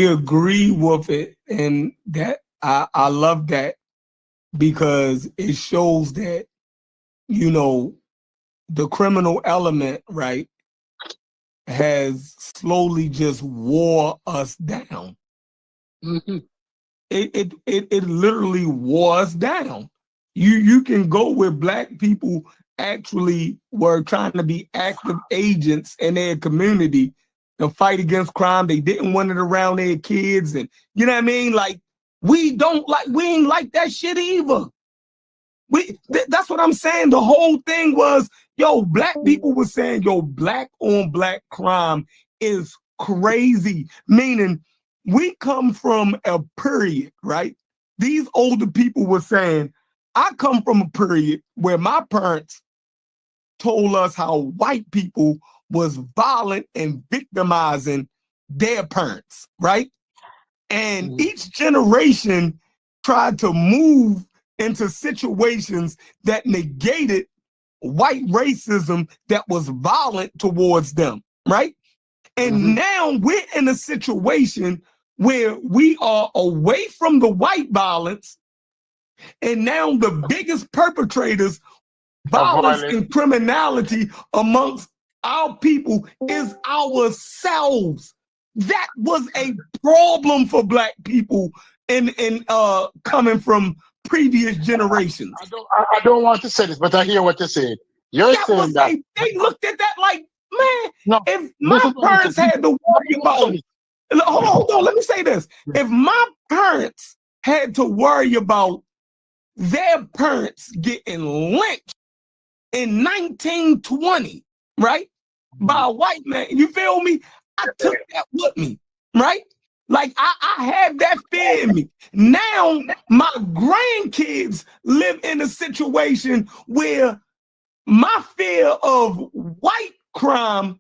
agree with it, and that I love that because it shows that, you know, the criminal element, right, has slowly just wore us down. Mhm. It literally wore us down. You can go where black people actually were trying to be active agents in their community to fight against crime. They didn't want it around their kids, and you know what I mean? Like we ain't like that shit either. That's what I'm saying. The whole thing was, yo, black people were saying, yo, black on black crime is crazy. Meaning, we come from a period, right? These older people were saying, I come from a period where my parents told us how white people was violent and victimizing their parents, right? And each generation tried to move into situations that negated white racism that was violent towards them, right? And now we're in a situation where we are away from the white violence, and now the biggest perpetrators, violence and criminality amongst our people is ourselves. That was a problem for black people in coming from previous generations. I don't want to say this, but I hear what you're saying. You're saying that they looked at that like, man, no, if my parents had to worry about, hold on, let me say this. If my parents had to worry about their parents getting lynched in 1920, right, by a white man, you feel me? I took that with me, right? Like I have that fear in me. Now my grandkids live in a situation where my fear of white crime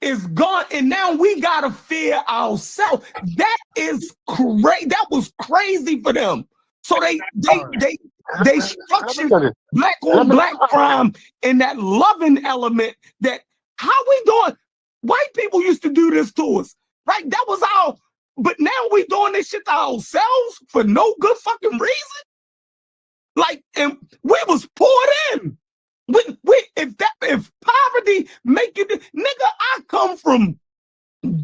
is gone, and now we gotta fear ourselves. That is crazy. That was crazy for them. So they structured black on black crime in that loving element. That how we doing? White people used to do this to us, right? That was our. But now we doing this shit to ourselves for no good fucking reason. Like, and we was poured in. If poverty make you, nigga, I come from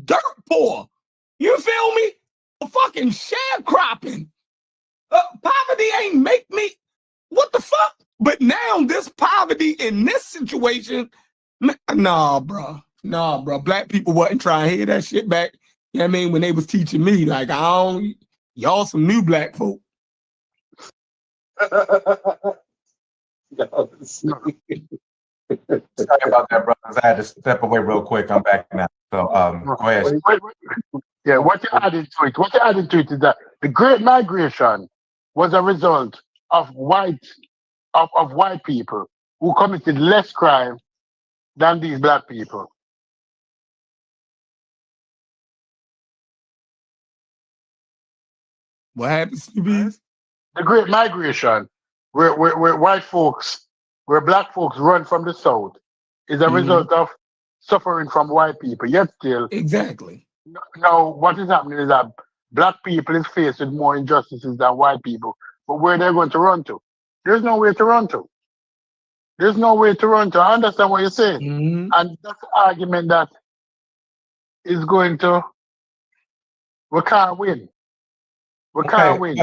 dirt poor. You feel me? Fucking sharecropping. Poverty ain't make me. What the fuck? But now this poverty in this situation, nah, bro. Black people wasn't trying to hear that shit back. You know what I mean? When they was teaching me, like, y'all some new black folk. Sorry about that, brothers. I had to step away real quick. I'm back now. So go ahead. Yeah, what you're adding to it is that the Great Migration was a result of white people who committed less crime than these black people. What happens to these? The Great Migration, where white folks, where black folks run from the South, is a result of suffering from white people. Yet still, exactly. Now, what is happening is that black people is faced with more injustices than white people. But where they're going to run to? There's no way to run to. There's no way to run to. I understand what you're saying. And that's the argument that is going to, we can't win. We can't win.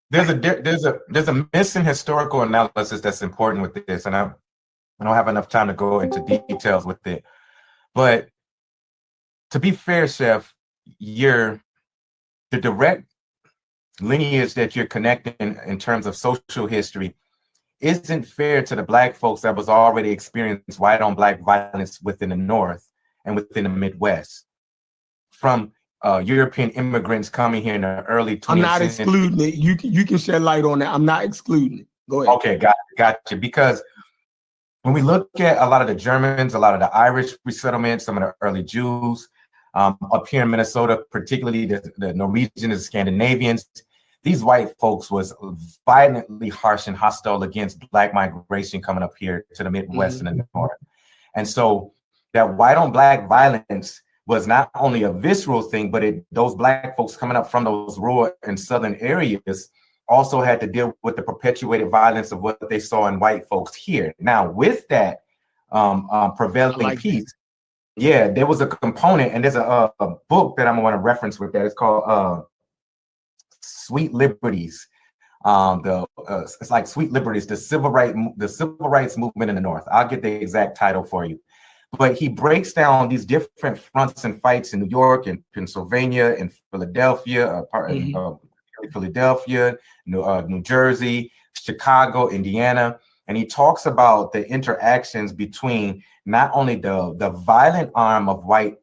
There's a missing historical analysis that's important with this, and I don't have enough time to go into details with it. But to be fair, Chef, the direct lineage that you're connecting in terms of social history isn't fair to the black folks that was already experienced white on black violence within the North and within the Midwest. From European immigrants coming here in the early 20th century. I'm not excluding it. You can shed light on that. I'm not excluding it. Go ahead. Okay, got you. Because when we look at a lot of the Germans, a lot of the Irish resettlement, some of the early Jews, up here in Minnesota, particularly the Norwegians and Scandinavians, these white folks was violently harsh and hostile against black migration coming up here to the Midwest and the North. And so that white on black violence was not only a visceral thing, but those black folks coming up from those rural and southern areas also had to deal with the perpetuated violence of what they saw in white folks here. Now, with that prevailing piece, yeah, there was a component, and there's a book that I'm going to reference with that. It's called Sweet Liberties. It's like Sweet Liberties, the civil rights movement in the North. I'll get the exact title for you. But he breaks down these different fronts and fights in New York and Pennsylvania and Philadelphia, Philadelphia, New Jersey, Chicago, Indiana. And he talks about the interactions between not only the violent arm of white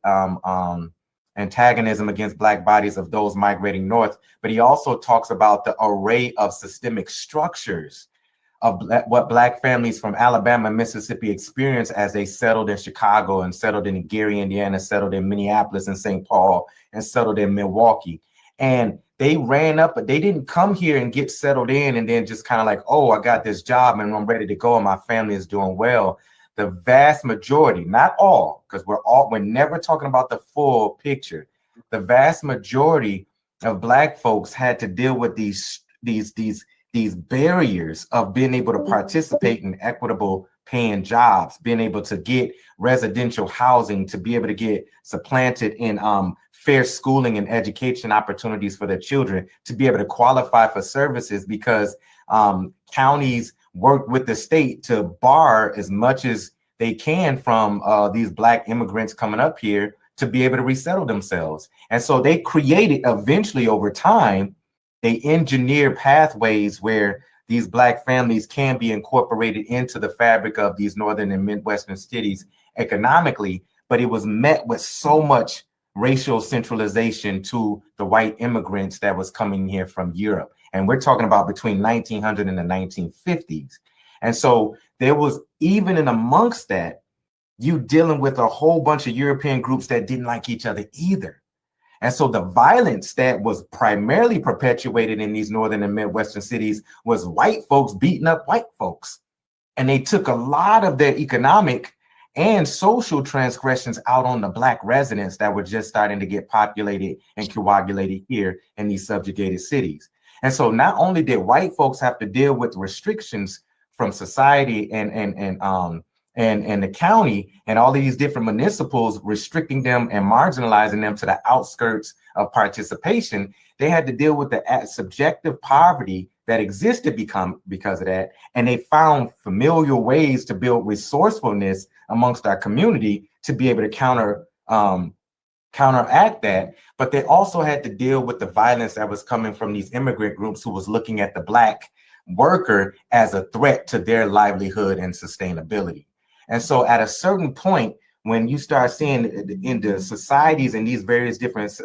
antagonism against black bodies of those migrating north, but he also talks about the array of systemic structures of what black families from Alabama and Mississippi experienced as they settled in Chicago and settled in Gary, Indiana, settled in Minneapolis and St. Paul, and settled in Milwaukee. And they ran up, but they didn't come here and get settled in and then just kind of like, oh, I got this job and I'm ready to go and my family is doing well. The vast majority, not all, because we're never talking about the full picture. The vast majority of black folks had to deal with these barriers of being able to participate in equitable paying jobs, being able to get residential housing, to be able to get supplanted in fair schooling and education opportunities for their children, to be able to qualify for services, because counties work with the state to bar as much as they can from these black immigrants coming up here to be able to resettle themselves. And so they created, eventually over time, they engineer pathways where these black families can be incorporated into the fabric of these northern and midwestern cities economically, but it was met with so much racial centralization to the white immigrants that was coming here from Europe. And we're talking about between 1900 and the 1950s. And so there was, even in amongst that, you dealing with a whole bunch of European groups that didn't like each other either. And so the violence that was primarily perpetuated in these northern and midwestern cities was white folks beating up white folks. And they took a lot of their economic and social transgressions out on the black residents that were just starting to get populated and coagulated here in these subjugated cities. And so not only did white folks have to deal with restrictions from society and the county and all of these different municipals restricting them and marginalizing them to the outskirts of participation, they had to deal with the subjective poverty that existed because of that. And they found familial ways to build resourcefulness amongst our community to be able to counteract that. But they also had to deal with the violence that was coming from these immigrant groups who was looking at the black worker as a threat to their livelihood and sustainability. And so at a certain point, when you start seeing in the societies in these various different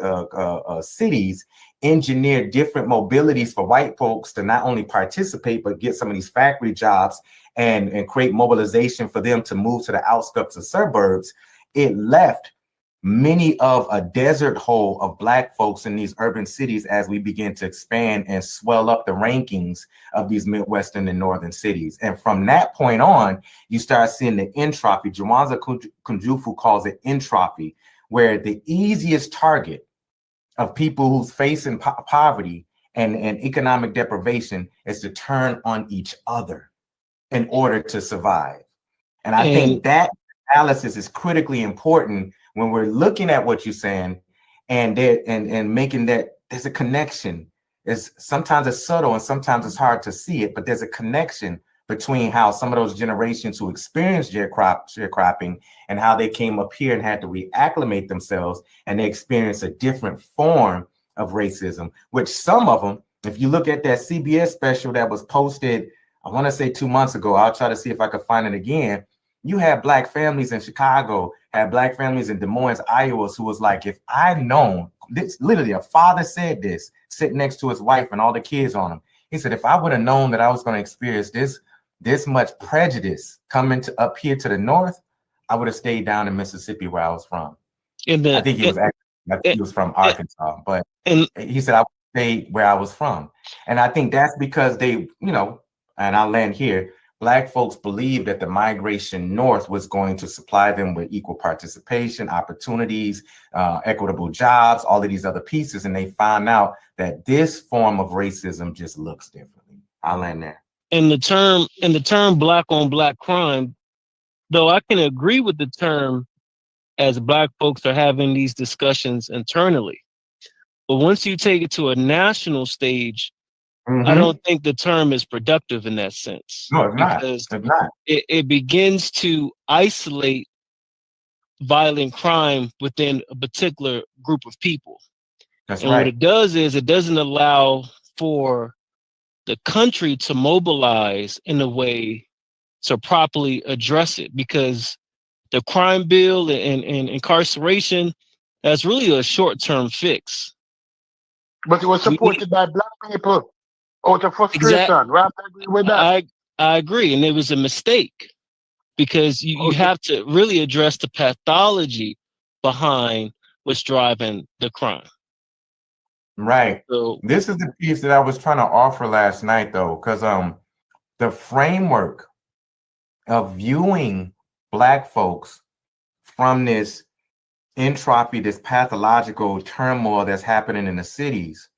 cities engineer different mobilities for white folks to not only participate, but get some of these factory jobs and create mobilization for them to move to the outskirts of suburbs, it left many of a desert hole of black folks in these urban cities as we begin to expand and swell up the rankings of these Midwestern and Northern cities. And from that point on, you start seeing the entropy. Jawanza Kunjufu calls it entropy, where the easiest target of people who's facing poverty and economic deprivation is to turn on each other in order to survive. And I think that analysis is critically important when we're looking at what you're saying and making that there's a connection. Sometimes it's subtle and sometimes it's hard to see it, but there's a connection between how some of those generations who experienced sharecropping and how they came up here and had to reacclimate themselves, and they experienced a different form of racism, which some of them, if you look at that CBS special that was posted, I want to say 2 months ago, I'll try to see if I could find it again. You had black families in Chicago, had black families in Des Moines, Iowa, who was like, if I'd known, this literally a father said this, sitting next to his wife and all the kids on him. He said, if I would have known that I was going to experience this much prejudice coming up here to the north, I would have stayed down in Mississippi where I was from. I think he was from Arkansas, but he said I would stay where I was from. And I think that's because they, and I'll land here, Black folks believed that the migration north was going to supply them with equal participation, opportunities, equitable jobs, all of these other pieces. And they found out that this form of racism just looks differently. I'll land there. And the term black on black crime, though I can agree with the term as Black folks are having these discussions internally. But once you take it to a national stage, I don't think the term is productive in that sense. No, it's not. Because It's not. it begins to isolate violent crime within a particular group of people. That's and right. what it does is it doesn't allow for the country to mobilize in a way to properly address it, because the crime bill and incarceration, that's really a short-term fix. But it was supported by black people out of frustration, right? I agree with that. I agree, and it was a mistake, because you have to really address the pathology behind what's driving the crime. Right. So This is the piece that I was trying to offer last night, though, because the framework of viewing Black folks from this entropy, this pathological turmoil that's happening in the cities,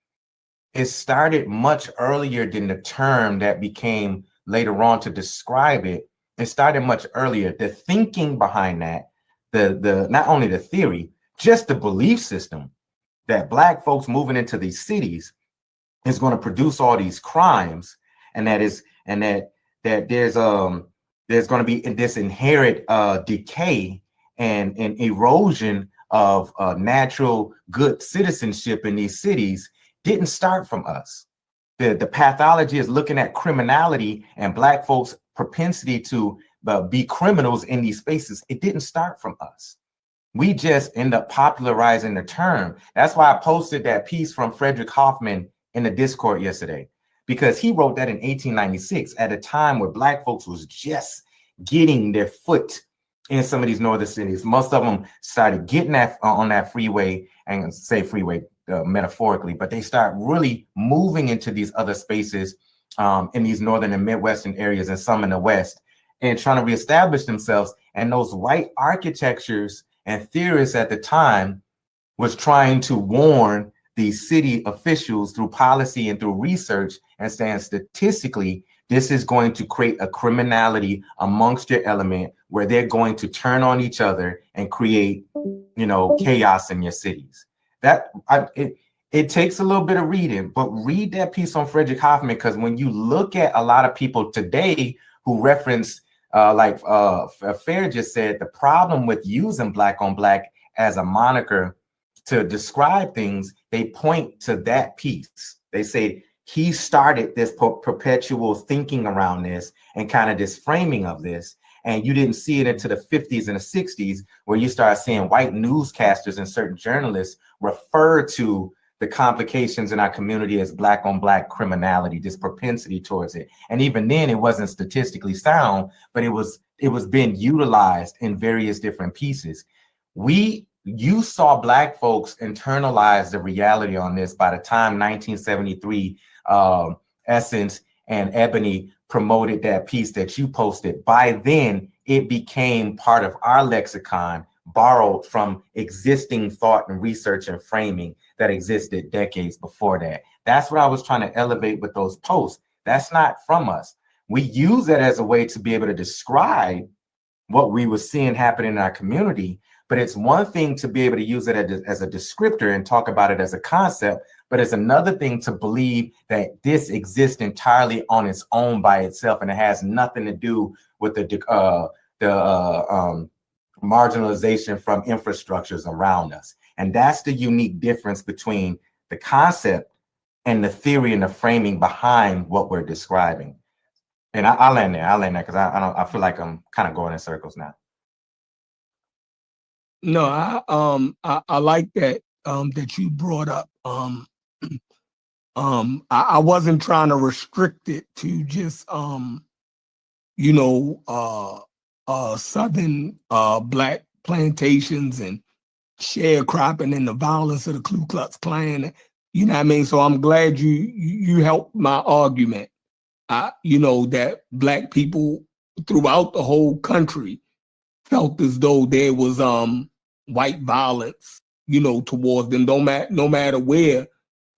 it started much earlier than the term that became later on to describe it. It started much earlier. The thinking behind that, the not only the theory, just the belief system that Black folks moving into these cities is going to produce all these crimes, and that there's going to be this inherent decay and erosion of natural good citizenship in these cities didn't start from us. The pathology is looking at criminality and Black folks' propensity to be criminals in these spaces. It didn't start from us. We just end up popularizing the term. That's why I posted that piece from Frederick Hoffman in the Discord yesterday, because he wrote that in 1896 at a time where Black folks was just getting their foot in some of these northern cities. Most of them started getting that on that freeway, and say freeway metaphorically, but they start really moving into these other spaces in these northern and midwestern areas, and some in the west, and trying to reestablish themselves. And those white architectures and theorists at the time was trying to warn these city officials through policy and through research and saying statistically, this is going to create a criminality amongst your element where they're going to turn on each other and create, chaos in your cities. It takes a little bit of reading, but read that piece on Frederick Hoffman, because when you look at a lot of people today who reference, like Fair just said, the problem with using Black on Black as a moniker to describe things, they point to that piece. They say he started this perpetual thinking around this and kind of this framing of this. And you didn't see it into the 50s and the 60s, where you start seeing white newscasters and certain journalists refer to the complications in our community as Black on Black criminality, this propensity towards it. And even then it wasn't statistically sound, but it was being utilized in various different pieces. You saw Black folks internalize the reality on this by the time 1973 Essence and Ebony promoted that piece that you posted. By then, it became part of our lexicon, borrowed from existing thought and research and framing that existed decades before that. That's what I was trying to elevate with those posts. That's not from us. We use it as a way to be able to describe what we were seeing happen in our community. But it's one thing to be able to use it as a descriptor and talk about it as a concept, but it's another thing to believe that this exists entirely on its own by itself, and it has nothing to do with the marginalization from infrastructures around us. And that's the unique difference between the concept and the theory and the framing behind what we're describing. And I'll end there because I feel like I'm kind of going in circles now. No, I like that that you brought up. I wasn't trying to restrict it to just southern Black plantations and sharecropping and the violence of the Ku Klux Klan. You know what I mean? So I'm glad you helped my argument. you know, that black people throughout the whole country felt as though there was white violence, you know, towards them, no matter where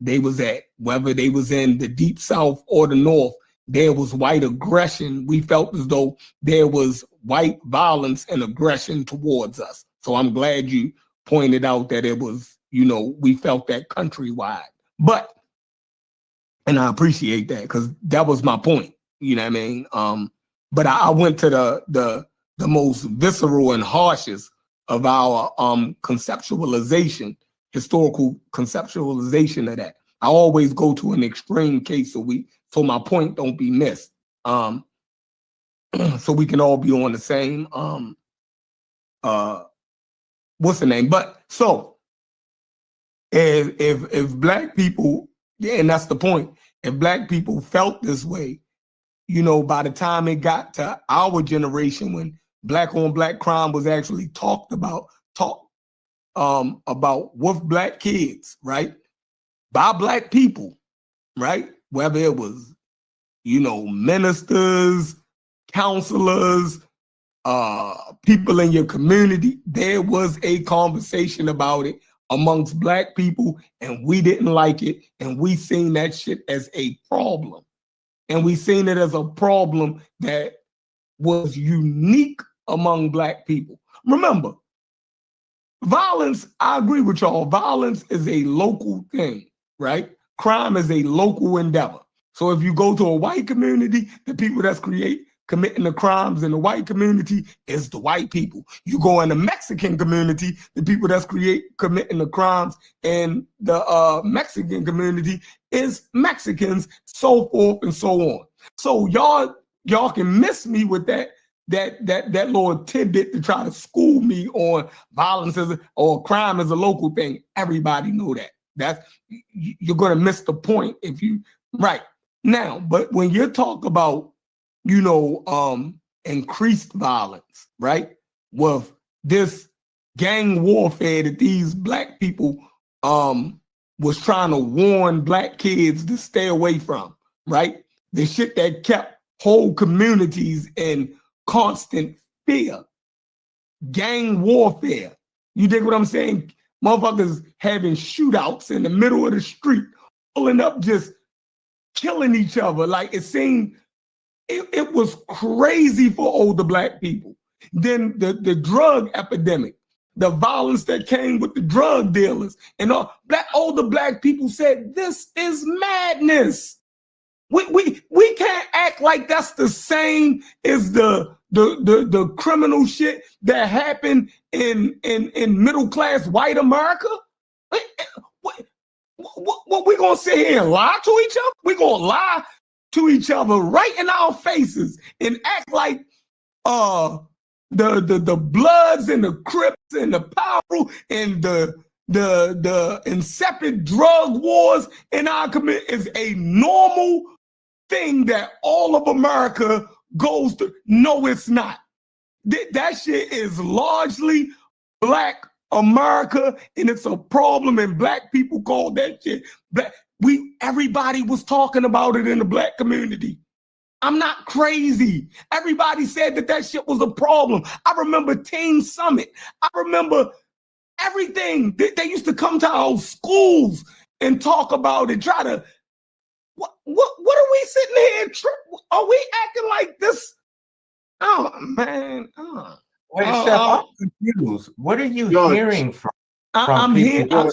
they was at, whether they was in the deep south or the north, there was white aggression. We felt as though there was white violence and aggression towards us. So I'm glad you pointed out that it was, you know, we felt that countrywide. But, and I appreciate that because that was my point. You know what I mean? But I went to the most visceral and harshest of our conceptualization, historical conceptualization of that. I always go to an extreme case so my point don't be missed. So we can all be on the same what's the name? But so if black people, yeah, and that's the point. If black people felt this way, you know, by the time it got to our generation, when black on black crime was actually talked about with black kids, right? By black people, right? Whether it was, you know, ministers, counselors, people in your community, there was a conversation about it amongst black people, and we didn't like it, and we seen that shit as a problem. And we seen it as a problem that was unique among black people. Remember, violence, I agree with y'all, violence is a local thing, right? Crime is a local endeavor. So if you go to a white community, the people that's committing the crimes in the white community is the white people. You go in the Mexican community, the people that's committing the crimes in the Mexican community is Mexicans, so forth and so on. So y'all can miss me with that little tidbit to try to school me on violence or crime as a local thing. Everybody know that. You're gonna miss the point if you right now. But when you talk about, you know, increased violence, right, with this gang warfare that these black people was trying to warn black kids to stay away from, right? The shit that kept whole communities in constant fear. Gang warfare. You dig what I'm saying? Motherfuckers having shootouts in the middle of the street, pulling up, just killing each other. Like it seemed, it was crazy for older black people. Then the drug epidemic, the violence that came with the drug dealers, and all older black people said, this is madness. We can't act like that's the same as the criminal shit that happened in middle class white America. What we gonna sit here and lie to each other? We gonna lie to each other right in our faces and act like the Bloods and the Crips and the Power and the insipid drug wars in our community is a normal thing that all of America goes through. No, it's not. That shit is largely black America, and it's a problem, and black people call that shit black. Everybody was talking about it in the black community. I'm not crazy. Everybody said that shit was a problem. I remember Teen Summit. I remember everything. They used to come to our schools and talk about it, try to, what are we sitting here? Are we acting like this? Oh, man. Wait, Chef, I'm confused. What are you hearing from I'm people?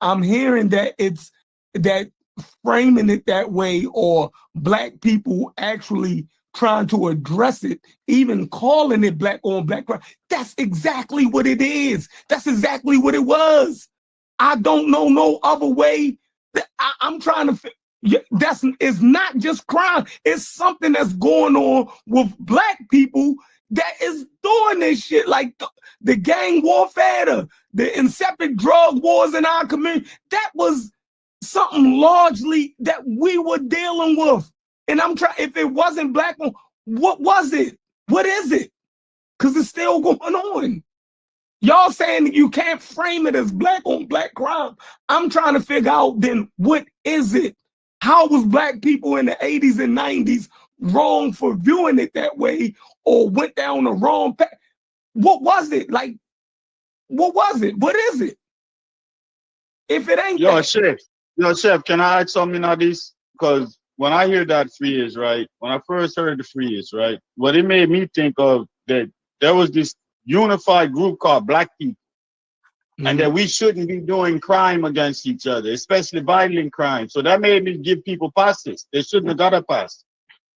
I'm hearing that it's that framing it that way, or black people actually trying to address it, even calling it black on black crime. That's exactly what it is. That's exactly what it was. I don't know no other way. I'm trying to. It's not just crime. It's something that's going on with black people that is doing this shit, like the gang warfare, the insipid drug wars in our community. That was something largely that we were dealing with. And I'm trying, if it wasn't black on, what was it? What is it? Because it's still going on. Y'all saying that you can't frame it as black on black crime. I'm trying to figure out then what is it? How was black people in the 80s and 90s wrong for viewing it that way or went down the wrong path? What was it? Like, what was it? What is it? If it ain't Yo, that. chef, can I add something on this? Because when I hear that phrase, right, when I first heard the phrase, right, what it made me think of that there was this unified group called black people, and that we shouldn't be doing crime against each other, especially violent crime. So that made me give people passes. They shouldn't have got a pass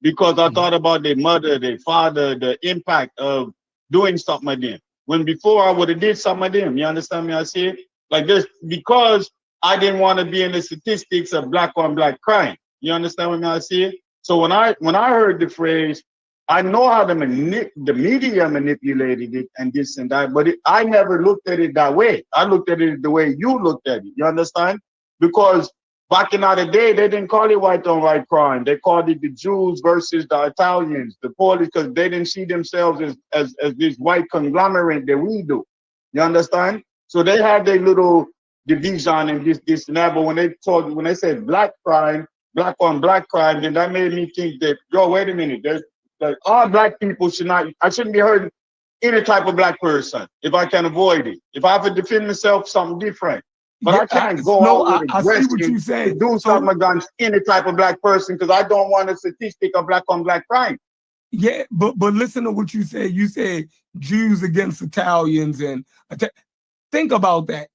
because I thought about their mother, their father, the impact of doing something with them. When before I would have did something with them. You understand me? I say it like this because I didn't want to be in the statistics of black on black crime. You understand what I say? So when I heard the phrase, I know how the media manipulated it and this and that, but I never looked at it that way. I looked at it the way you looked at it. You understand? Because back in the day, they didn't call it white on white crime. They called it the Jews versus the Italians, the Polish, because they didn't see themselves as this white conglomerate that we do. You understand? So they had their little division and this and that. But when they said black crime, black on black crime, then that made me think that, yo, wait a minute, there's like all black people I shouldn't be hurting any type of black person if I can avoid it. If I have to defend myself, something different. But Yeah, I can't go out with I see what aggression you're saying. to do something against any type of black person because I don't want a statistic of black on black crime. Yeah, but listen to what you said. You said Jews against Italians, and think about that.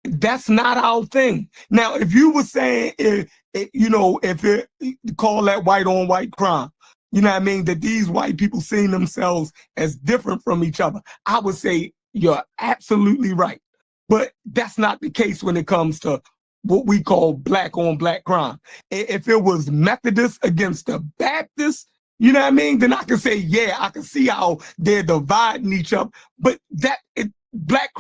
That's not our thing. Now, if you were saying, if it call that white on white crime, you know what I mean, that these white people seeing themselves as different from each other, I would say you're absolutely right. But that's not the case when it comes to what we call black on black crime. If it was Methodist against the Baptist, you know what I mean, then I can say, yeah, I can see how they're dividing each other. But black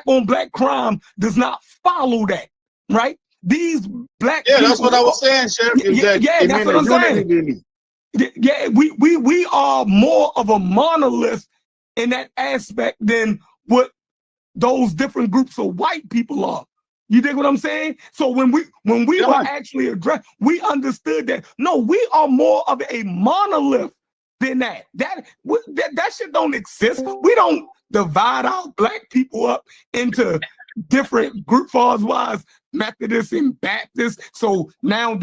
on black crime does not follow that, right? These black people, that's what I was saying, Chef. That's what I'm saying. Yeah, we are more of a monolith in that aspect than what those different groups of white people are. You dig what I'm saying? So when we were actually addressed, we understood that no, we are more of a monolith than that. That shit don't exist. We don't divide our black people up into different group wise, Methodist and Baptist. So now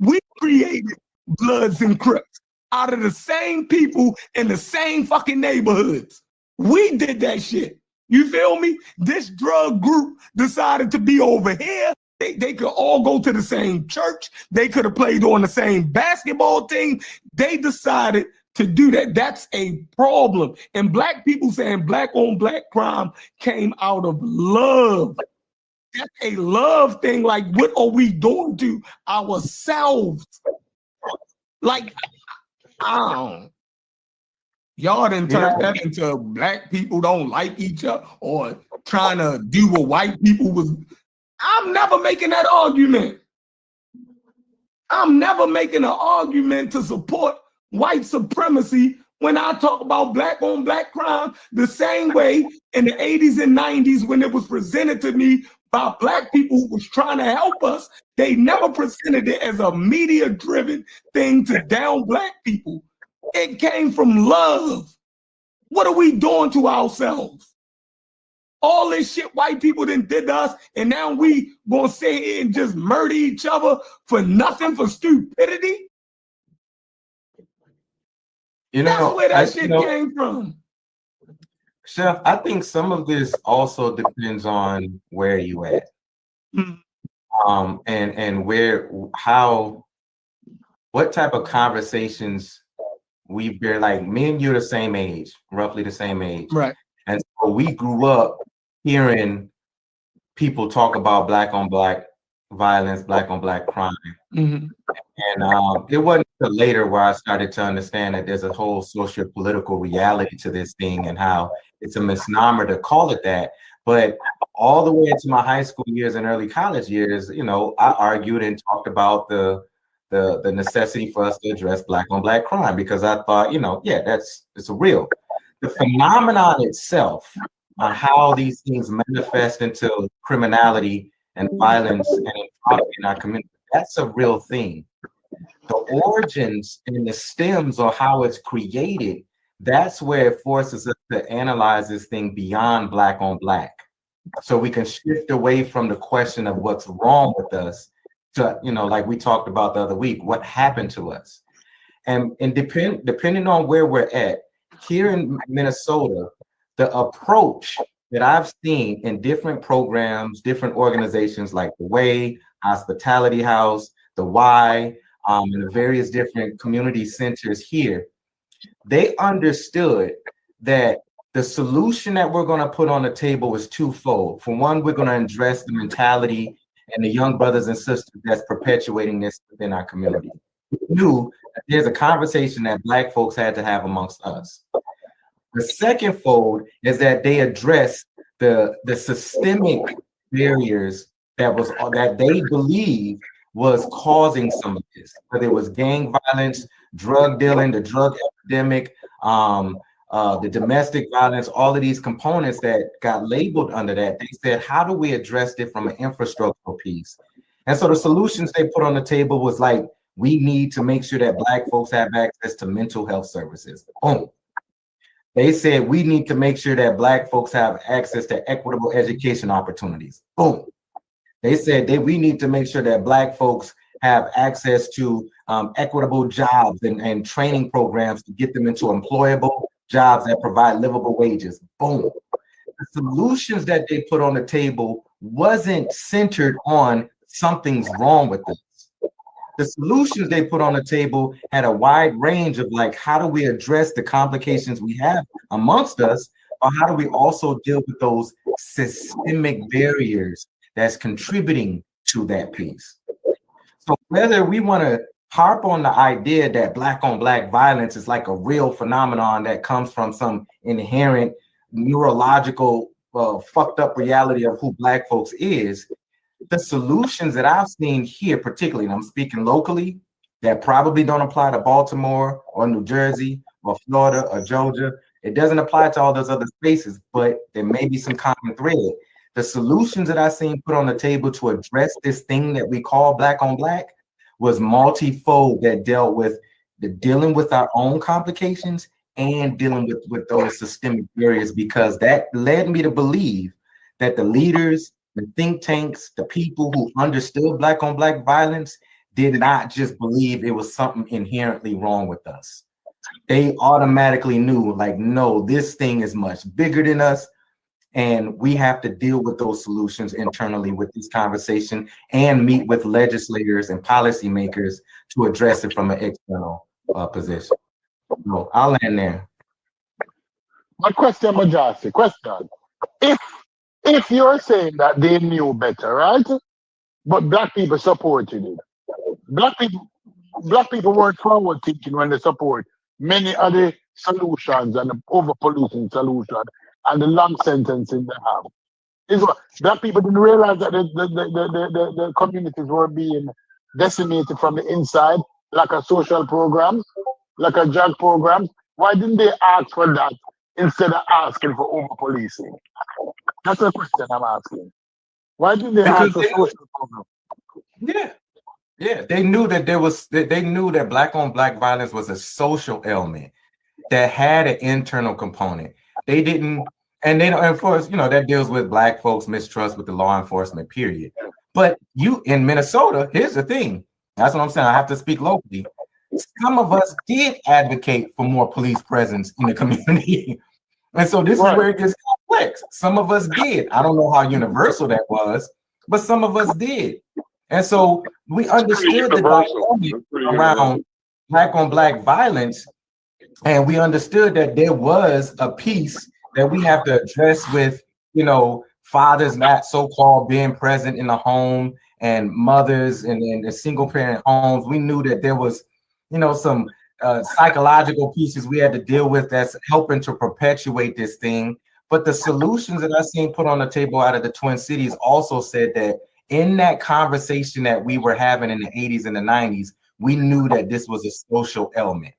we created Bloods and Crips out of the same people in the same fucking neighborhoods. We did that shit. You feel me? This drug group decided to be over here. They could all go to the same church. They could have played on the same basketball team. They decided to do that. That's a problem. And black people saying black on black crime came out of love. That's a love thing. Like, what are we doing to ourselves? Like, y'all didn't turn that into black people don't like each other or trying to do what white people was. I'm never making that argument. I'm never making an argument to support white supremacy when I talk about black on black crime the same way in the 80s and 90s when it was presented to me by black people who was trying to help us. They never presented it as a media-driven thing to down black people. It came from love. What are we doing to ourselves? All this shit white people did to us, and now we gonna sit here and just murder each other for nothing, for stupidity? That's where that shit came from. Chef, I think some of this also depends on where you at. And what type of conversations we've been, like me and you are the same age, roughly the same age. Right. And so we grew up hearing people talk about black on black violence, black on black crime. Mm-hmm. And it wasn't until later where I started to understand that there's a whole socio-political reality to this thing and how it's a misnomer to call it that. But all the way into my high school years and early college years, I argued and talked about the necessity for us to address black on black crime because I thought, it's real. The phenomenon itself on how these things manifest into criminality and violence and inequality in our community. That's a real thing. The origins and the stems or how it's created, that's where it forces us to analyze this thing beyond black on black. So we can shift away from the question of what's wrong with us to, like we talked about the other week, what happened to us. And depending on where we're at, here in Minnesota, the approach that I've seen in different programs, different organizations like the Way, Hospitality House, the Y, and the various different community centers here, they understood that the solution that we're going to put on the table is twofold. For one, we're going to address the mentality and the young brothers and sisters that's perpetuating this within our community. We knew that there's a conversation that Black folks had to have amongst us. The second fold is that they address the systemic barriers that they believe was causing some of this, whether it was gang violence, drug dealing, the drug epidemic, the domestic violence, all of these components that got labeled under that. They said, how do we address it from an infrastructural piece? And so the solutions they put on the table was like, we need to make sure that Black folks have access to mental health services. Boom. They said we need to make sure that Black folks have access to equitable education opportunities. Boom. They said that we need to make sure that Black folks have access to equitable jobs and training programs to get them into employable jobs that provide livable wages. Boom. The solutions that they put on the table wasn't centered on something's wrong with us. The solutions they put on the table had a wide range of like, how do we address the complications we have amongst us, or how do we also deal with those systemic barriers that's contributing to that piece? So whether we want to harp on the idea that Black on Black violence is like a real phenomenon that comes from some inherent neurological fucked up reality of who Black folks is, the solutions that I've seen here, particularly, and I'm speaking locally, that probably don't apply to Baltimore or New Jersey or Florida or Georgia. It doesn't apply to all those other spaces, but there may be some common thread. The solutions that I've seen put on the table to address this thing that we call Black on Black was multifold, that dealt with dealing with our own complications and dealing with those systemic barriers, because that led me to believe that the leaders, the think tanks, the people who understood Black on Black violence did not just believe it was something inherently wrong with us. They automatically knew, like, no, this thing is much bigger than us, and we have to deal with those solutions internally with this conversation and meet with legislators and policymakers to address it from an external position. So I'll end there. My question, Majasi, question. If you're saying that they knew better, right? But Black people supported it. Black people weren't forward thinking when they support many other solutions and the over-policing solution and the long sentencing they have. Is what Black people didn't realize that the communities were being decimated from the inside, like a social program, like a drug program. Why didn't they ask for that instead of asking for over-policing? That's the question I'm asking. Why didn't they ask for social program? Yeah, they knew that they knew that Black on Black violence was a social ailment that had an internal component. They didn't, and of course, that deals with Black folks' mistrust with the law enforcement, period. But you in Minnesota, here's the thing. That's what I'm saying. I have to speak locally. Some of us did advocate for more police presence in the community. And so this is where it gets complex. Some of us did. I don't know how universal that was, but some of us did. And so we understood the dynamic around Black on Black violence, and we understood that there was a piece that we have to address with, fathers not so-called being present in the home and mothers and the single parent homes. We knew that there was, some psychological pieces we had to deal with that's helping to perpetuate this thing. But the solutions that I seen put on the table out of the Twin Cities also said that in that conversation that we were having in the 80s and the 90s, we knew that this was a social element.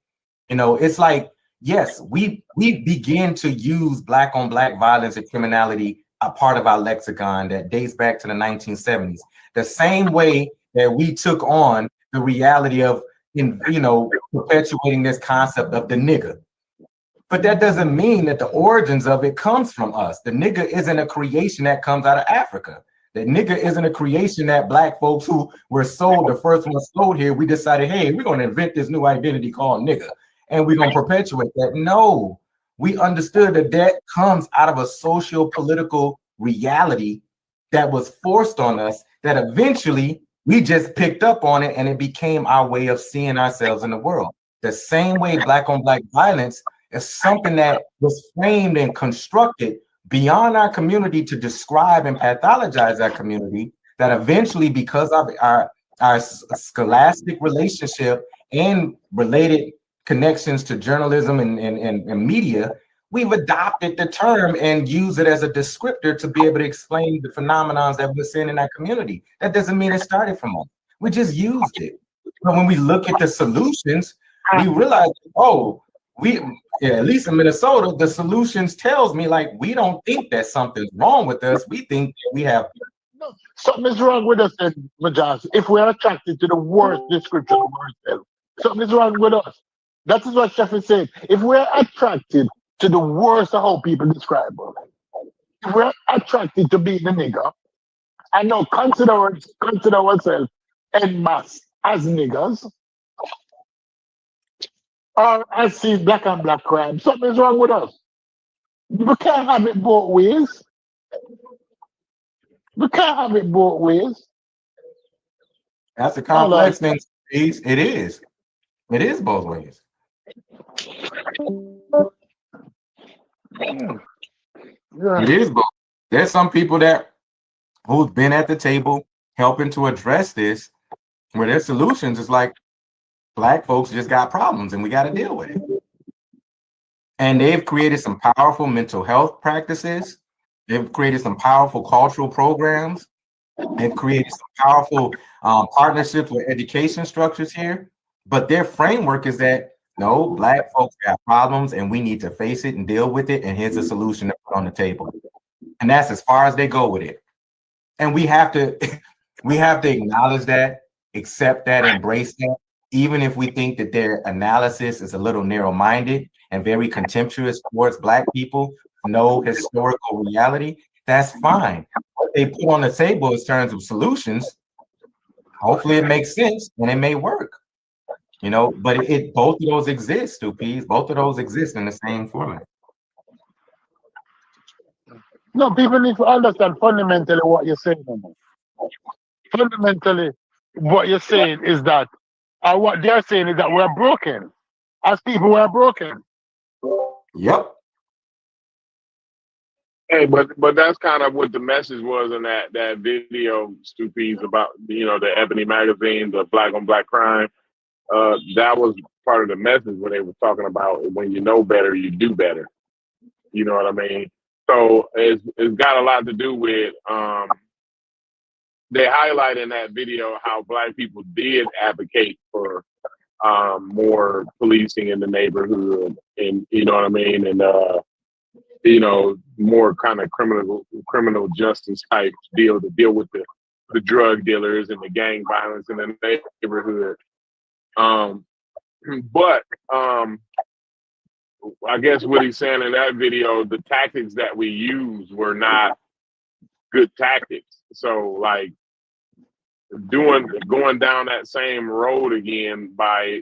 It's like, yes, we begin to use Black on Black violence and criminality a part of our lexicon that dates back to the 1970s. The same way that we took on the reality of, perpetuating this concept of the nigga. But that doesn't mean that the origins of it comes from us. The nigga isn't a creation that comes out of Africa. The nigga isn't a creation that Black folks who were sold, the first one sold here, we decided, hey, we're going to invent this new identity called nigga, and we're going to perpetuate that. No, we understood that comes out of a socio-political reality that was forced on us, that eventually we just picked up on it, and it became our way of seeing ourselves in the world. The same way Black on Black violence is something that was framed and constructed beyond our community to describe and pathologize our community, that eventually, because of our scholastic relationship and related connections to journalism and media, we've adopted the term and use it as a descriptor to be able to explain the phenomenons that we're seeing in our community. That doesn't mean it started from us. We just used it. But when we look at the solutions, we realize, at least in Minnesota, the solutions tells me, like, we don't think that something's wrong with us. We think that we have. No, something is wrong with us, Majas. If we're attracted to the worst description of ourselves, something is wrong with us. That is what Chef is saying. If we're attracted to the worst of how people describe us, if we're attracted to being a nigger, and now consider ourselves en masse as niggers, or as see Black on Black crime, something is wrong with us. We can't have it both ways. We can't have it both ways. That's a complex thing. It is. It is both ways. Yeah. It is both. There's some people who've been at the table helping to address this, where their solutions is like, Black folks just got problems and we got to deal with it. And they've created some powerful mental health practices. They've created some powerful cultural programs. They've created some powerful partnerships with education structures here. But their framework is that, no, Black folks got problems and we need to face it and deal with it. And here's a solution to put on the table. And that's as far as they go with it. And we have to acknowledge that, accept that, embrace that. Even if we think that their analysis is a little narrow-minded and very contemptuous towards Black people, no historical reality, that's fine. What they put on the table in terms of solutions, hopefully it makes sense and it may work. But both of those exist, Stupies. Both of those exist in the same format. No, people need to understand fundamentally what you're saying. Fundamentally, what you're saying is that, what they're saying is that we're broken. As people, we're broken. Yep. Hey, but that's kind of what the message was in that video, Stupies, about the Ebony magazine, the Black on Black crime. That was part of the message when they were talking about when you know better, you do better. You know what I mean? So it's got a lot to do with they highlight in that video how Black people did advocate for more policing in the neighborhood, and you know what I mean, and more kind of criminal justice type deal to deal with the drug dealers and the gang violence in the neighborhood. But I guess what he's saying in that video, the tactics that we use were not good tactics. So like going down that same road again by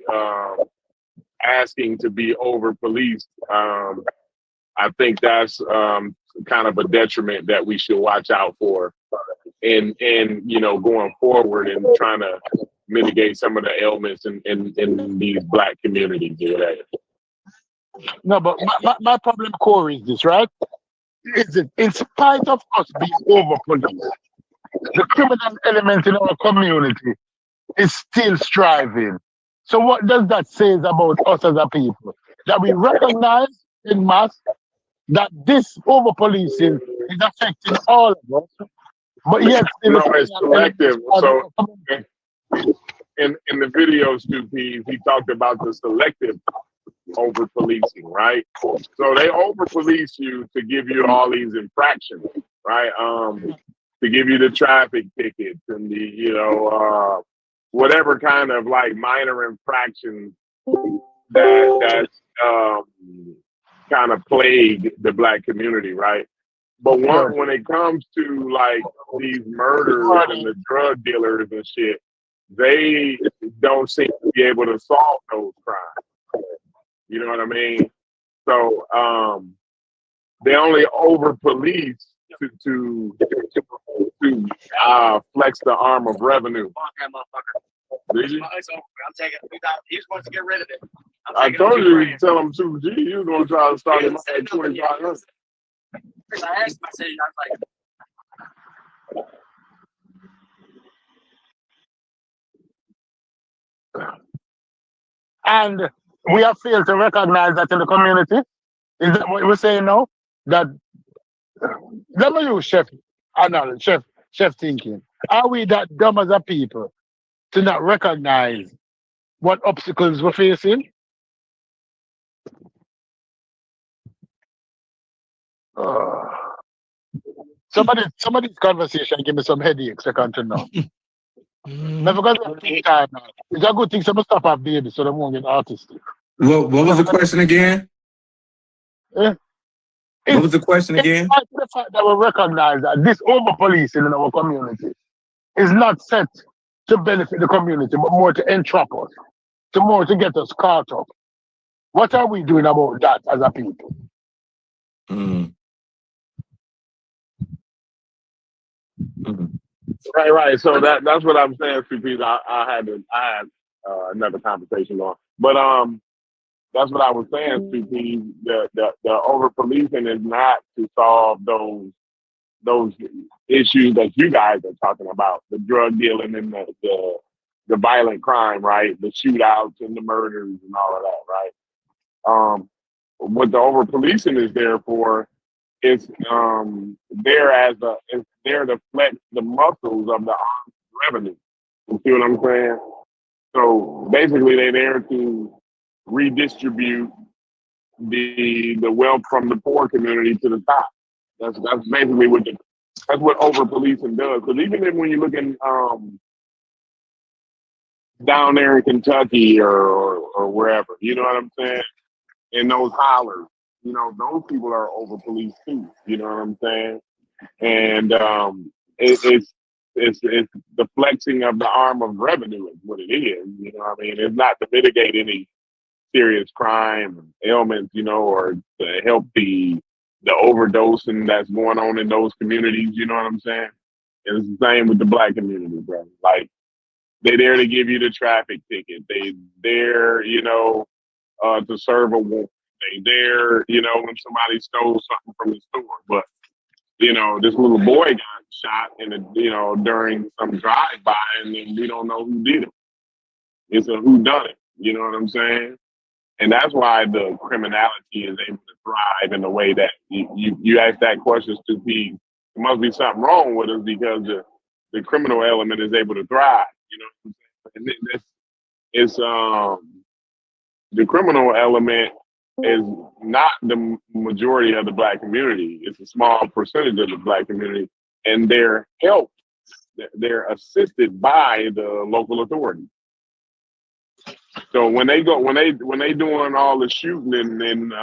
asking to be over policed, I think that's kind of a detriment that we should watch out for and going forward and trying to mitigate some of the ailments in these Black communities. No, but my problem, Corey, is this, right? Is it in spite of us being over policed, the criminal element in our community is still striving. So what does that say about us as a people? That we recognize in mass that this over policing is affecting all of us, but yet no, it's selective. So in the video, Stupies, he talked about the selective over policing, right? So they over police you to give you all these infractions, right? To give you the traffic tickets and the whatever kind of like minor infractions that's kind of plague the black community, right? But when it comes to like these murders and the drug dealers and shit, they don't seem to be able to solve those crimes. You know what I mean? So they only over police to flex the arm of revenue. Did you? I'm taking. He just wants to get rid of it. I told you to tell him 2G. He was gonna try to start him at 2,500. I asked him. I said, And we have failed to recognize that in the community. Is that what we're saying now? That let me use chef analysis, chef thinking. Are we that dumb as a people to not recognize what obstacles we're facing? Somebody's conversation give me some headaches. I can't know. Never got time now. It's a good thing some stuff have baby so they won't get artistic. What was the question again? Yeah. What was the question again? It's the fact that we recognize that this over policing in our community is not set to benefit the community, but more to entrap us, to get us caught up. What are we doing about that as a people? Mm. Mm. Right. So that's what I'm saying, CP. I had another conversation on, but that's what I was saying, CP. The over policing is not to solve those issues that you guys are talking about, the drug dealing and the violent crime, right? The shootouts and the murders and all of that, right? What the over policing is there for is it's there to flex the muscles of the armed revenue. You see what I'm saying? So basically they're there to redistribute the wealth from the poor community to the top. That's basically that's what over policing does. Because even when you look in down there in Kentucky or wherever, you know what I'm saying? In those hollers, those people are over policed too. You know what I'm saying? And it's the flexing of the arm of revenue is what it is. You know what I mean? It's not to mitigate any serious crime ailments, or to help the overdosing that's going on in those communities. You know what I'm saying? And it's the same with the black community, bro. Like they're there to give you the traffic ticket. They there, to serve a warrant. They there, when somebody stole something from the store. But this little boy got shot during some drive-by, and then we don't know who did it. It's a whodunit. You know what I'm saying? And that's why the criminality is able to thrive in the way that you ask that question to be. There must be something wrong with us because the criminal element is able to thrive. You know what I'm saying? And it's the criminal element is not the majority of the black community. It's a small percentage of the black community, and they're helped. They're assisted by the local authorities. So when they doing all the shooting and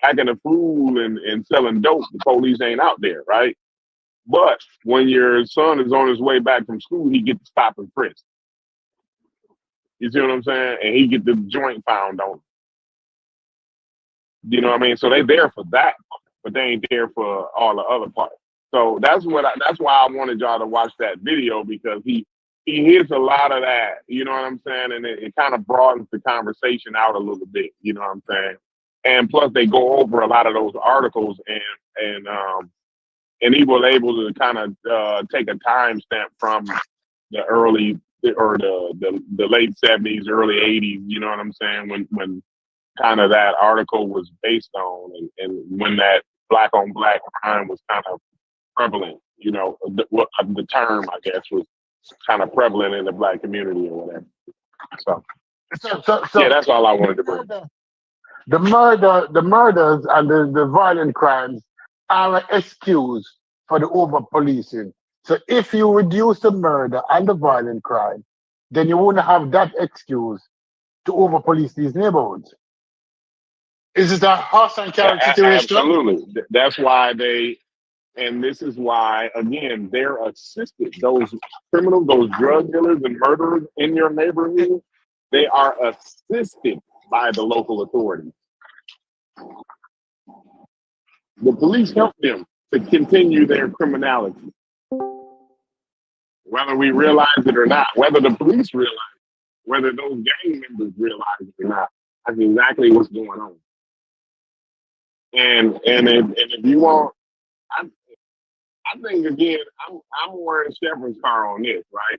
acting a fool and selling dope, the police ain't out there, right? But when your son is on his way back from school, he gets to stop and frisk. You see what I'm saying? And he get the joint found on him. You know what I mean? So they there for that, but they ain't there for all the other parts. So that's why I wanted y'all to watch that video, because he hits a lot of that, you know what I'm saying? And it kind of broadens the conversation out a little bit, you know what I'm saying? And plus they go over a lot of those articles and he was able to kind of take a timestamp from the early or the late 70s, early 80s, you know what I'm saying? When kind of that article was based on and when that black on black crime was kind of prevalent, the term, I guess, was kind of prevalent in the black community or whatever. So yeah, that's all I wanted to bring. The murders and the violent crimes are an excuse for the over policing. So if you reduce the murder and the violent crime, then you wouldn't have that excuse to over police these neighborhoods. Is it a horse and carrot situation? Absolutely. That's why and this is why, again, they're assisted. Those criminals, those drug dealers and murderers in your neighborhood, they are assisted by the local authorities. The police help them to continue their criminality. Whether we realize it or not, whether the police realize it, whether those gang members realize it or not, that's exactly what's going on. And if you want, I think again, I'm wearing Chevron's car on this, right?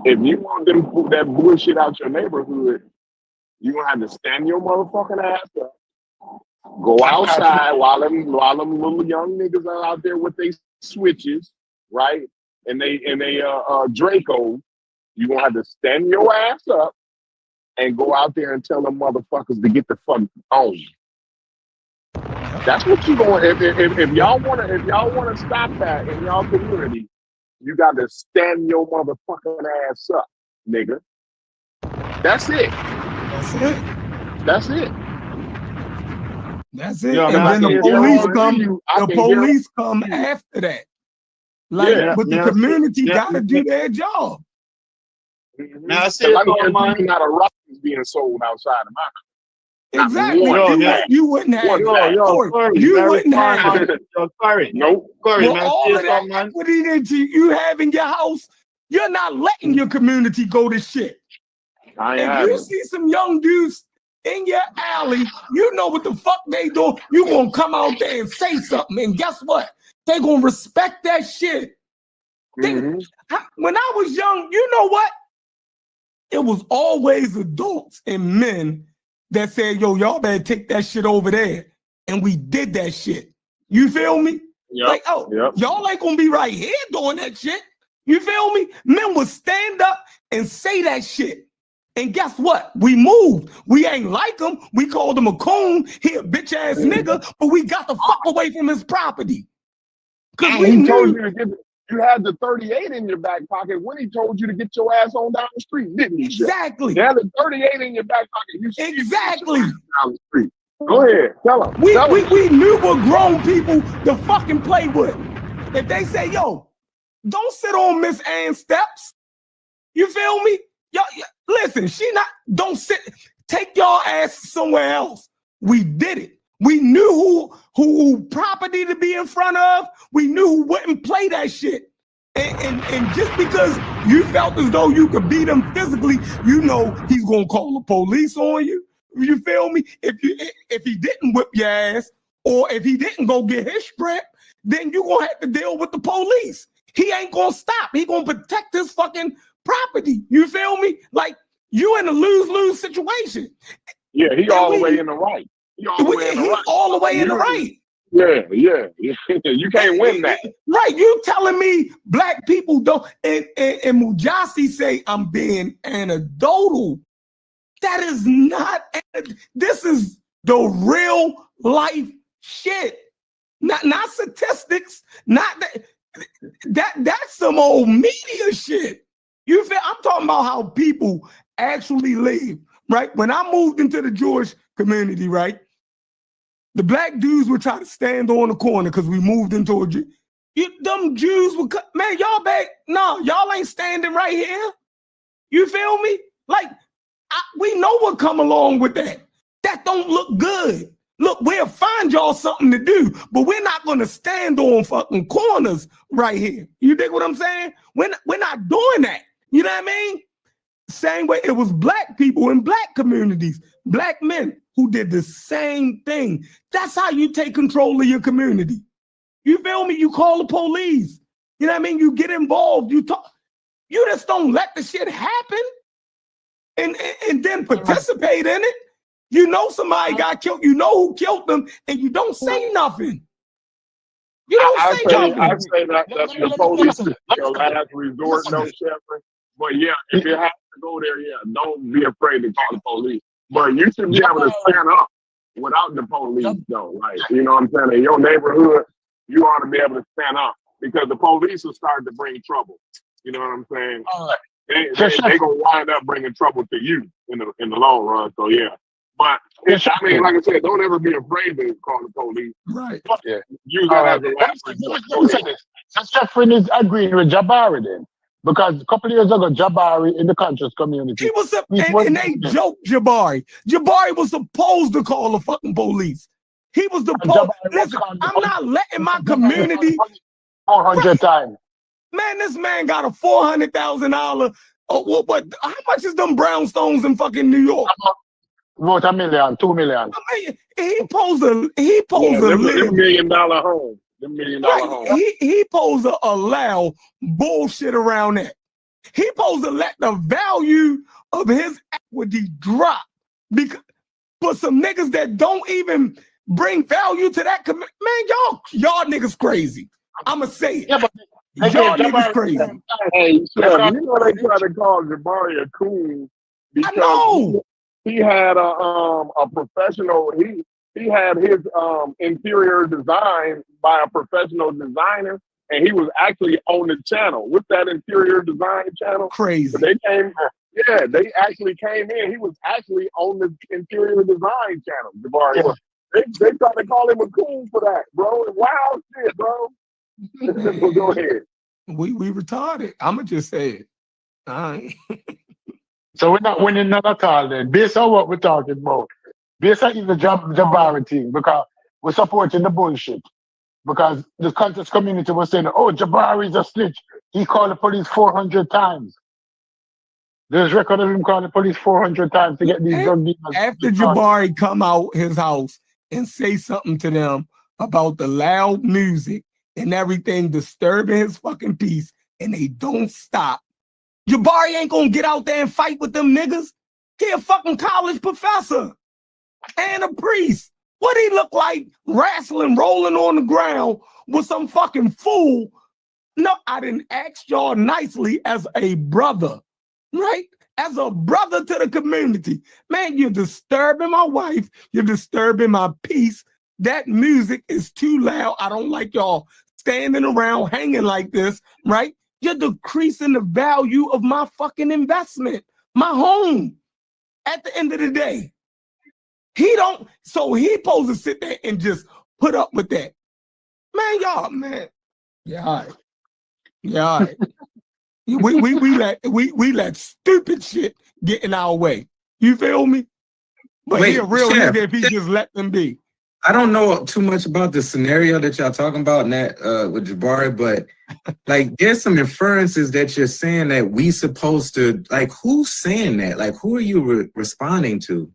If you want them to put that bullshit out your neighborhood, you're gonna have to stand your motherfucking ass up. Go outside while them little young niggas are out there with their switches, right? And they Draco, you gonna have to stand your ass up and go out there and tell them motherfuckers to get the fuck on. That's what you going. If y'all wanna stop that in y'all community, you got to stand your motherfucking ass up, nigga. That's it. That's it. That's it. That's it. Yeah, and then the police come. The police come after that. Like, but the community got to do their job. Now I see not a rock is being sold outside of my house. Exactly. You wouldn't have that. You wouldn't have it. Corey. Nope. Corey, well, all of that equity that you have in your house, you're not letting your community go to shit. If you see some young dudes in your alley, you know what the fuck they doing. You gonna come out there and say something, and guess what? They gonna respect that shit. When I was young, you know what? It was always adults and men that said, yo, y'all better take that shit over there. And we did that shit. You feel me? Yep. Like, y'all ain't gonna be right here doing that shit. You feel me? Men would stand up and say that shit. And guess what? We moved. We ain't like him. We called him a coon. He a bitch ass nigga, but we got the fuck away from his property. Cause we told you to get you had the 38 in your back pocket when he told you to get your ass on down the street, didn't you? Exactly. You had the 38 in your back pocket. You exactly down the street. Go ahead, tell him. We knew what grown people to fucking play with. If they say, yo, don't sit on Miss Ann's steps. You feel me? Yo, listen, don't sit, take y'all ass somewhere else. We did it. We knew who property to be in front of. We knew who wouldn't play that shit. And just because you felt as though you could beat him physically, you know he's gonna call the police on you. You feel me? If he didn't whip your ass, or if he didn't go get his strap, then you're gonna have to deal with the police. He ain't gonna stop. He gonna protect his fucking property. You feel me? Like, you in a lose-lose situation. Yeah, he all the way in the right. He all the way in the right. Yeah. You can't win that. Right, you telling me black people don't, and Mujasi say I'm being anecdotal. That is not, this is the real life shit. Not statistics, not that's some old media shit. You feel, I'm talking about how people actually live, right? When I moved into the Jewish community, right? The black dudes would try to stand on the corner because we moved into a Jew. Them Jews would cut, man, y'all back. No, y'all ain't standing right here. You feel me? Like, we know what come along with that. That don't look good. Look, we'll find y'all something to do, but we're not going to stand on fucking corners right here. You dig what I'm saying? We're not doing that. You know what I mean? Same way it was black people in black communities, black men who did the same thing. That's how you take control of your community. You feel me? You call the police. You know what I mean? You get involved. You talk. You just don't let the shit happen and then participate in it. You know somebody got killed. You know who killed them, and you don't say nothing. You don't say nothing. I say that's the police your last resort, no shepherd. But yeah, if you have to go there, yeah, don't be afraid to call the police. But you should be able to stand up without the police, though. Like, you know what I'm saying? In your neighborhood, you ought to be able to stand up because the police will start to bring trouble. You know what I'm saying? They gonna wind up bringing trouble to you in the long run. So yeah, but I mean, like I said, don't ever be afraid to call the police. Right. Yeah. Use that as a last resort. Let me say this. So Jeffrey is agreeing with Jabari then. Because a couple of years ago, Jabari in the conscious community. He was and they joked Jabari. Jabari was supposed to call the fucking police. He was the listen, I'm not letting my community 400 times. Man, this man got a $400,000. Oh, what? How much is them brownstones in fucking New York? About $1 million, $2 million. I mean, he posed a $1 million home. The $1 million home. He posed to allow bullshit around that. He posed to let the value of his equity drop because for some niggas that don't even bring value to that man, y'all niggas crazy. I'ma say it. Yeah, but y'all niggas crazy. Hey, you know they try to call Jabari a coon because I know. he had a professional. He had his interior design by a professional designer, and he was actually on the channel with that interior design channel. Crazy. But they actually came in. He was actually on the interior design channel. Jabari. Yeah. They tried to call him a coon for that, bro. Wild shit, bro. Go ahead. We retarded. I'ma just say it. All right. So we're not winning none at all then. Based on what we're talking about. Based on the Jabari thing, because we're supporting the bullshit. Because the conscious community was saying, oh, Jabari's a snitch. He called the police 400 times. There's record of him calling the police 400 times to get these drug dealers. After Jabari come out his house and say something to them about the loud music and everything disturbing his fucking peace, and they don't stop. Jabari ain't gonna get out there and fight with them niggas. He a fucking college professor and a priest. What he look like wrestling, rolling on the ground with some fucking fool? No, I didn't ask y'all nicely as a brother, right? As a brother to the community. Man, you're disturbing my wife. You're disturbing my peace. That music is too loud. I don't like y'all standing around hanging like this, right? You're decreasing the value of my fucking investment, my home. At the end of the day, so he supposed to sit there and just put up with that. Man, y'all, man. Yeah, all right. Yeah, all right. we let stupid shit get in our way. You feel me? But he a real nigga if he just let them be. I don't know too much about the scenario that y'all talking about in that with Jabari, but like there's some inferences that you're saying that we supposed to like. Who's saying that? Like, who are you responding to?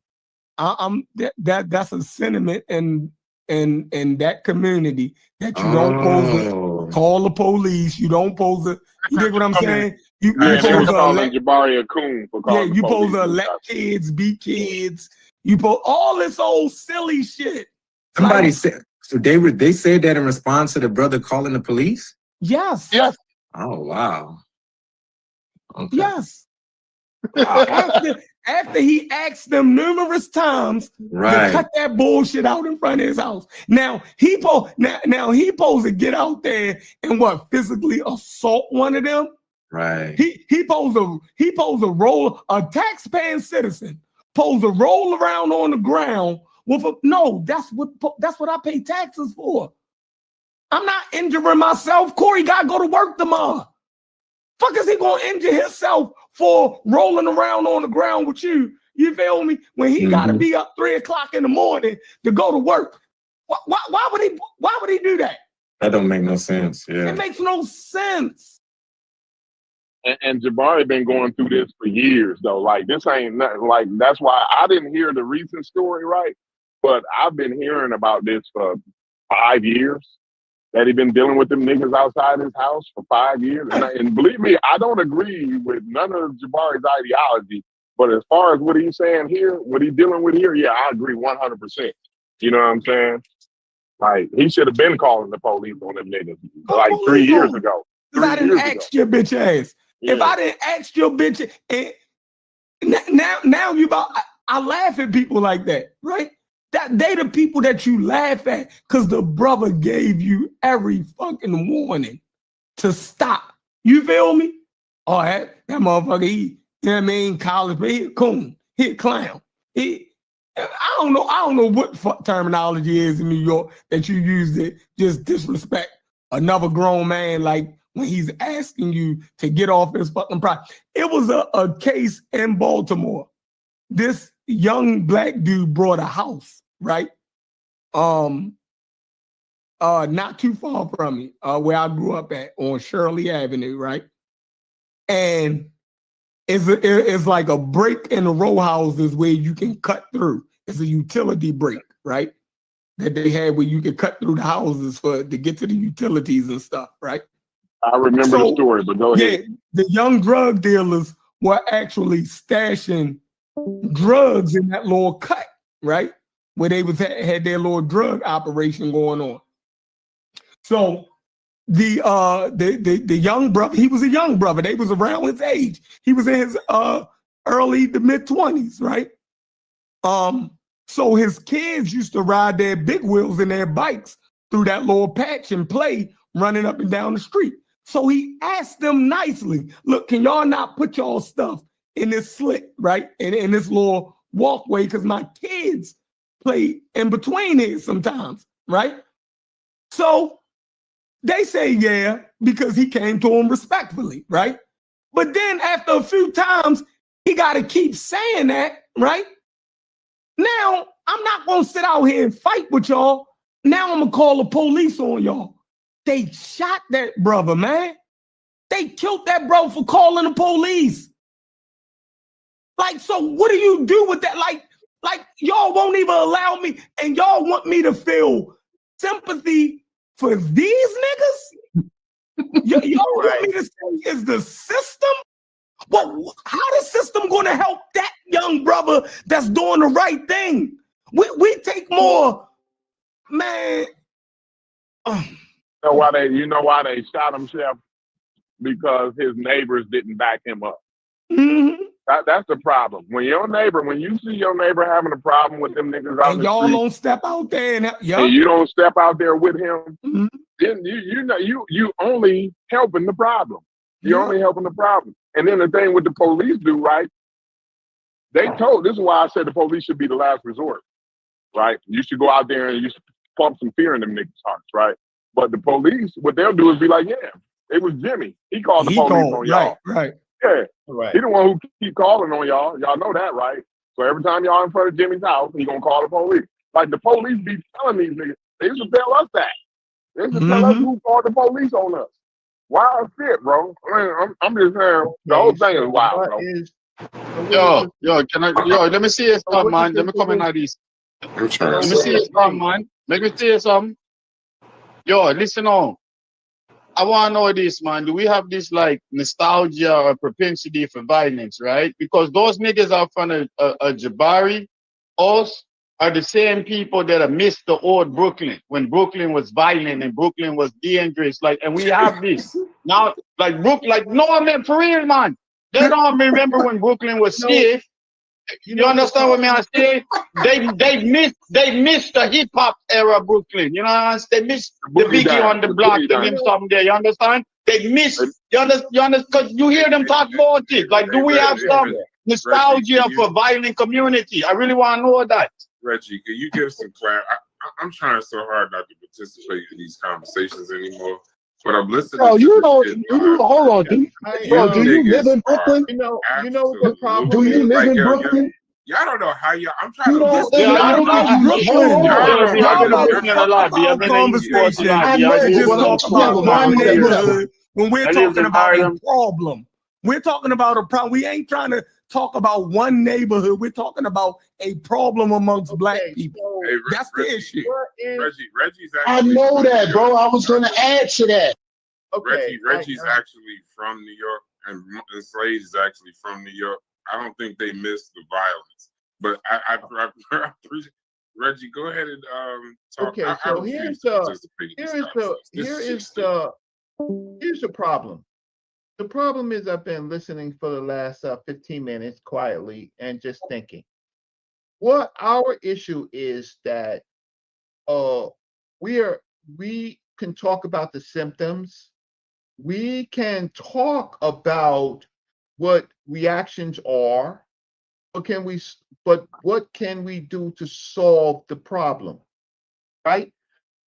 That's a sentiment in that community that you don't supposed to call the police. You don't supposed to. You dig what I'm saying? You supposed to let Jabari a coon for calling the you supposed police. to let kids be kids. You all this old silly shit. Somebody said so. They said that in response to the brother calling the police. Yes. Yes. Oh wow. Okay. Yes. After he asked them numerous times to cut that bullshit out in front of his house. Now he supposed to get out there and physically assault one of them. Right. He supposed to roll a taxpaying citizen. Supposed to roll around on the ground with that's what I pay taxes for. I'm not injuring myself. Corey gotta go to work tomorrow. Fuck is he gonna injure himself for rolling around on the ground with you? You feel me? When he gotta be up 3 o'clock in the morning to go to work. Why would he do that? That don't make no sense. Yeah. It makes no sense. And Jabari been going through this for years though. Like this ain't nothing. Like that's why I didn't hear the recent story, right? But I've been hearing about this for 5 years. That he been dealing with them niggas outside his house for 5 years. And believe me, I don't agree with none of Jabari's ideology. But as far as what he's saying here, what he's dealing with here, yeah, I agree 100%. You know what I'm saying? Like, he should have been calling the police on them niggas like 3 years ago. Because I didn't ask your bitch ass. Yeah. If I didn't ask your bitch, now you about, I laugh at people like that, right? That they the people that you laugh at because the brother gave you every fucking warning to stop. You feel me? Oh, that motherfucker, you know what I mean? College, but he a coon, he a clown. I don't know what terminology is in New York that you use to just disrespect another grown man, like when he's asking you to get off his fucking pride. It was a case in Baltimore. This young black dude brought a house, right? Not too far from me, where I grew up at on Shirley Avenue, right? And it's like a break in the row houses where you can cut through. It's a utility break, right? That they had where you could cut through the houses to get to the utilities and stuff, right? I remember the story, but go ahead. The young drug dealers were actually stashing drugs in that little cut, right? Where they had their little drug operation going on. So the young brother, he was a young brother. They was around his age. He was in his early to mid 20s, right? So his kids used to ride their big wheels and their bikes through that little patch and play running up and down the street. So he asked them nicely, look, can y'all not put y'all stuff in this slit, right? In this little walkway, because my kids play in between here sometimes, right? So they say yeah, because he came to them respectfully, right? But then after a few times, he got to keep saying that, right? Now, I'm not going to sit out here and fight with y'all. Now I'm going to call the police on y'all. They shot that brother, man. They killed that bro for calling the police. Like, so what do you do with that? Like y'all won't even allow me, and y'all want me to feel sympathy for these niggas? Y'all want me to say is the system? Well, how the system going to help that young brother that's doing the right thing? We take more, man. You know why they shot him, Chef? Because his neighbors didn't back him up. Mm-hmm. That's the problem. When you see your neighbor having a problem with them niggas out and the y'all street, don't step out there and you don't step out there with him, mm-hmm. then you only helping the problem. You're only helping the problem. And then the thing with the police do, right? This is why I said the police should be the last resort, right? You should go out there and you should pump some fear in them niggas' hearts, right? But the police, what they'll do is be like, yeah, it was Jimmy. He called the police on y'all. Right. Yeah. Right. He the one who keep calling on y'all. Y'all know that, right? So every time y'all in front of Jimmy's house, he gonna call the police. Like the police be telling these niggas, they used to tell us that. They used to tell us who called the police on us. Wild shit, bro. I'm just saying, the whole thing is wild, bro. Let me see it, man. Let me comment on this. Let me see it, man. Let me see something. Yo, listen on. I want to know this, man. Do we have this like nostalgia or propensity for violence, right? Because those niggas out front of Jabari, us, are the same people that have missed the old Brooklyn when Brooklyn was violent and Brooklyn was dangerous. Like, and we have this now, like no, I mean for real, man. They don't remember when Brooklyn was safe. You understand what I say? They missed the hip hop era Brooklyn. You know, they missed the Biggie on the block and them something there. You understand? They missed. You understand? Because you hear them talk about it. Like, do we have some nostalgia for violent community? I really want to know that. Reggie, can you give some clarity? I'm trying so hard not to participate in these conversations anymore. But I'm listening. Oh, hold on, dude. Bro, do you live in Brooklyn? You know the problem. Do you live in Brooklyn? Y'all don't know how y'all. I'm trying you to. Don't live in Brooklyn. When we're talking about a problem, we're talking about a problem. We ain't trying to talk about one neighborhood. We're talking about a problem amongst black people. Hey, that's the issue. Reggie's actually. I know that, bro. I was going to add to that. Okay, Reggie's actually from New York, and Slade is actually from New York. I don't think they missed the violence, but I appreciate. Reggie, go ahead and talk. Okay, so here's the problem. The problem is I've been listening for the last 15 minutes quietly and just thinking. what our issue is that uh we can talk about the symptoms. We can talk about what reactions are, but what can we do to solve the problem, right?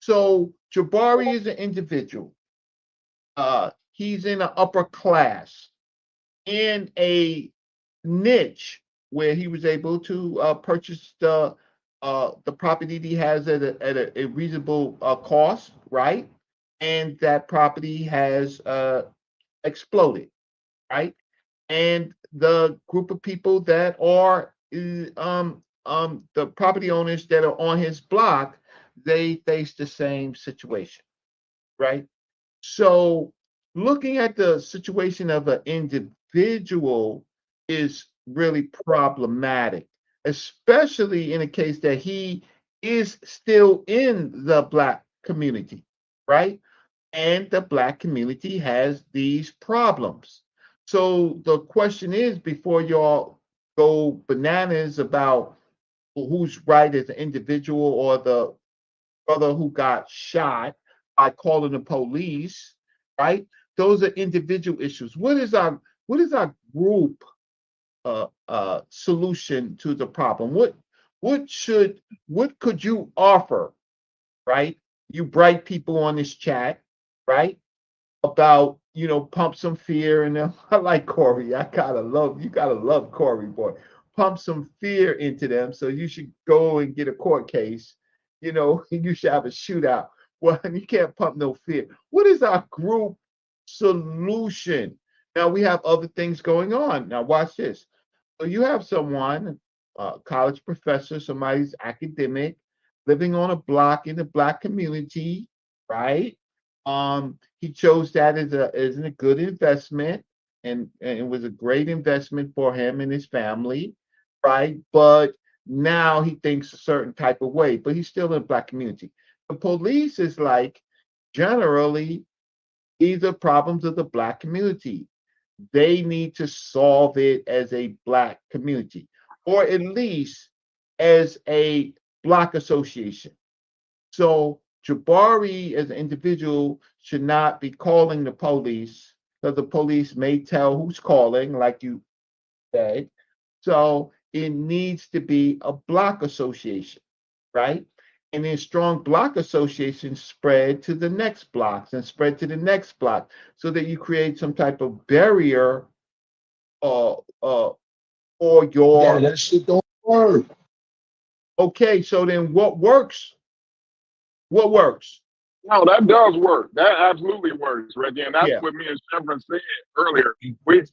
So Jabari is an individual. He's in an upper class in a niche where he was able to purchase the property that he has at a reasonable cost, right? And that property has exploded, right? And the group of people that are the property owners that are on his block, they face the same situation, right? So looking at the situation of an individual is really problematic, especially in a case that he is still in the Black community, right? And the Black community has these problems. So the question is, before y'all go bananas about who's right as an individual or the brother who got shot by calling the police, right? Those are individual issues. What is our group solution to the problem? What could you offer, right? You bright people on this chat, right? About pump some fear in them. I like Corey. You gotta love Corey, boy. Pump some fear into them. So you should go and get a court case. You should have a shootout. Well, you can't pump no fear. What is our group solution? Now we have other things going on. Now watch this. So you have someone, a college professor, somebody's academic, living on a block in the Black community, right? He chose that as a good investment, and it was a great investment for him and his family, right? But now he thinks a certain type of way, but he's still in the Black community. The police is like, generally, these are problems of the Black community. They need to solve it as a Black community, or at least as a Black association. So Jabari, as an individual, should not be calling the police, because the police may tell who's calling, like you said. So it needs to be a block association, right? And then strong block associations spread to the next blocks and spread to the next block, so that you create some type of barrier uh, uh, for Yeah, your. that shit don't work. Okay, so then what works? What works? No, that does work. That absolutely works, Reggie. And that's Yeah. what me and Chevron said earlier. I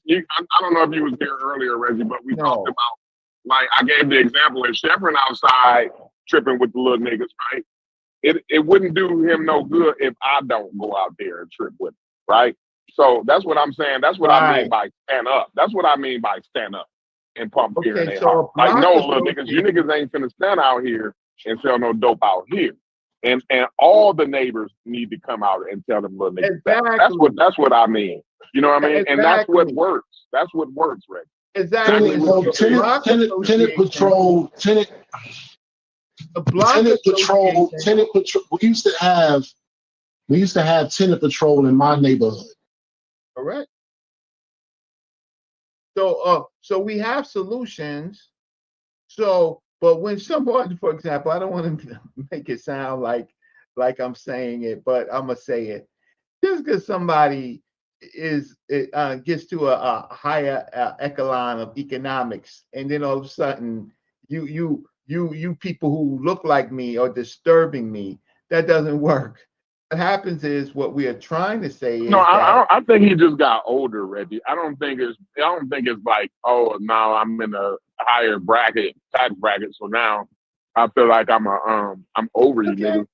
don't know if you was here earlier, Reggie, but we talked No. about, like, I gave the example of Chevron outside tripping with the little niggas, right? It wouldn't do him no good if I don't go out there and trip with him, right? So that's what I'm saying. That's what I mean by stand up. That's what I mean by stand up and pump fear in Okay, their so heart. a Like, block no, little niggas, you association. niggas ain't finna stand out here and sell no dope out here. And all the neighbors need to come out and tell them little niggas that. Exactly. That's what I mean. You know what I mean? And that's what Exactly. works. That's what works, Reggie. Exactly. Tenant- So the tenant, block tenant, tenant association. patrol, tenant, The block tenant patrol, association. tenant patrol. We used to have tenant patrol in my neighborhood. Correct. So we have solutions. So, but when someone, for example, I don't want to make it sound like I'm saying it, but I'm gonna say it. Just because somebody gets to a higher echelon of economics, and then all of a sudden you people who look like me are disturbing me, that doesn't work. What happens is, what we are trying to say is No, that. I think he just got older, Reggie. I don't think it's like, oh, now I'm in a higher tax bracket, so now I feel like I'm over you, Okay, nigga.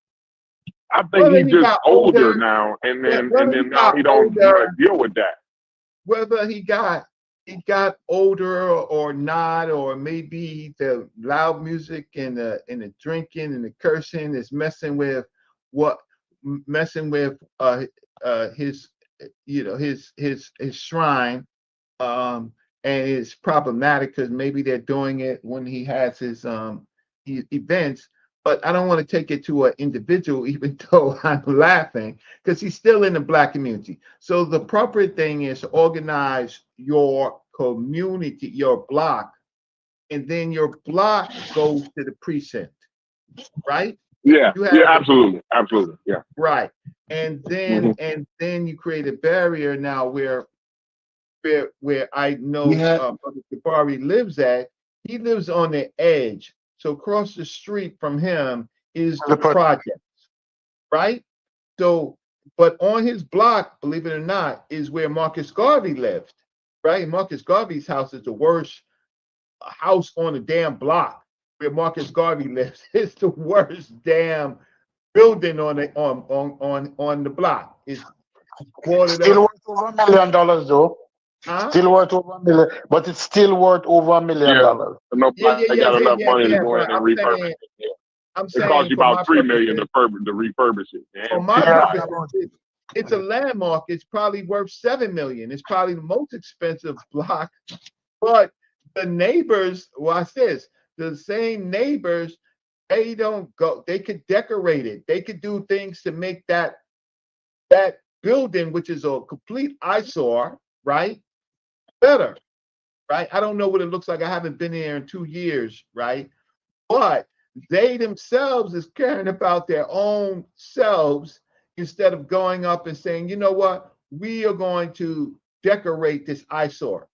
I think whether he's he just got older older, now, and then whether he now got he don't older, want to deal with that. whether he got older or not, or maybe the loud music and the drinking and the cursing is messing with his his shrine. and it's problematic because maybe they're doing it when he has his events. But I don't want to take it to an individual, even though I'm laughing, because he's still in the Black community. So the appropriate thing is to organize your community, your block, and then your block goes to the precinct, right? Yeah, You have yeah, absolutely, absolutely, yeah. right, and then you create a barrier now where I know Brother Jabari lives at. He lives on the edge. So across the street from him is the projects, right? So, but on his block, believe it or not, is where Marcus Garvey lived, right? Marcus Garvey's house is the worst house on the damn block where Marcus Garvey lives. It's the worst damn building on the block. It's boarded Still up. worth over $1 million though. Huh? Still worth over $1 million, but it's still worth over $1 million. Nobody got enough money to go in and refurbish it. Yeah. I'm It saying costs you for about my $3 million purposes, to refurbish it. Yeah. for my purposes, it's a landmark. It's probably worth $7 million. It's probably the most expensive block. But the neighbors, watch this, the same neighbors, they don't go, they could decorate it. They could do things to make that building, which is a complete eyesore, right, better, right? I don't know what it looks like. I haven't been there in 2 years, right? But they themselves is caring about their own selves instead of going up and saying, you know what, we are going to decorate this eyesore.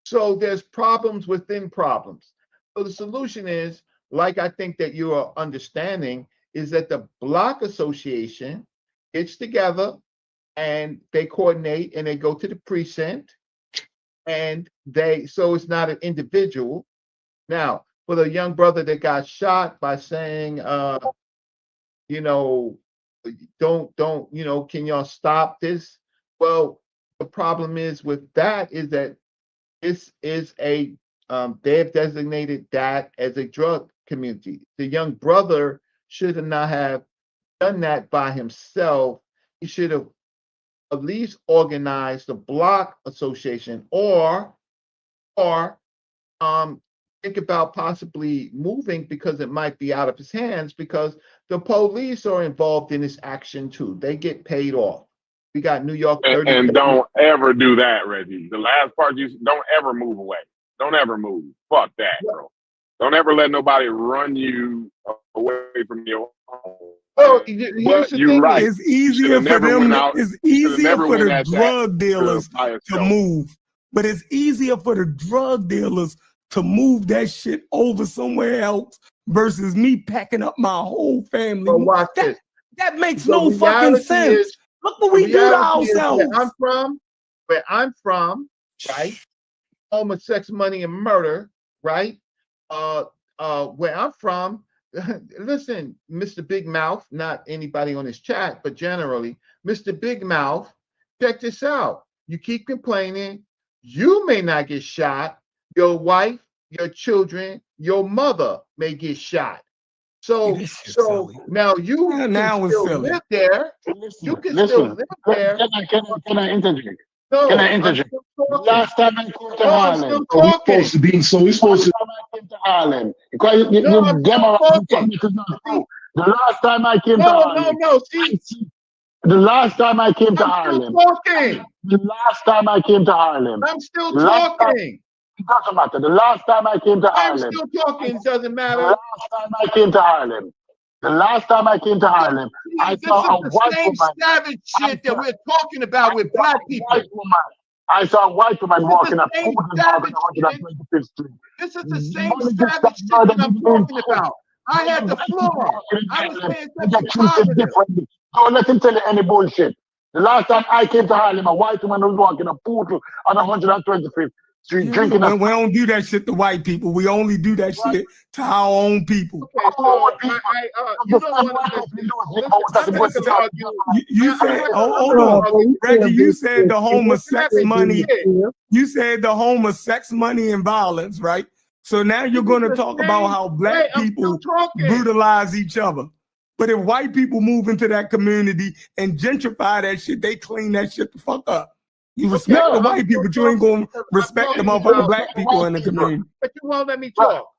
So there's problems within problems. So the solution is, like I think that you are understanding, is that the block association gets together and they coordinate and they go to the precinct, and so it's not an individual. Now, for the young brother that got shot by saying, you know, don't, you know, can y'all stop this? Well, the problem is with that is that this is they have designated that as a drug community. The young brother should not have done that by himself. He should have at least organized the block association, or think about possibly moving, because it might be out of his hands, because the police are involved in this action too. They get paid off. We got New York 30. And don't ever do that, Reggie. The last part, you don't ever move away. Don't ever move. Fuck that, bro. Don't ever let nobody run you away from your home. Oh, here's the thing. Right. It's easier for them. It's easier for the drug dealers to move, but it's easier for the drug dealers to move that shit over somewhere else versus me packing up my whole family. Well, watch this. That makes no fucking sense. Look what we do to ourselves. Where I'm from, right? Home of sex, money, and murder, right? Where I'm from, listen, Mr. Big Mouth, not anybody on this chat, but generally, Mr. Big Mouth, check this out. You keep complaining, you may not get shot, your wife, your children, your mother may get shot. So now you can still live there. You can still live there. Can I interject? No, can I interject? Last time I came to Harlem, we're supposed to be. So we're supposed to. Last time I came to Harlem, because the last time I came to Harlem. No. See, the last time I came to Harlem. The last time I came to Harlem. I'm still talking. It doesn't matter. The last time I came to Harlem. I'm still talking. It doesn't matter. The last time I came to Harlem. The last time I came to Harlem, I saw a white woman. This is the same savage shit that we're talking about with black people. I saw a white woman walking up 125th Street. This is the same savage shit that I'm talking about. I had the floor. I was paying attention to Don't let him tell you any bullshit. The last time I came to Harlem, a white woman was walking a poodle on 125th Street drinking. We don't do that shit to white people. We only do that shit to our own people. Okay, so you don't want to you said, hold on, Reggie. You said the home of sex, money. You said the home of sex, money, and violence, right? So now you're going to talk about how black people brutalize each other. But if white people move into that community and gentrify that shit, they clean that shit the fuck up. You respect Okay, the I'm white people, but you ain't gonna respect the talking motherfucking about- black people in the community. But you won't let me talk.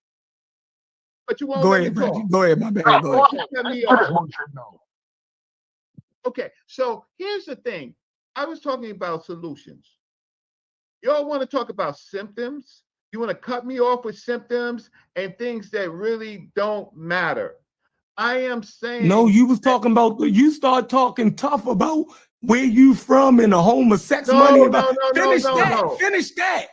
But you won't Go let me ahead, talk. Reggie. Go ahead, my bad. Go ahead. Cut me Let's off. do this bullshit now. Okay, so here's the thing. I was talking about solutions. Y'all want to talk about symptoms? You want to cut me off with symptoms and things that really don't matter. I am saying No, you was talking about, you start talking tough about where you from and the homosex money. Finish that.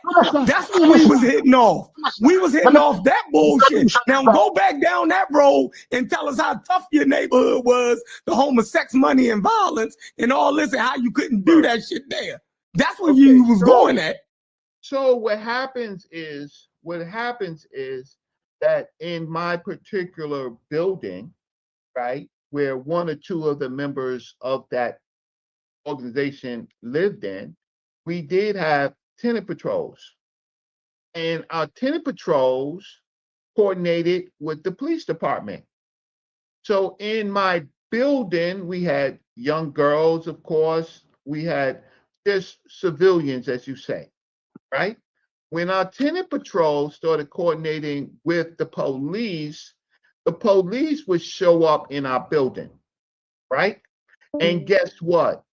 That's what we was hitting off. We was hitting off that bullshit. Now go back down that road and tell us how tough your neighborhood was, the homosex money and violence and all this, and how you couldn't do that shit there. That's where you was going at. So what happens is that in my particular building, right, where one or two of the members of that organization lived in, we did have tenant patrols. And our tenant patrols coordinated with the police department. So in my building, we had young girls, of course. We had just civilians, as you say, right? When our tenant patrol started coordinating with the police would show up in our building, right? And guess what?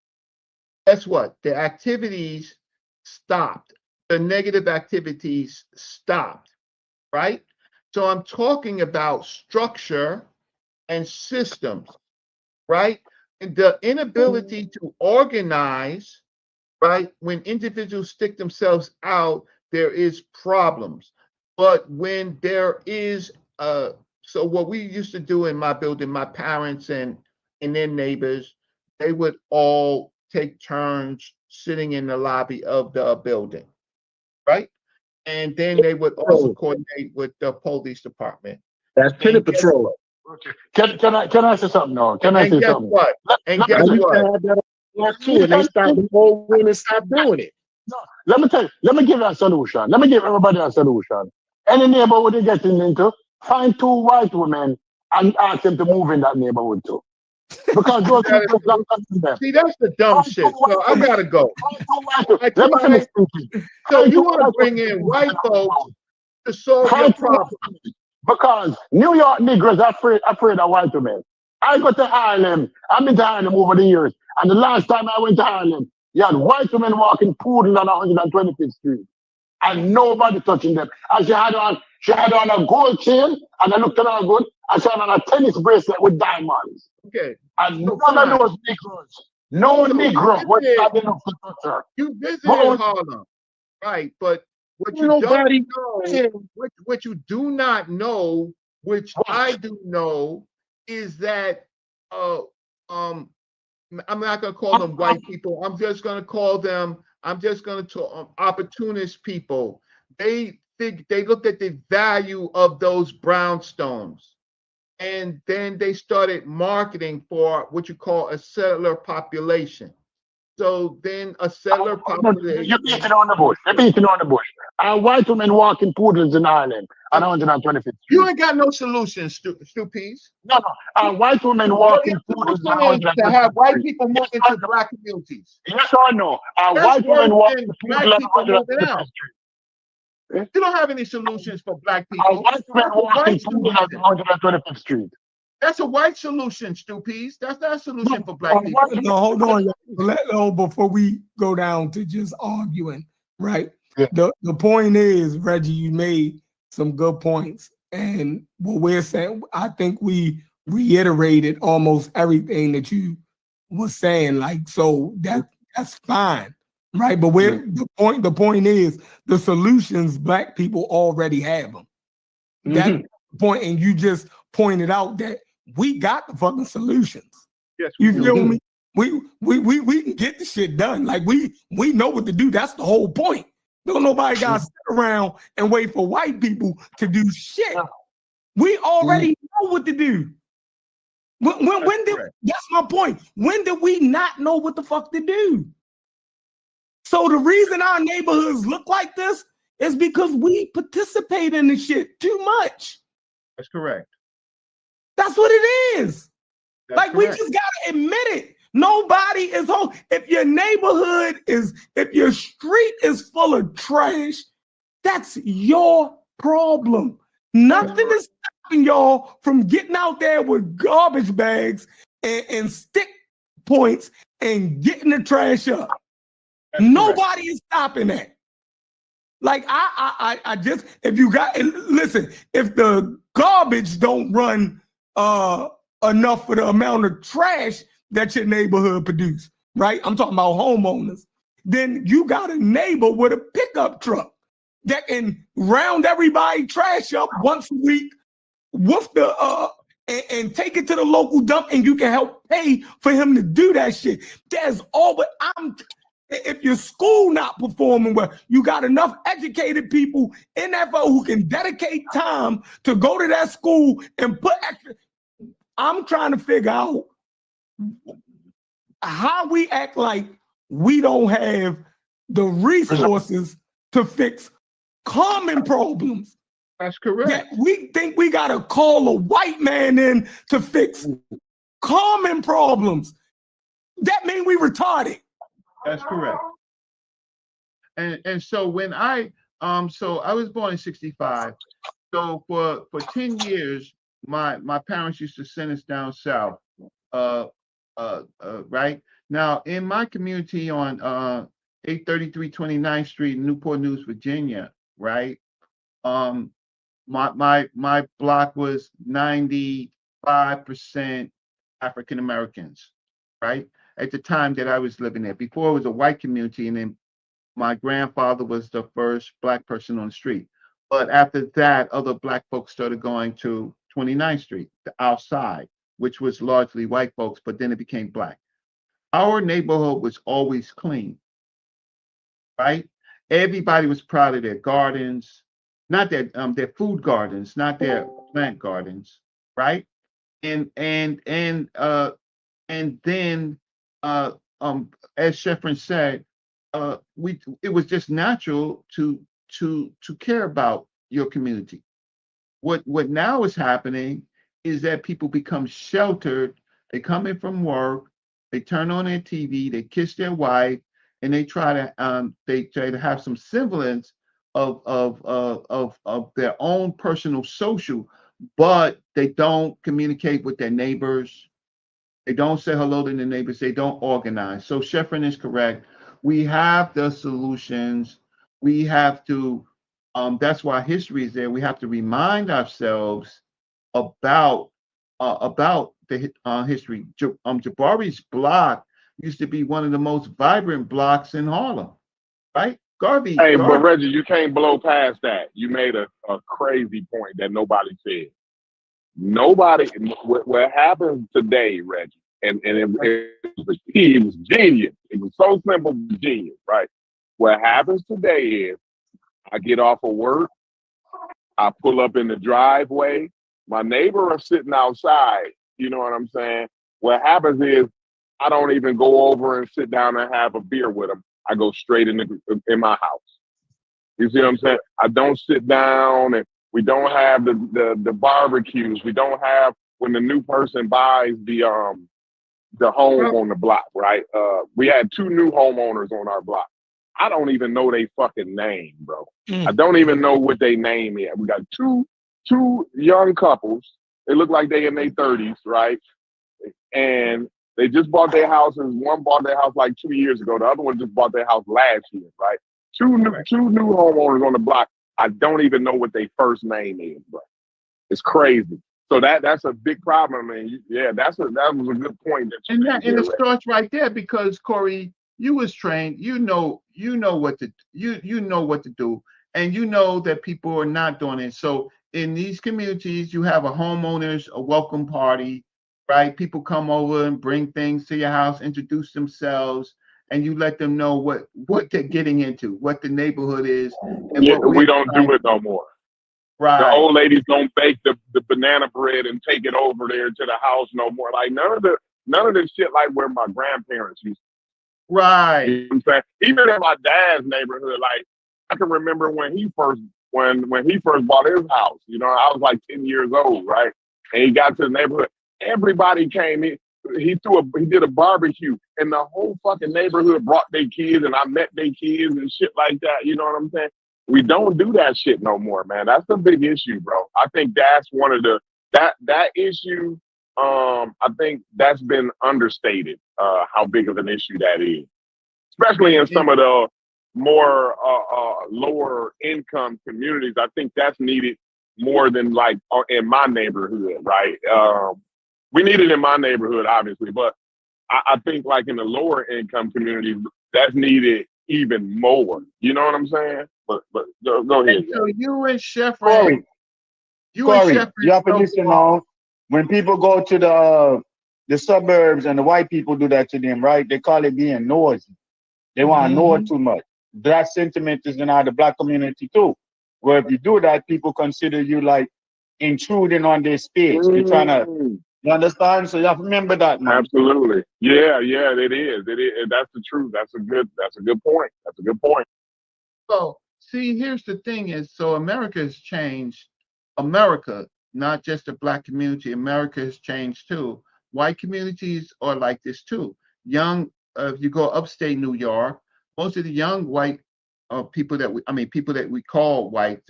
The activities stopped. The negative activities stopped, right? So I'm talking about structure and systems, right? And the inability to organize, right? When individuals stick themselves out, there is problems. But when there is so what we used to do in my building, my parents and their neighbors, they would all take turns sitting in the lobby of the building, right? And then they would also coordinate with the police department. That's tenant patrol. Okay. Can I say something now? Can I say something? What? And guess You what? can have that on too, and they stop the old women stop doing it. No, let me tell you, let me give you a solution. Let me give everybody a solution. Any neighborhood you're getting into, find two white women and ask them to move in that neighborhood too. Because those people don't touch them. See, that's the dumb shit. So I gotta go. Let me finish thinking. So you want to bring in white folks to solve your problem? Because New York Negroes are afraid of white women. I go to Harlem. I've been to Harlem over the years. And the last time I went to Harlem, you had white women walking poodle on 125th Street. And nobody touching them. And she had on a gold chain, and I looked at her good, and she had on a tennis bracelet with diamonds. Okay. And none of those Negroes, no Negro was bad enough to touch her. You visited Harlem, right? But what you don't know, what you do not know, which I do know, is that I'm not going to call them white people. I'm just going to call them. I'm just going to opportunist people. They looked at the value of those brownstones, and then they started marketing for what you call a settler population. So then a settler population. You're beating on the bush. You're beating on the bush. And white women walking poodles in Ireland on 125th Street. You ain't got no solutions, Stupies. No. White women walking poodles on 125th Street. To have white people move into black communities. Yes or no? White women walking poodles on 125th Street. You don't have any solutions for black people. White women walking poodles on 125th Street. That's a white solution, Stupies. That's not a solution for black people. No, hold on. Before we go down to just arguing, right? Yeah. The point is, Reggie, you made some good points. And what we're saying, I think we reiterated almost everything that you were saying. Like, so that's fine, right? But the point is, the solutions black people already have them. That's the point, and you just pointed out that we got the fucking solutions. Yes, you feel me? We can get the shit done. Like we know what to do. That's the whole point. Don't nobody gotta sit around and wait for white people to do shit. We already know what to do. When did that's my point. When did we not know what the fuck to do? So the reason our neighborhoods look like this is because we participate in the shit too much. That's correct. That's what it is. That's like correct. We just gotta admit it. Nobody is home. If your neighborhood is, if your street is full of trash, that's your problem. Nothing is stopping y'all from getting out there with garbage bags and stick points and getting the trash up. That's Nobody is stopping that. Like I just, if you got, and listen, if the garbage don't run enough for the amount of trash that your neighborhood produce, right? I'm talking about homeowners. Then you got a neighbor with a pickup truck that can round everybody trash up once a week with the and take it to the local dump, and you can help pay for him to do that shit. There's all, but if your school not performing well, you got enough educated people in that who can dedicate time to go to that school and put extra. I'm trying to figure out how we act like we don't have the resources to fix common problems. That's correct. That we think we got to call a white man in to fix common problems. That means we retarded. That's correct. And so when I was born in 65. So for 10 years, my parents used to send us down south. Right now in my community on 833 29th Street in Newport News, Virginia, right? My block was 95% African Americans, right? At the time that I was living there. Before it was a white community, and then my grandfather was the first Black person on the street. But after that, other Black folks started going to 29th Street, the outside, which was largely white folks, but then it became Black. Our neighborhood was always clean, right? Everybody was proud of their gardens, not their food gardens, not their plant gardens, right? And then as Sheffrin said, it was just natural to care about your community. What now is happening is that people become sheltered. They come in from work, they turn on their TV, they kiss their wife, and they try to have some semblance of their own personal social, but they don't communicate with their neighbors. They don't say hello to the neighbors. They don't organize. So Sheffrin is correct. We have the solutions. We have to. That's why history is there. We have to remind ourselves about the history. Jabari's block used to be one of the most vibrant blocks in Harlem, right? Garvey. But Reggie, you can't blow past that. You made a crazy point that nobody said. What happens today, Reggie, and it was genius. It was so simple, genius, right? What happens today is I get off of work, I pull up in the driveway, my neighbor is sitting outside, you know what I'm saying? What happens is I don't even go over and sit down and have a beer with him. I go straight in my house. You see what I'm saying? I don't sit down, and we don't have the barbecues. We don't have when the new person buys the home on the block, right? We had 2 new homeowners on our block. I don't even know their fucking name, bro. I don't even know what their name is. We got two young couples. They look like they in their 30s, right? And they just bought their houses. One bought their house like 2 years ago. The other one just bought their house last year, right? Two new homeowners on the block. I don't even know what their first name is, bro. It's crazy. So that's a big problem, and yeah, that was a good point. And it starts right there because Corey, you was trained. You know what to do, and you know that people are not doing it. So in these communities, you have a welcome party, right? People come over and bring things to your house, introduce themselves, and you let them know what they're getting into, what the neighborhood is. And we don't do it no more. Right. The old ladies don't bake the banana bread and take it over there to the house no more. Like none of this shit like where my grandparents used to. Right. You know what I'm saying? Even in my dad's neighborhood, like I can remember when he first bought his house. You know, I was like 10 years old, right? And he got to the neighborhood. Everybody came in. he did a barbecue, and the whole fucking neighborhood brought their kids, and I met their kids and shit like that. You know what I'm saying? We don't do that shit no more, man. That's a big issue, bro. I think that's one of the that issue. I think that's been understated. How big of an issue that is, especially in some of the more lower income communities. I think that's needed more than like in my neighborhood, right? We need it in my neighborhood, obviously, but I think like in the lower income communities, that's needed even more. You know what I'm saying? But go ahead. So you and Chef Corey, you have to listen now. When people go to the suburbs and the white people do that to them, right? They call it being nosy. They want to know it too much. That sentiment is in the black community too. Where if you do that, people consider you like intruding on their space. You're trying to, you understand? So you have to remember that, man. Absolutely. Yeah, it is. It is. That's the truth. That's a good point. That's a good point. So see, here's the thing is, so America has changed. America, not just the black community, America has changed too. White communities are like this too. Young, if you go upstate New York, most of the young white people that we call white,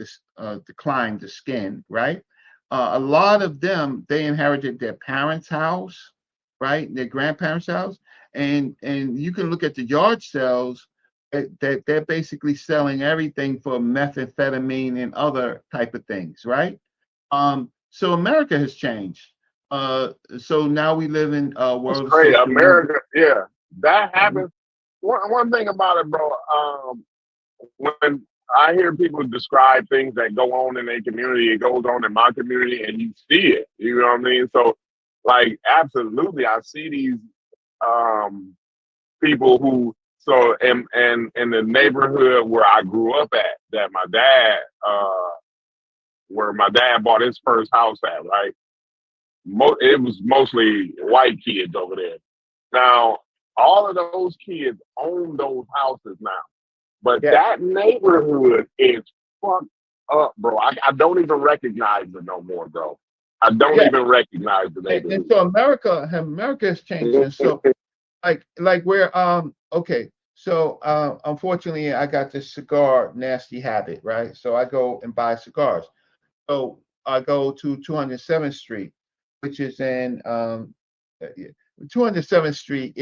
decline the skin, right? A lot of them, they inherited their parents' house, right? Their grandparents' house. And you can look at the yard sales that they're basically selling everything for methamphetamine and other type of things, right? So America has changed. So now we live in a world of Great, social America. Yeah, that happens. One thing about it, bro. When I hear people describe things that go on in their community, it goes on in my community, and you see it. You know what I mean? So, like, absolutely, I see these people who. So, in the neighborhood where I grew up at, that my dad, where my dad bought his first house at, right? It was mostly white kids over there. Now, all of those kids own those houses now. But that neighborhood is fucked up, bro. I don't even recognize it no more, bro. I don't even recognize the neighborhood. And so America has changed. And so like where okay. So unfortunately I got this cigar nasty habit, right? So I go and buy cigars. So I go to 207th Street, which is in 207th Street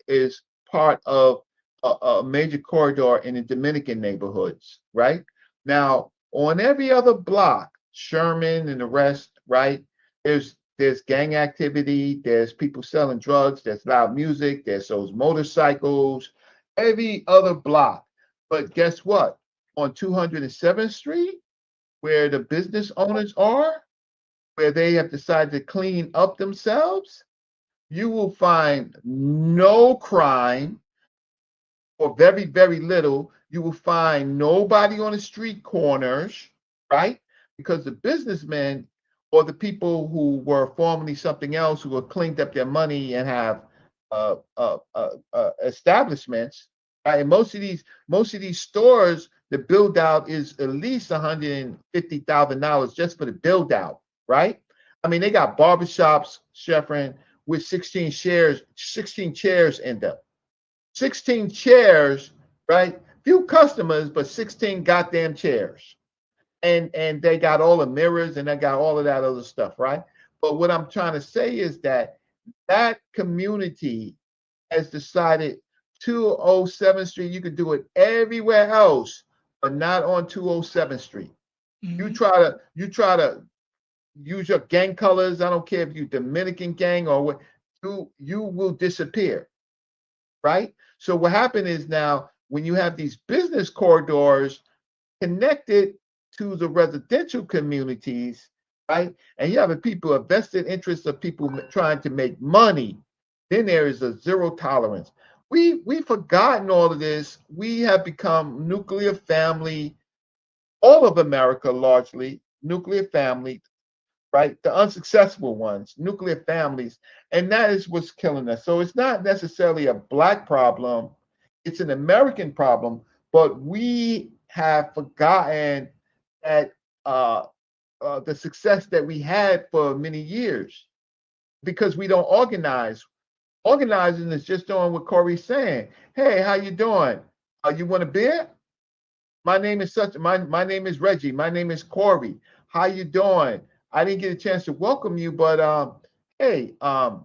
is part of a major corridor in the Dominican neighborhoods, right? Now, on every other block, Sherman and the rest, right? There's gang activity, there's people selling drugs, there's loud music, there's those motorcycles, every other block. But guess what? On 207th Street, where the business owners are, where they have decided to clean up themselves, you will find no crime or very, very little. You will find nobody on the street corners, right? Because the businessmen or the people who were formerly something else, who have cleaned up their money and have establishments, right? And most of these stores, the build out is at least $150,000 just for the build out, right? I mean, they got barbershops, Chevron, with 16 chairs in them. 16 chairs, right? Few customers, but 16 goddamn chairs. And they got all the mirrors and they got all of that other stuff, right? But what I'm trying to say is that community has decided 207th Street, you could do it everywhere else, but not on 207th Street. You try to use your gang colors. I don't care if you Dominican gang or what, you will disappear, right? So what happened is now when you have these business corridors connected to the residential communities, right? And you have a people, a vested interest of people trying to make money, then there is a zero tolerance. We've forgotten all of this. We have become nuclear family, all of America largely, nuclear family, right? The unsuccessful ones, nuclear families. And that is what's killing us. So it's not necessarily a black problem, it's an American problem, but we have forgotten that the success that we had for many years because we don't organize. Organizing is just doing what Corey's saying. Hey, how you doing? You want a beer? My name is my name is Reggie. My name is Corey. How you doing? I didn't get a chance to welcome you, but hey, wow,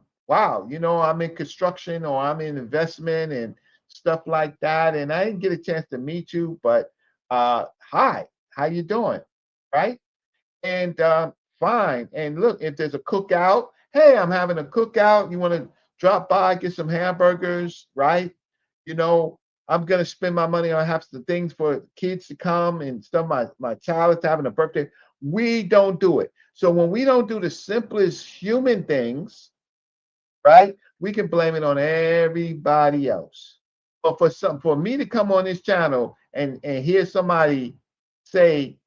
I'm in construction or I'm in investment and stuff like that, and I didn't get a chance to meet you, but hi, how you doing? Right? And fine. And look, if there's a cookout, hey, I'm having a cookout. You want to drop by, get some hamburgers, right? You know, I'm gonna spend my money on have some things for kids to come and stuff. My child is having a birthday. We don't do it. So when we don't do the simplest human things, right? We can blame it on everybody else. But for me to come on this channel and hear somebody say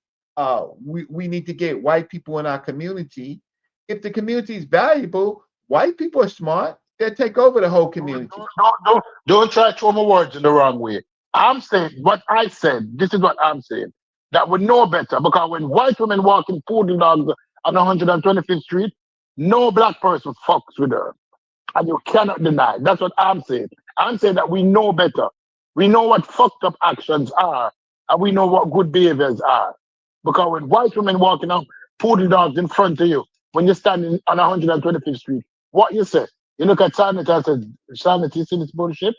we need to get white people in our community, if the community is valuable, white people are smart. They'll take over the whole community. Don't try to throw my words in the wrong way. I'm saying what I said. This is what I'm saying. That we know better because when white women walk in poodle dogs on 125th Street, no black person fucks with her. And you cannot deny. That's what I'm saying. I'm saying that we know better. We know what fucked up actions are, and we know what good behaviors are. Because when white women walking out, poodle dogs in front of you, when you're standing on 125th Street, what you say? You look at Sanity and say, Sanity, you see this bullshit?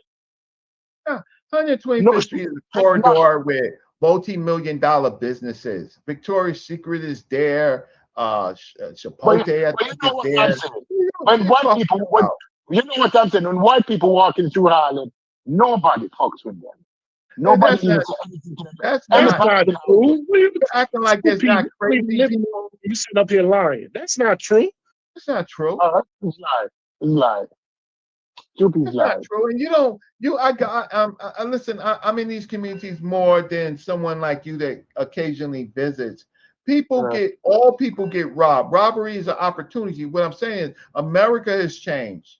Yeah, 125th No, Street is a corridor with multi-million-dollar businesses. Victoria's Secret is there. Chipotle, I but you think, know is what there. I'm saying? What are When you white talking people, about? you know what I'm saying? When white people walking through Harlem, nobody fucks with them. Nobody That's even not. say anything to them. That's That's not. Everybody not in true. You're acting like there's not crazy Living people. you sit up here lying. That's not true. It's not true. it's live. It's live. Stupid's That's not live. true. And you don't. You. I got. Listen. I'm in these communities more than someone like you that occasionally visits. All people get robbed. Robbery is an opportunity. What I'm saying is America has changed,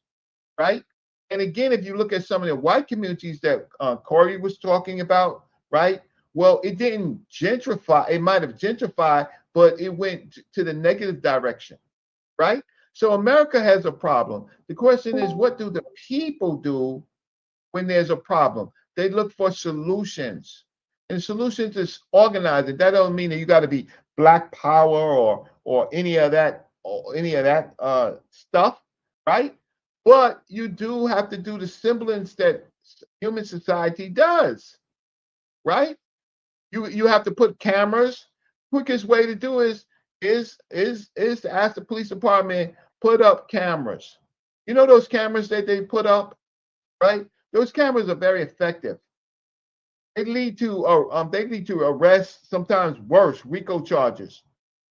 right? And again, if you look at some of the white communities that Corey was talking about, right? Well, it didn't gentrify. It might have gentrified, but it went to the negative direction, right? So America has a problem. The question is, what do the people do when there's a problem? They look for solutions. And solutions is organizing. That don't mean that you got to be black power or any of that stuff, right? But you do have to do the semblance that human society does, right? You have to put cameras. Quickest way to do is to ask the police department put up cameras. You know those cameras that they put up, right? Those cameras are very effective. They lead to arrests, sometimes worse, RICO charges,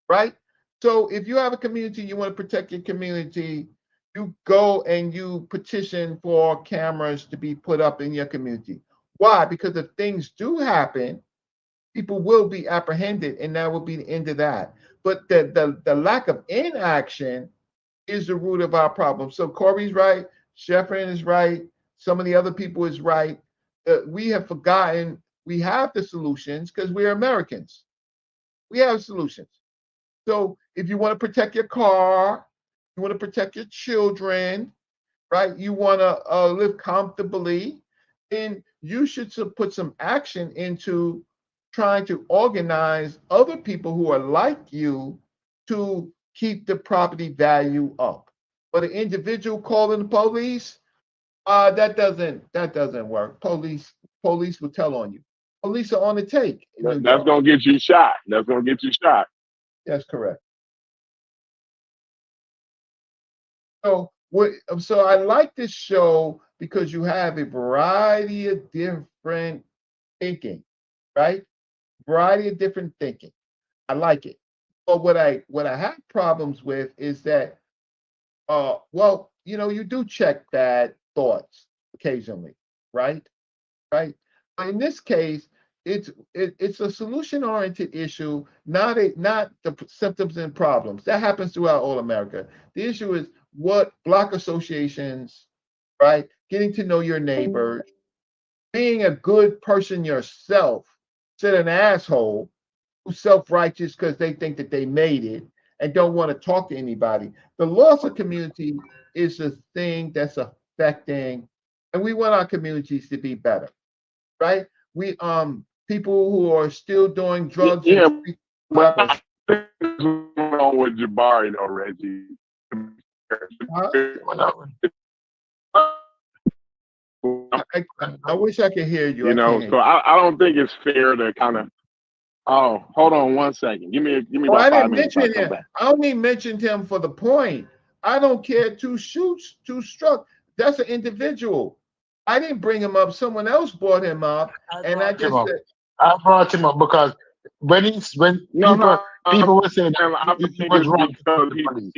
right? So if you have a community, you want to protect your community, you go and you petition for cameras to be put up in your community. Why? Because if things do happen, people will be apprehended, and that will be the end of that. But the lack of inaction is the root of our problem. So Corey's right, Sheffrin is right, some of the other people is right. We have forgotten we have the solutions because we're Americans. We have solutions. So if you want to protect your car, you want to protect your children, right? You want to live comfortably, then you should put some action into trying to organize other people who are like you to keep the property value up. But an individual calling the police, that doesn't work. Police will tell on you. Police are on the take in New That's York. gonna get you shot. That's gonna get you shot. That's correct. So I like this show because you have a variety of different thinking, right? Variety of different thinking. I like it. But what I have problems with is that well, you do check bad thoughts occasionally, right? Right. But in this case, it's a solution oriented issue, not the symptoms and problems. That happens throughout all America. The issue is what block associations, right? Getting to know your neighbors, being a good person yourself, instead of an asshole who's self-righteous because they think that they made it and don't want to talk to anybody. The loss of community is a thing that's a affecting, and we want our communities to be better, right? We people who are still doing drugs and Yeah, street but rappers. I think what's going on with Jabari, though, Reggie. Huh? I wish I could hear you. You I know, can't hear so you. I don't think it's fair to kind of. Oh, hold on 1 second. Give me Oh, about I five didn't minutes. I'll mention come him. back. I only mentioned him for the point. I don't care to shoot, to struck. That's an individual. I didn't bring him up. Someone else brought him up, and I just said, I brought him up because when No, people were saying I that he think was it's wrong to call because the police.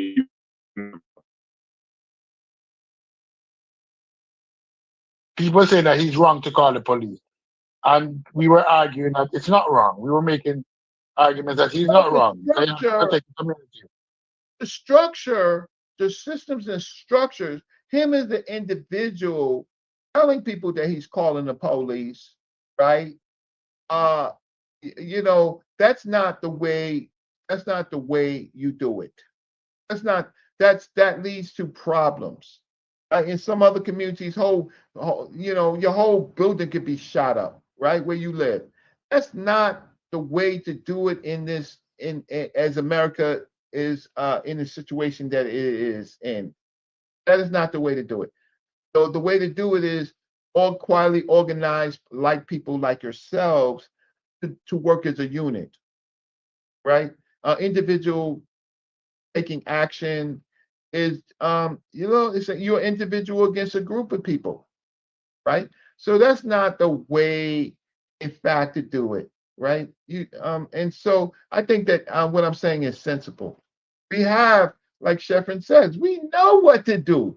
People were saying that he's wrong to call the police, and we were arguing that it's not wrong. We were making arguments that he's not the wrong. They have to structure, protect the community. the structure, the systems and structures. Him as the individual telling people that he's calling the police, right? Uh, you know, that's not the way. That's not the way you do it. That's not. That leads to problems. In some other communities, you know, your whole building could be shot up, right where you live. That's not the way to do it in this as America is in the situation that it is in. That is not the way to do it. So the way to do it is all quietly organized, like people like yourselves, to work as a unit, right? Individual taking action is you know, you're an individual against a group of people, right? So that's not the way, in fact, to do it, right? You and so I think that what I'm saying is sensible. We have, like Sheffrin says, we know what to do.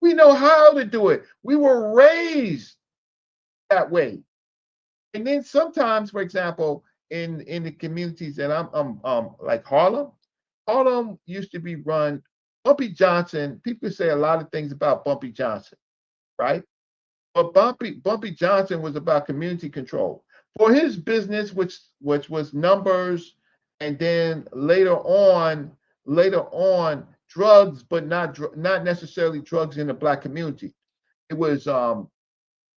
We know how to do it. We were raised that way. And then sometimes, for example, in the communities that I'm like Harlem, Harlem used to be run. Bumpy Johnson. People say a lot of things about Bumpy Johnson, right? But Bumpy Johnson was about community control for his business, which was numbers, and then later on drugs, but not necessarily drugs in the black community. It was um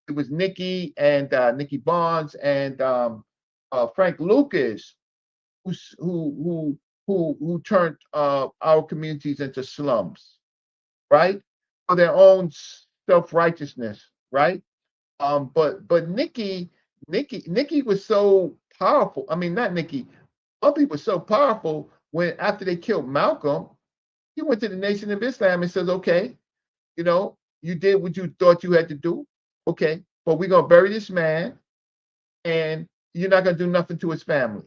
it was Nikki and Nikki Bonds and Frank Lucas who who turned our communities into slums, right? For their own self righteousness, right? But Nikki was so powerful. I mean, not Nikki. Bumpy was so powerful when after they killed Malcolm, he went to the Nation of Islam and says, "Okay, you know, you did what you thought you had to do. Okay, but we're gonna bury this man, and you're not gonna do nothing to his family,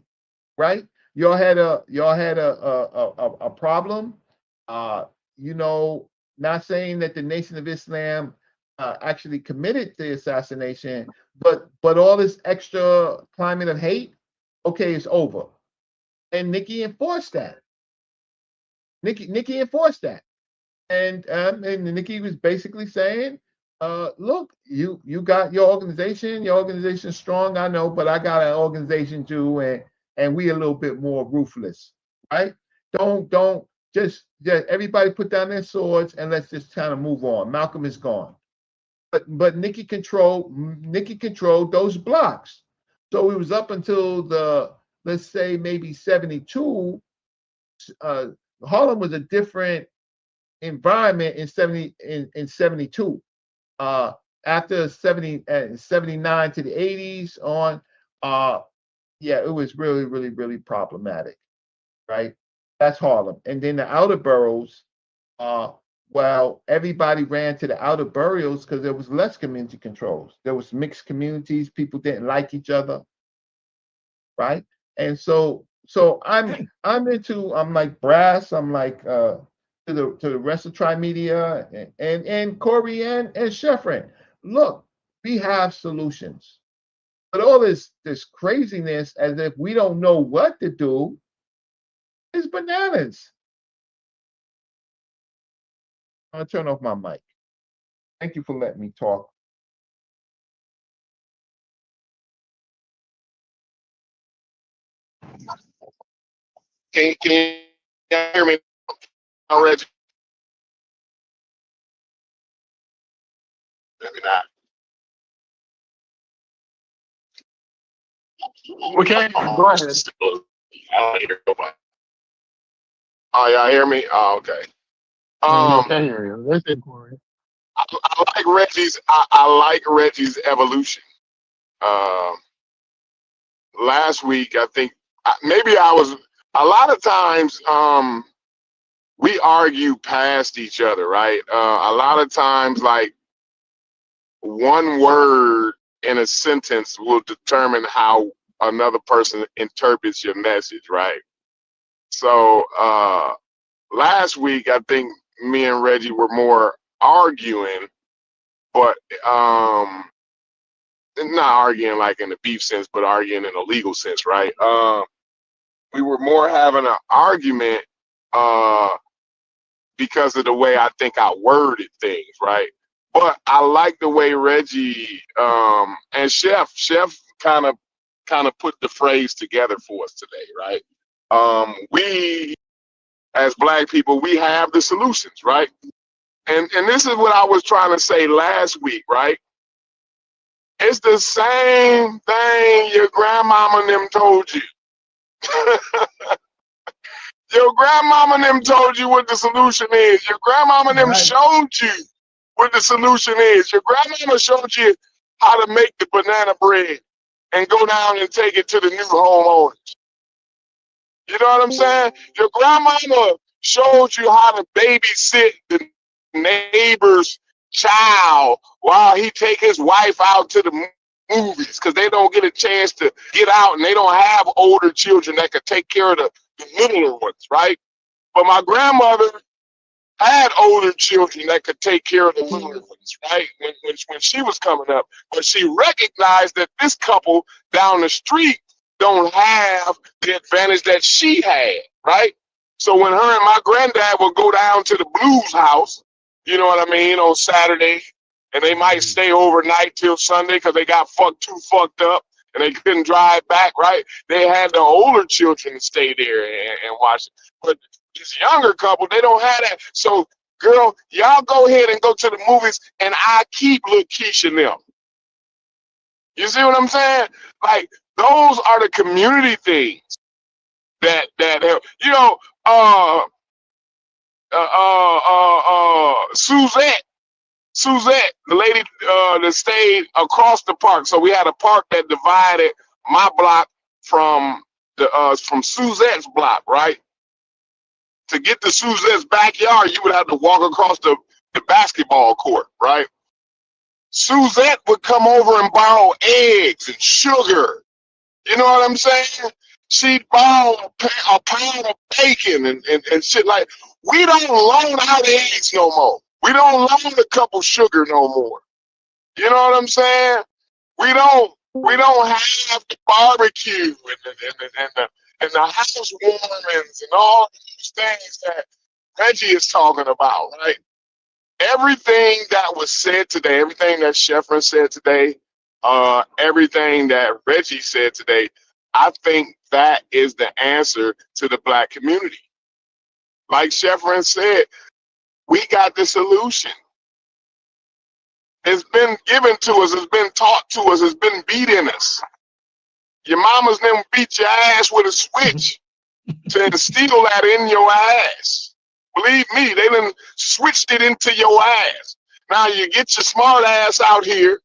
right? Y'all had a problem. Uh, you know, not saying that the Nation of Islam actually committed the assassination, but all this extra climate of hate, okay, it's over. And Nikki enforced that. Nikki enforced that. And Nikki was basically saying, look, you got your organization is strong, I know, but I got an organization too, and we a little bit more ruthless, right? Don't just everybody put down their swords and let's just kind of move on. Malcolm is gone, but Nikki controlled those blocks. So it was up until the, let's say, maybe 72. Uh, Harlem was a different environment in 72. Uh, After 79 to the 80s on, uh, yeah, it was really, really, really problematic, right? That's Harlem. And then the outer boroughs, uh, well, everybody ran to the outer boroughs because there was less community controls. There was mixed communities. People didn't like each other, right? And so I'm like Brass. I'm like to the rest of Trimedia and Corey and Sheffrin. Look, we have solutions, but all this craziness as if we don't know what to do is bananas. I'm gonna turn off my mic. Thank you for letting me talk. Can you hear me, Reggie? Maybe not. Okay, go ahead. I don't hear nobody. Oh, y'all hear me? Oh, okay. I can hear you. Listen, Corey. I like Reggie's. I like Reggie's evolution. Last week, I think maybe I was. A lot of times, we argue past each other, right? A lot of times, like one word in a sentence will determine how another person interprets your message, right? So last week, I think me and Reggie were more arguing, but not arguing like in the beef sense, but arguing in a legal sense, right? We were more having an argument because of the way I think I worded things, right? But I like the way Reggie and Chef kind of put the phrase together for us today, right? We as Black people, we have the solutions, right? And this is what I was trying to say last week, right? It's the same thing your grandmama and them told you. Your grandmama and them told you what the solution is. Your grandmama and them showed you what the solution is. Your grandmama showed you how to make the banana bread and go down and take it to the new homeowners. You know what I'm saying? Your grandmama showed you how to babysit the neighbor's child while he take his wife out to the movies because they don't get a chance to get out and they don't have older children that could take care of the littler ones, right? But my grandmother had older children that could take care of the littler ones, right? When she was coming up. But she recognized that this couple down the street don't have the advantage that she had, right? So when her and my granddad would go down to the Blues house, you know what I mean, on Saturday, and they might stay overnight till Sunday because they got too fucked up and they couldn't drive back, right? They had the older children stay there and watch it. But this younger couple, they don't have that. So, girl, y'all go ahead and go to the movies and I keep little Keisha and them. You see what I'm saying? Like, those are the community things that help. You know, Suzette, the lady that stayed across the park. So we had a park that divided my block from Suzette's block, right? To get to Suzette's backyard, you would have to walk across the basketball court, right? Suzette would come over and borrow eggs and sugar. You know what I'm saying? She'd borrow a pound of bacon and shit like. We don't loan out eggs no more. We don't loan a cup of sugar no more. You know what I'm saying? We don't have the barbecue and the housewarmings and all these things that Reggie is talking about, right? Everything that was said today, everything that Sheffrin said today, everything that Reggie said today, I think that is the answer to the Black community. Like Sheffrin said, we got the solution. It's been given to us. It's been taught to us. It's been beat in us. Your mamas never beat your ass with a switch to instill that in your ass. Believe me, they done switched it into your ass. Now you get your smart ass out here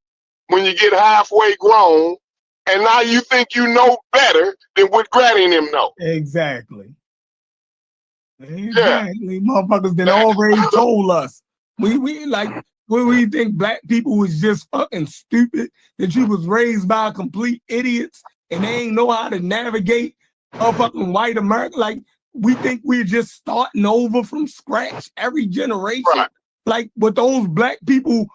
when you get halfway grown, and now you think you know better than what Granny and them know. Exactly. Exactly. Motherfuckers that already told us. We like, when we think Black people was just fucking stupid, that you was raised by complete idiots and they ain't know how to navigate a fucking white America. Like, we think we're just starting over from scratch every generation. Right. Like, what those Black people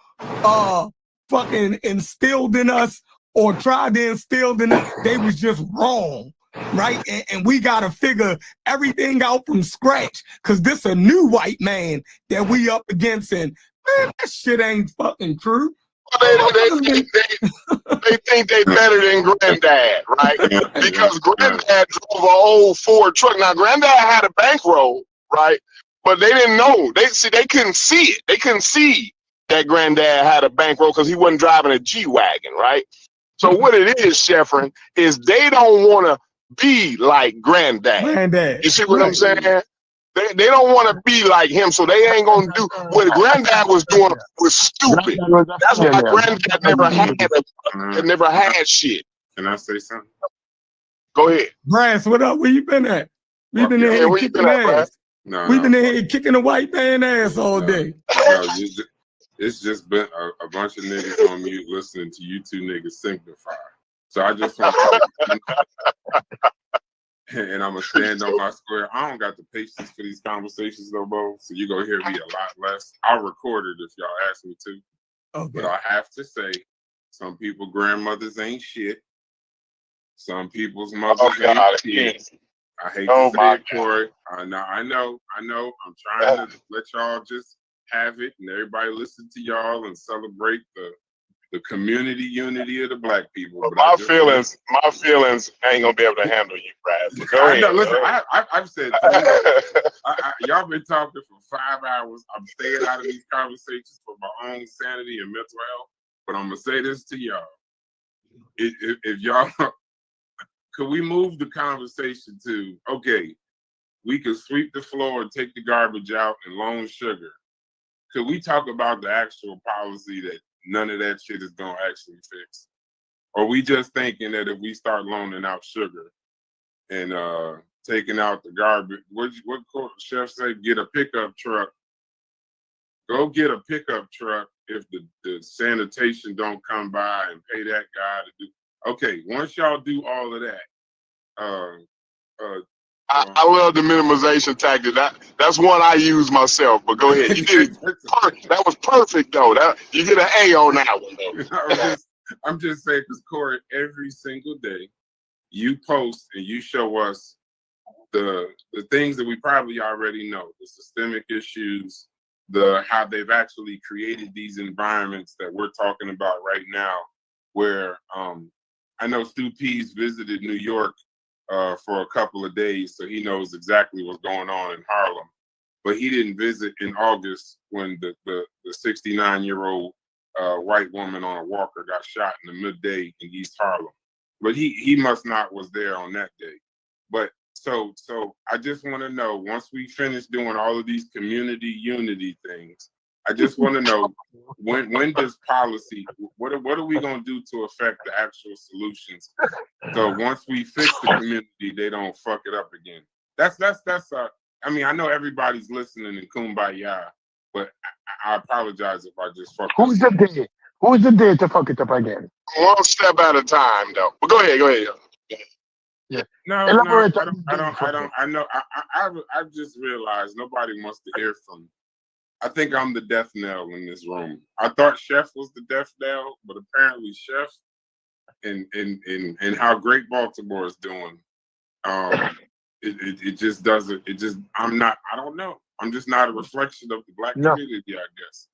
fucking instilled in us or tried to instill in us, they was just wrong. Right? And we gotta figure everything out from scratch because this a new white man that we up against, and man, that shit ain't fucking true. They think they better than Granddad, right? Because Granddad drove an old Ford truck. Now Granddad had a bankroll, right? But they didn't know. They couldn't see it. They couldn't see that granddad had a bankroll because he wasn't driving a G-Wagon, right? So what it is, Sheffrin, is they don't want to be like granddad. You see what I'm saying? They don't want to be like him, so they ain't gonna do what granddad was doing was stupid. That's why granddad never had shit. Can I say something? Go ahead. Brass, what up? Where you been at? We've been in here kicking ass. We've been in here kicking the white man ass all day. It's just been a bunch of niggas on mute listening to you two niggas signify. So I just want to and I'm gonna stand on my square. I don't got the patience for these conversations no more, so you're gonna hear me a lot less. I'll record it if y'all ask me to. Okay. But I have to say, some people grandmothers ain't shit. Some people's mothers ain't shit. I hate to say it, Corey. I know. I'm trying to let y'all just have it and everybody listen to y'all and celebrate the community unity of the black people. But my feelings ain't gonna be able to handle you, Brad. Go ahead. Listen, I've said y'all been talking for 5 hours. I'm staying out of these conversations for my own sanity and mental health. But I'm gonna say this to y'all: if y'all could we move the conversation to we could sweep the floor and take the garbage out and loan sugar. Could we talk about the actual policy that none of that shit is gonna actually fix? Or we just thinking that if we start loaning out sugar and taking out the garbage, what Chef say? Get a pickup truck. Go get a pickup truck if the sanitation don't come by and pay that guy to do. Okay, once y'all do all of that, I love the minimization tactic. That's one I use myself. But go ahead. You did it. That was perfect, though. You get an A on that one, though. I'm just saying, because Corey, every single day you post and you show us the things that we probably already know, the systemic issues, how they've actually created these environments that we're talking about right now, where I know Stu Pease visited New York for a couple of days, so he knows exactly what's going on in Harlem. But he didn't visit in August when the 69-year-old white woman on a walker got shot in the midday in East Harlem. But he must not was there on that day. But so I just want to know, once we finish doing all of these community unity things, I just want to know when does policy, what are we going to do to affect the actual solutions? So once we fix the community, they don't fuck it up again. That's I mean, I know everybody's listening in Kumbaya, but I apologize if I just fucked up. Who's the day to fuck it up again? One step at a time, though. But go ahead. Yeah. No, I don't. I know. I just realized nobody wants to hear from me. I think I'm the death knell in this room. I thought Chef was the death knell, but apparently Chef and how great Baltimore is doing, it just doesn't. It just I'm not. I don't know. I'm just not a reflection of the black community, I guess.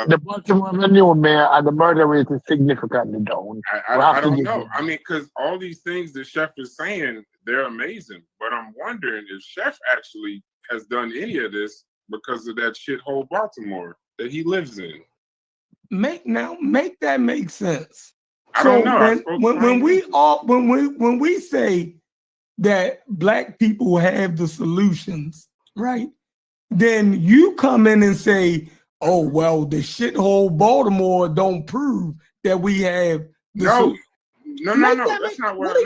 The Baltimore Avenue, man, and the murder rate is significantly down. I don't know. I mean, because all these things that Chef is saying, they're amazing. But I'm wondering if Chef actually has done any of this because of that shithole Baltimore that he lives in. Make that make sense. I don't know. When we say that black people have the solutions, right? Then you come in and say, oh, well, the shithole Baltimore don't prove that we have the solution. No, that's not what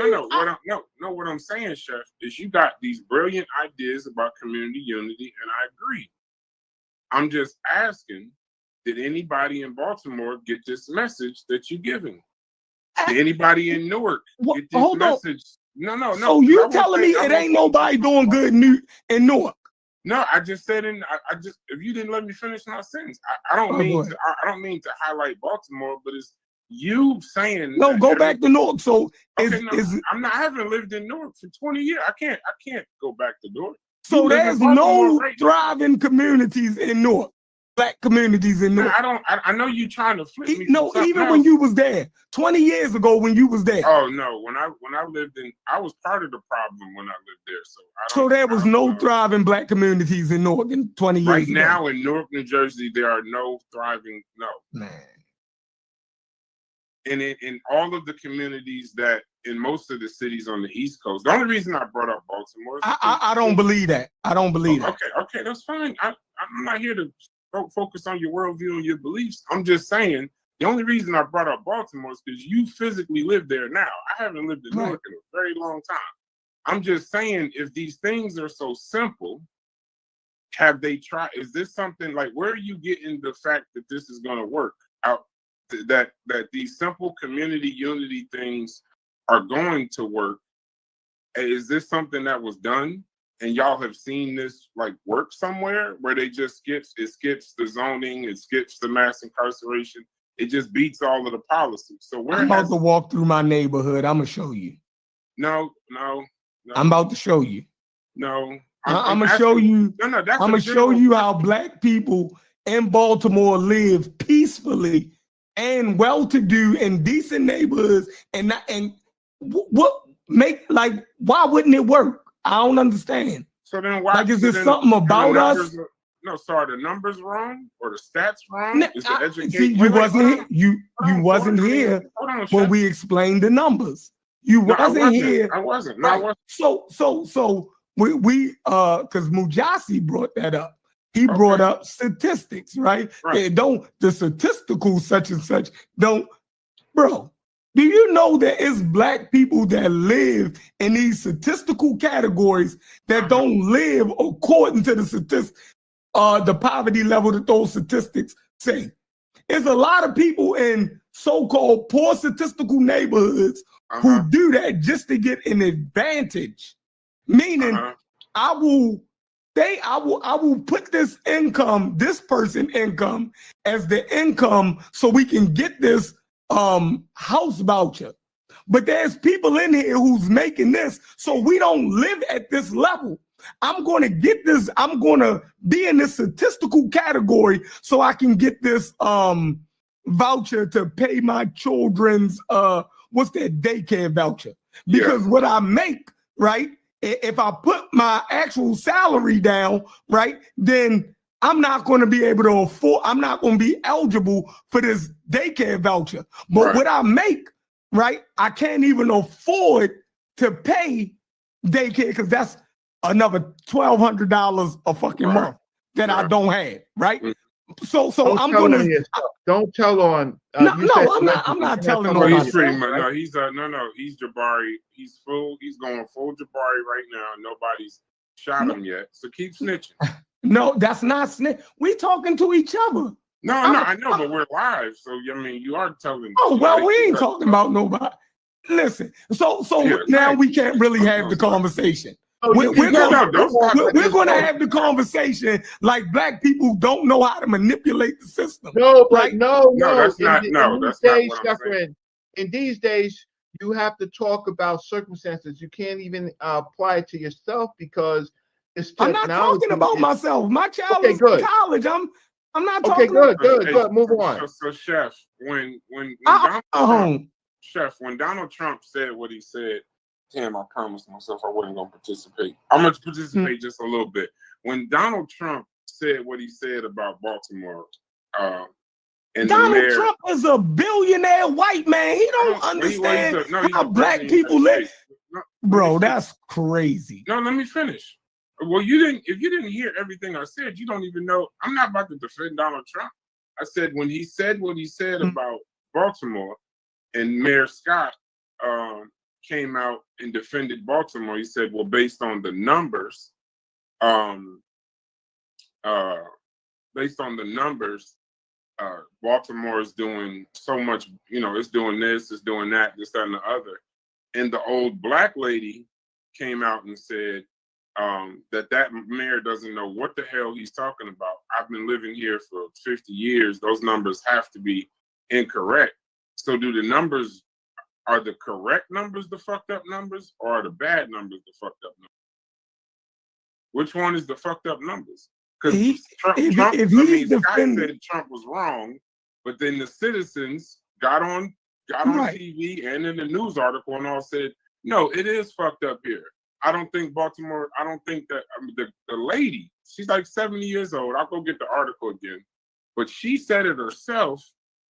what I'm saying, Chef, is you got these brilliant ideas about community unity, and I agree. I'm just asking, did anybody in Baltimore get this message that you're giving? Did anybody in Newark get this message? No. So you telling me it ain't nobody doing good in Newark? No, I just said I just if you didn't let me finish my sentence, I don't mean to highlight Baltimore, but it's you saying no. Go back to Newark. So I haven't lived in Newark for 20 years. I can't go back to Newark. So there's no thriving communities in Newark. black communities in North. I know you trying to flip me. No, even when you was there 20 years ago, when you was there. Oh no, when I lived in, I was part of the problem when I lived there. So there was no thriving black communities in Newark 20 years right ago. now in Newark, New Jersey, there are no thriving. No, man. And in all of the communities that in most of the cities on the East Coast, the only reason I brought up Baltimore, I don't believe that. I don't believe that. Okay, that's fine. I'm not here to focus on your worldview and your beliefs. I'm just saying the only reason I brought up Baltimore is because you physically live there now. I haven't lived in Newark in a very long time. I'm just saying, if these things are so simple, have they tried? Is this something like, where are you getting the fact that this is going to work out? That these simple community unity things are going to work? Is this something that was done and y'all have seen this like work somewhere where they just skips the zoning, it skips the mass incarceration, it just beats all of the policies? So where I'm about to walk through my neighborhood. I'm gonna show you. No. I'm about to show you. No. I'm gonna show you. No, that's I'm gonna show you how black people in Baltimore live peacefully and well-to-do in decent neighborhoods, and what make, like, why wouldn't it work? I don't understand. So then why? Like, is there something about us? No, so are the numbers wrong or the stats wrong? Is the education? See, you wasn't here when we explained the numbers. You wasn't here. I wasn't. No, right. I wasn't. So we because Mujasi brought that up. He brought up statistics, right? The statistical such and such don't, bro. Do you know there is black people that live in these statistical categories that don't live according to the statistics, the poverty level that those statistics say? There's a lot of people in so-called poor statistical neighborhoods who do that just to get an advantage. Meaning, I will put this person income as the income so we can get this house voucher. But there's people in here who's making this, so we don't live at this level. I'm going to get this, I'm going to be in this statistical category so I can get this voucher to pay my children's what's that, daycare voucher. Because what I make, right, if I put my actual salary down, right, then I'm not going to be able to afford, I'm not going to be eligible for this daycare voucher. But what I make, right, I can't even afford to pay daycare because that's another $1,200 a fucking month that I don't have, right? So I'm gonna don't tell on. I'm not telling on myself. He's Jabari. He's going full Jabari right now. Nobody's shot him yet. So keep snitching. No, that's not snitch. We talking to each other. No, I know, but we're live. So I mean, you are telling. Oh well, we ain't talking about nobody. Listen, so now we can't really have the conversation. We're going to have the conversation like black people don't know how to manipulate the system. No, but no. That's not what I'm saying. In these days, you have to talk about circumstances. You can't even apply it to yourself because it's I'm not talking about myself. My child is in college. I'm not talking. Okay, good. Move on. So Chef, when Donald Trump said what he said. Damn, I promised myself I wasn't going to participate. I'm going to participate just a little bit. When Donald Trump said what he said about Baltimore, and Donald Trump is a billionaire white man. He don't understand how black people live. Bro, that's crazy. No, let me finish. Well, if you didn't hear everything I said, you don't even know. I'm not about to defend Donald Trump. I said when he said what he said about Baltimore and Mayor Scott, came out and defended Baltimore. He said, well, based on the numbers, Baltimore is doing so much, it's doing this, it's doing that, this, that, and the other. And the old black lady came out and said that mayor doesn't know what the hell he's talking about. I've been living here for 50 years. Those numbers have to be incorrect. So are the correct numbers the fucked up numbers, or are the bad numbers the fucked up numbers? Which one is the fucked up numbers? Because Trump, if I he's mean, Scott defending, said Trump was wrong, but then the citizens got on right. TV and in the news article and all said, no, it is fucked up here. I don't think Baltimore. I don't think that the lady. She's like 70 years old. I'll go get the article again, but she said it herself.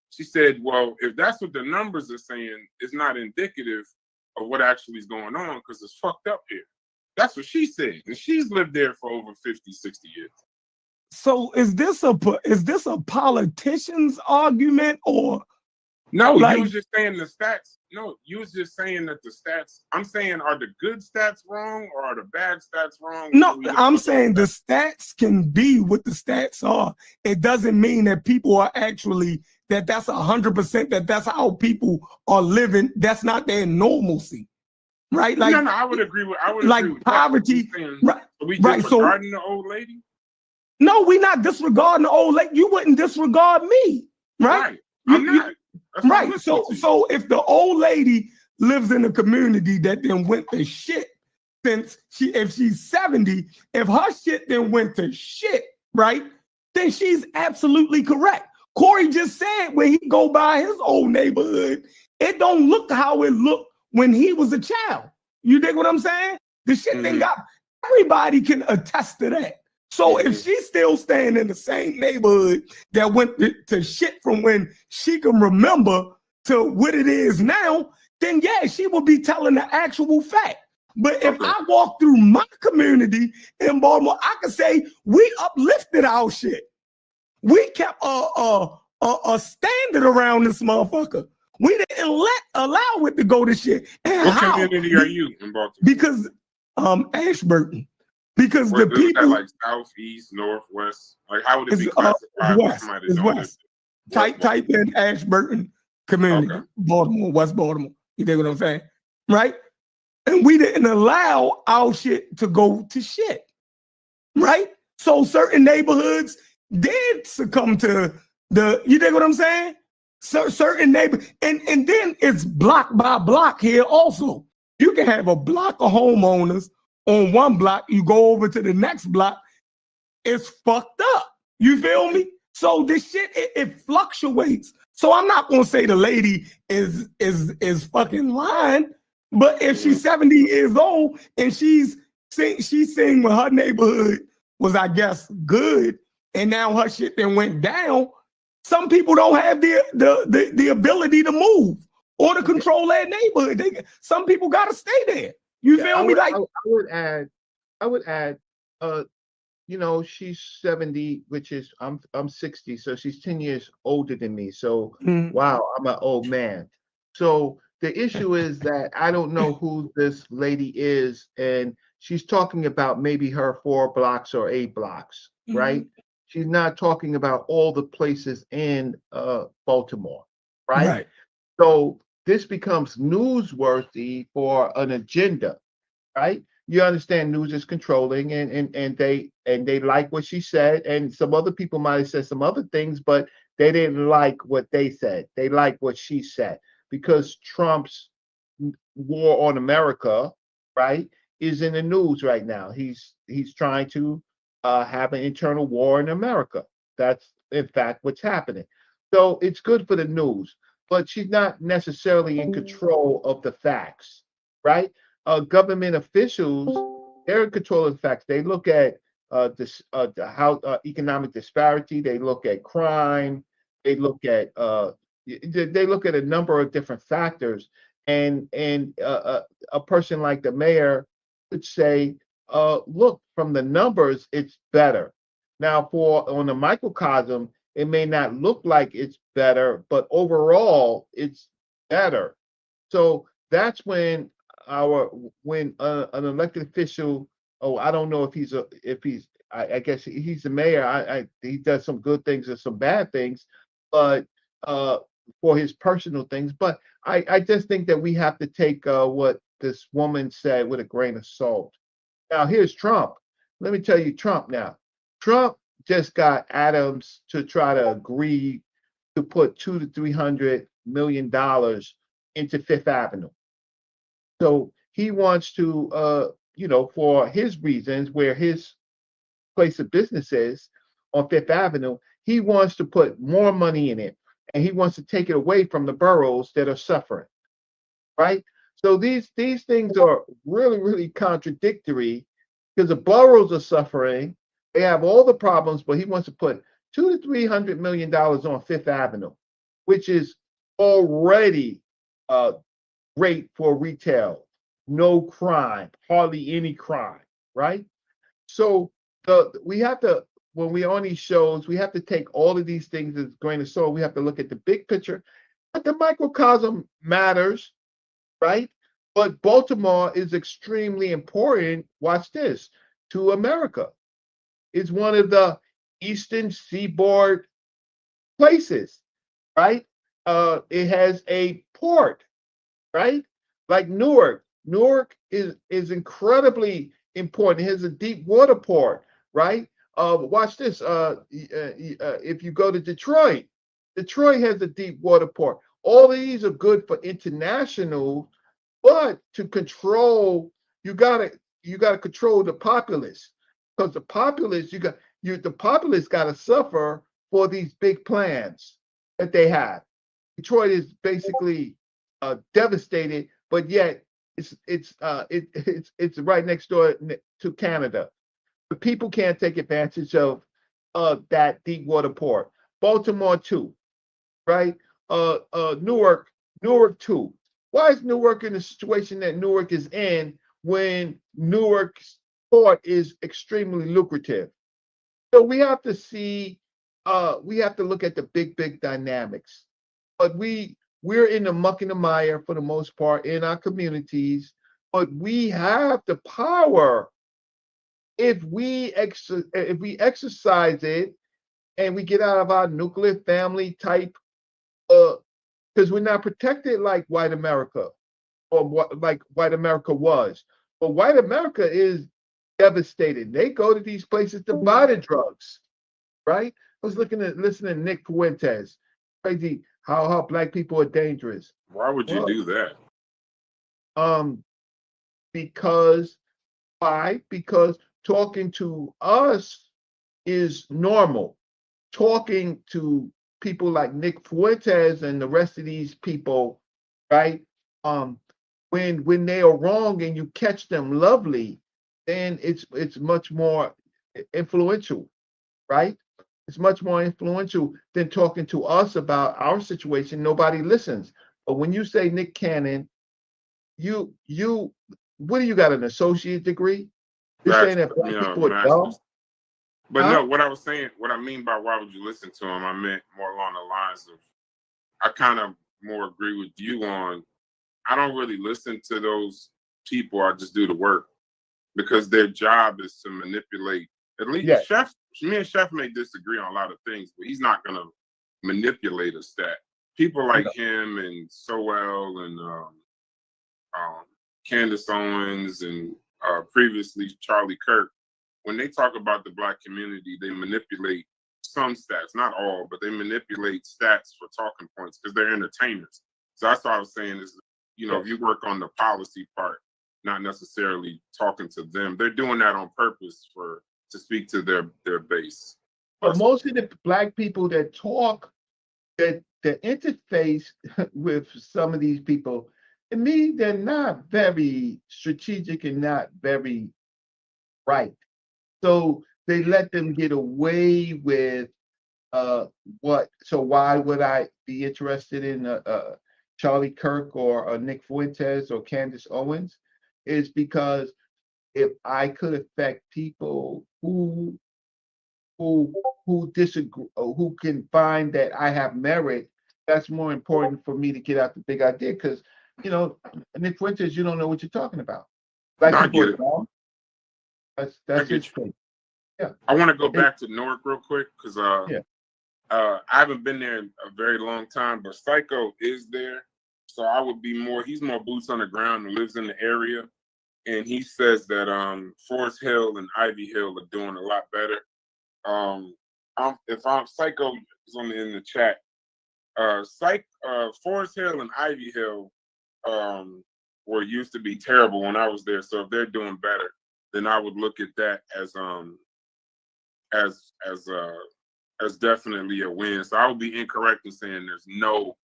She said, "Well, if that's what the numbers are saying, it's not indicative of what actually is going on because it's fucked up here." That's what she said, and she's lived there for over 50, 60 years. So is this a politician's argument or no? like, You was just saying the stats. No, you was just saying that the stats. I'm saying, are the good stats wrong or are the bad stats wrong? no, I'm saying the stats can be what the stats are. It doesn't mean that people are actually that's 100% that's how people are living. That's not their normalcy, right? Like, no, I would agree with. like agree with poverty, saying, right? Are we Right. disregarding the old lady? No, we're not disregarding the old lady. You wouldn't disregard me, right? Right. I'm not. That's right. So if the old lady lives in a community that then went to shit since if she's 70, if her shit then went to shit, right? Then she's absolutely correct. Corey just said when he go by his old neighborhood, it don't look how it looked when he was a child. You dig what I'm saying? The shit then got, everybody can attest to that. So if she's still staying in the same neighborhood that went to shit from when she can remember to what it is now, then yeah, she will be telling the actual fact. But if I walk through my community in Baltimore, I can say we uplifted our shit. We kept a standard around this motherfucker. We didn't allow it to go to shit. And what community are you in Baltimore? Because Ashburton. Because the people like south, east, north, west, like how would it be classified? It's west. Type in Ashburton community, Baltimore, West Baltimore. You dig what I'm saying? Right? And we didn't allow our shit to go to shit. Right? So certain neighborhoods did succumb to you dig what I'm saying? Certain neighbors, and then it's block by block here also. You can have a block of homeowners on one block, you go over to the next block, it's fucked up. You feel me? So this shit, it fluctuates. So I'm not gonna say the lady is fucking lying, but if she's 70 years old and she's saying when her neighborhood was, I guess, good, and now her shit then went down, some people don't have the ability to move or to control their neighborhood. Some people gotta stay there. You feel me? I would add, you know, she's 70, which is I'm 60, so she's 10 years older than me. So wow, I'm an old man. So the issue is that I don't know who this lady is, and she's talking about maybe her 4 blocks or 8 blocks, right? She's not talking about all the places in Baltimore, right? So this becomes newsworthy for an agenda, right? You understand news is controlling, and they like what she said, and some other people might have said some other things, but they didn't like what they said. They like what she said because Trump's war on America, right, is in the news right now. He's trying to have an internal war in America. That's in fact what's happening. So it's good for the news, but she's not necessarily in control of the facts, right? Government officials, they're in control of the facts. They look at economic disparity. They look at crime. They look at a number of different factors. And a person like the mayor could say, look, from the numbers, it's better. Now, on the microcosm, it may not look like it's better, but overall, it's better. So that's when an elected official, I don't know if I guess he's the mayor. He does some good things and some bad things, but for his personal things. But I just think that we have to take what this woman said with a grain of salt. Now here's Trump. Let me tell you Trump now. Trump just got Adams to try to agree to put $200 to $300 million into Fifth Avenue. So he wants to, for his reasons, where his place of business is on Fifth Avenue, he wants to put more money in it, and he wants to take it away from the boroughs that are suffering, right? So these things are really, really contradictory because the boroughs are suffering. They have all the problems, but he wants to put $200 to $300 million on Fifth Avenue, which is already great for retail. No crime, hardly any crime, right? So we have to, when we're on these shows, we have to take all of these things as a grain of salt. We have to look at the big picture, but the microcosm matters, right? But Baltimore is extremely important. Watch this, to America. It's one of the eastern seaboard places, right? It has a port, right? Like Newark. Newark is incredibly important. It has a deep water port, right? Watch this. If you go to Detroit, Detroit has a deep water port. All of these are good for international, but to control, you gotta control the populace, because the populace the populace gotta suffer for these big plans that they have. Detroit is basically devastated, but yet it's right next door to Canada. The people can't take advantage of that deep water port. Baltimore too, right? Newark too. Why is Newark in the situation that Newark is in when Newark's port is extremely lucrative? So we have to see, we have to look at the big dynamics. But we're in the muck and the mire for the most part in our communities, but we have the power if we exercise it and we get out of our nuclear family type, because we're not protected like white America or what like white America was. But white America is devastated. They go to these places to buy the drugs, right? I was listening to Nick Fuentes. Crazy how black people are dangerous. Why would you do that? Because why? Because talking to us is normal. Talking to people like Nick Fuentes and the rest of these people, right? When they are wrong and you catch them lovely, then it's much more influential, right? It's much more influential than talking to us about our situation. Nobody listens. But when you say Nick Cannon, you what do you got, an associate degree? You're saying that black people are dumb? But no, what I was saying, what I mean by why would you listen to him, I meant more along the lines of, I kind of more agree with you on, I don't really listen to those people. I just do the work because their job is to manipulate. At least me and Chef may disagree on a lot of things, but he's not going to manipulate a stat. People like him and Sowell and Candace Owens and previously Charlie Kirk, when they talk about the black community, they manipulate some stats, not all, but they manipulate stats for talking points because they're entertainers. So that's what I was saying is, you know, if you work on the policy part, not necessarily talking to them, they're doing that on purpose to speak to their base. But most of the black people that talk, that interface with some of these people, to me, they're not very strategic and not very right. So they let them get away with what? So why would I be interested in Charlie Kirk or Nick Fuentes or Candace Owens? Is because if I could affect people who disagree, or who can find that I have merit, that's more important for me to get out the big idea. Because you know, Nick Fuentes, you don't know what you're talking about. Black people are wrong. That's his thing. Yeah. I want to go back to Newark real quick because I haven't been there in a very long time, but Psycho is there. So I would be he's more boots on the ground and lives in the area. And he says that Forest Hill and Ivy Hill are doing a lot better. If I'm Psycho is in the chat, Forest Hill and Ivy Hill were used to be terrible when I was there. So if they're doing better, then I would look at that as as definitely a win. So I would be incorrect in saying there's no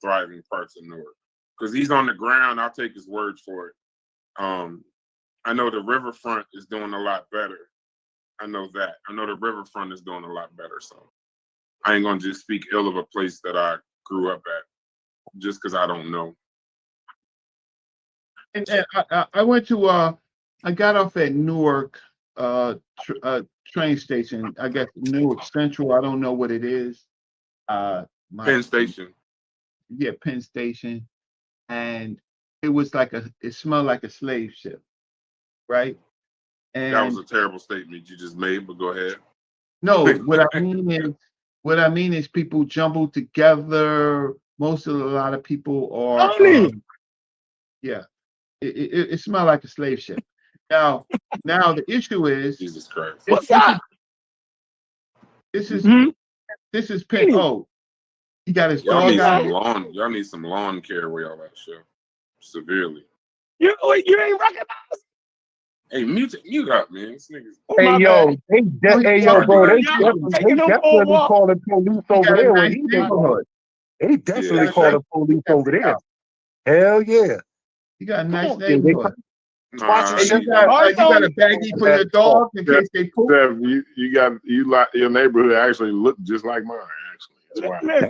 thriving parts of Newark because he's on the ground. I'll take his word for it. I know the riverfront is doing a lot better. I know that. I know the riverfront is doing a lot better. So I ain't gonna just speak ill of a place that I grew up at just because I don't know. And I went to I got off at Newark train station. I guess Newark Central. I don't know what it is. Penn Station. Yeah, Penn Station, and it was like it smelled like a slave ship, right? And that was a terrible statement you just made, but go ahead. No, what I mean is people jumbled together. A lot of people are yeah. It smelled like a slave ship. Now the issue is Jesus Christ. What's that? This is Penn. Oh, he got his Y'all dog need out. some lawn. Y'all need some lawn care where y'all at, show severely. You ain't recognized. Hey, mute up, man. This nigga's. Hey yo, bro, they definitely calling police over there where he neighborhood. They definitely calling police over there. Hell yeah. You got a nice neighborhood. You got a baggie for your dog in case they poop. You got your neighborhood actually look just like mine. Actually, that's why. Nice,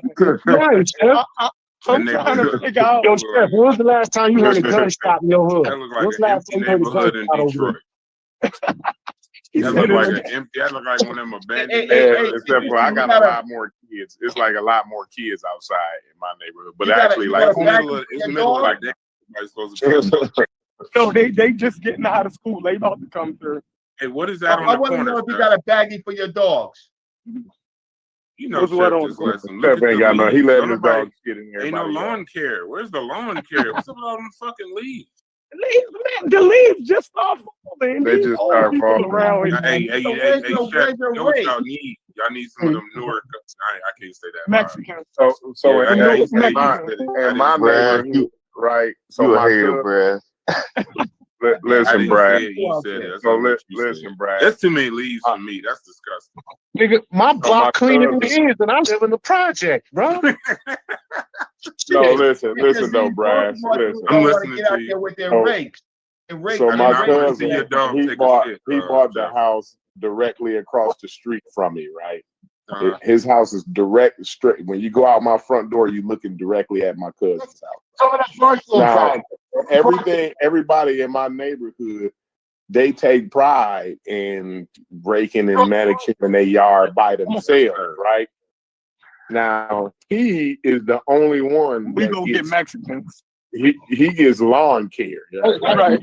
I'm trying to figure out. Yo, Steph, when was the last time you heard a gunshot in your hood? That look like When's an the last empty time you heard a neighborhood in gunshot over Detroit. That look like an empty. That look like one of them abandoned. Except for I got a lot more kids. It's like a lot more kids outside in my neighborhood. But actually, like it's middle of like that. Supposed to No, they just getting out of school. They about to come through. Hey, what is that on I the want to corner? know if you got a baggie for your dogs. You know, what on Chef ain't got no. He letting his dogs get in there. Ain't no lawn care. Where's the lawn care? What's up with all them fucking leaves? The leaves just start falling. They just start falling. Hey, Chef, y'all need some of them Newark. I can't say that. Mexican. So in my neighborhood, right? So you my a hater, bruh. Listen, Brad. Listen, Brad. That's too many leaves for me. That's disgusting. Nigga, my block cleaner than his, and I'm living the project, bro. No, listen though, Brad. Listen. I'm listening get out to you. there with their rakes. So my cousin, he bought the house directly across the street from me, right? His house is direct straight. When you go out my front door, you're looking directly at my cousin's house. Now, everybody in my neighborhood, they take pride in raking and manicuring their yard by themselves, right? Now, he is the only one. We gonna get Mexicans. He gets lawn care. Right?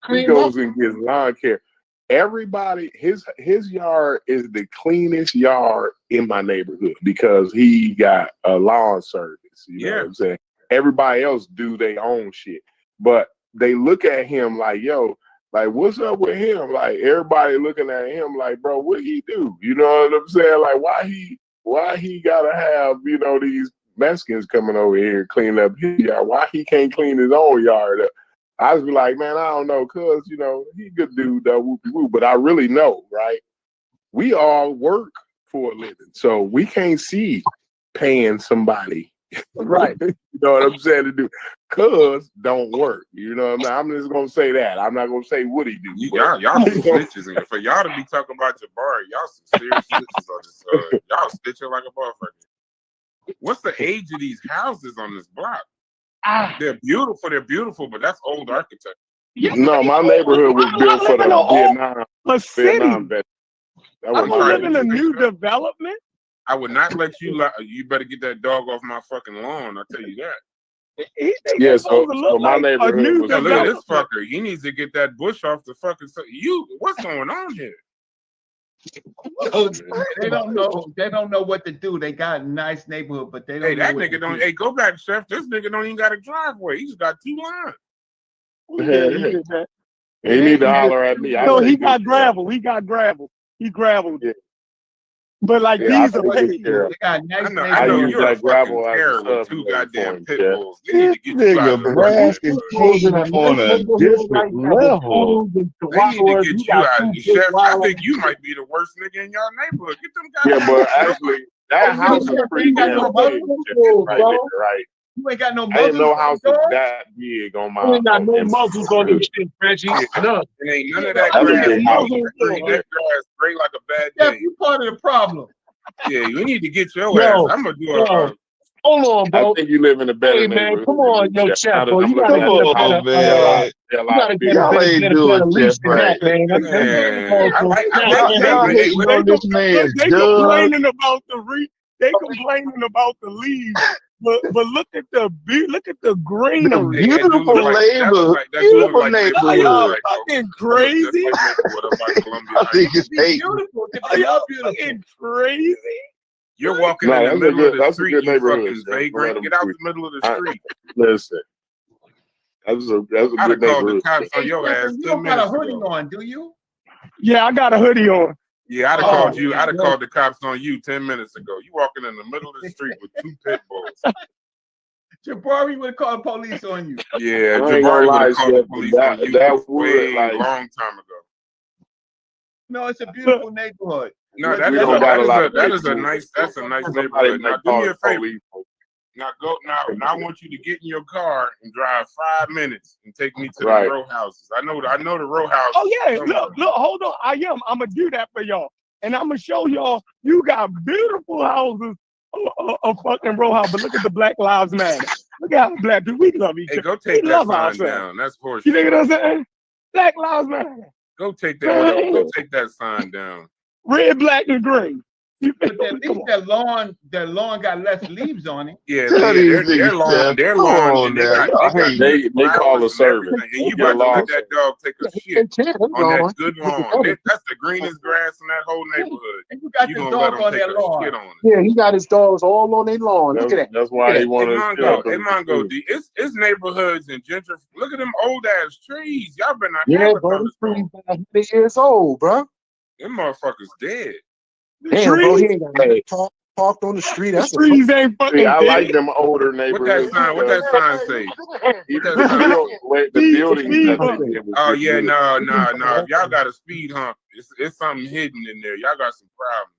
He goes and gets lawn care. Everybody, his yard is the cleanest yard in my neighborhood because he got a lawn service. You know what I'm saying? Everybody else do their own shit, but they look at him like, yo, like, what's up with him? Like, everybody looking at him like, bro, what he do? You know what I'm saying? Like, why he gotta have, you know, these Mexicans coming over here cleaning up his yard? Why he can't clean his own yard up? I was like, man, I don't know, cuz, you know, he good dude, whoopie whoop, but I really know, right? We all work for a living, so we can't see paying somebody, right? You know what I'm saying, to do, cuz don't work. You know what I'm just gonna say that. I'm not gonna say what he do. Y'all some snitches, and for y'all to be talking about Jabari, y'all some serious snitches on this. Y'all snitching like a motherfucker. What's the age of these houses on this block? They're beautiful, but that's old architecture. No, my neighborhood was built for the Vietnam vets. I'm living in a new development. I would not let you. You better get that dog off my fucking lawn. I'll tell you that. Yeah, so my neighborhood was. Look at this fucker. He needs to get that bush off the fucking. What's going on here? They don't know what to do. They got a nice neighborhood, but they don't. Hey, that nigga don't. Hey, go back, Chef. This nigga don't even got a driveway. He's got 2 lines. He need to holler at me. No, he got gravel. He got gravel. He gravelled. But like these are paid. They got nice I know use you're a that gravel fucking as a terror with two substrate goddamn for him, pit Jeff. bulls. We need to get you out of the Brass fucking is neighborhood. king on a different level. They need to get you out. Chef, I think you might be the worst nigga in y'all neighborhood. Get them Yeah, goddamn. but actually, that house is pretty damn big, right there, right? You ain't got no I didn't know muzzles. house is that big on my. You ain't got no muscles on this shit, Reggie. None. It ain't none of that That's a grass. big house. That grass gray like a bad Yeah, day. you part of the problem. Yeah, we need to get your ass. I'm gonna do a. Hold on, bro. I think you live in a better Hey, man, neighborhood. come on, yo, Chef. Chef, Now that bro. I'm You looking gotta at get a the house, better, they're a you gotta lot get bigger. a better leash than that, man. Man, I like They hey, complaining about they complaining about the leaves, but look at the greenery. Beautiful neighborhood. Beautiful Are y'all neighborhood. fucking crazy? I think it's hate. Are y'all fucking crazy? You're walking No, in the that's a middle good- of the that's a street, good you neighborhood, fucking Chef. Go let vagrant. them Get out free. the middle of the street. Listen, that's a I'd good have called the neighborhood. cops on your ass You 10 don't got a minutes hoodie ago. on, do you? Yeah, I got a hoodie on. Yeah, I'd have Oh, called you. I'd have yeah. called the cops on you 10 minutes ago. You walking in the middle of the street with two pit bulls. Jabari would have called police on you. Yeah, I ain't gonna Jabari would lie, have called Chef, the police that- on you that would, way like- long time ago. No, it's a beautiful neighborhood. No, We that is don't got a lot of that is a people. nice Somebody neighborhood. Now might do call me a the favor. police. Now I want you to get in your car and drive 5 minutes and take me to Right. the row houses. I know the row house. Oh yeah, look, hold on. I'm gonna do that for y'all, and I'm gonna show y'all. You got beautiful houses, a fucking row house. But look at the Black Lives Matter. Look at how black people we love each Hey, other. go take We that love sign ourselves. down. That's horseshit. You know what I'm saying? Black Lives Matter. Go take Man. that. Go take that sign down. Red, black, and green. You feel But at me? least that lawn got less leaves on it. Yeah, Tell these their niggas, lawn, Jeff. their Come lawn, on and now. Y'all hate They call a a servant. and you Your about to lawn let that dog take a shit on that good lawn. Yeah, That's the greenest grass in that whole neighborhood. And you got You this gonna let dog him on take that a lawn. shit on it? he got his dogs all on their lawn. Look at that. That's why he Hey wanted to Mongo, D, it's neighborhoods and gentrification. Look at them old ass trees. Y'all been not Yeah, never bro, noticed this tree's those. 100 years old, bro. Them motherfuckers dead. Damn, bro, he trees, ain't got parked on the street. the That's a trees ain't fucking I like dead. them older What that neighborhoods. sign? What that sign say? Even What that sign? the Speed- buildings speed that bump. they Oh yeah, no. If y'all got a speed hump, it's something hidden in there. Y'all got some problems.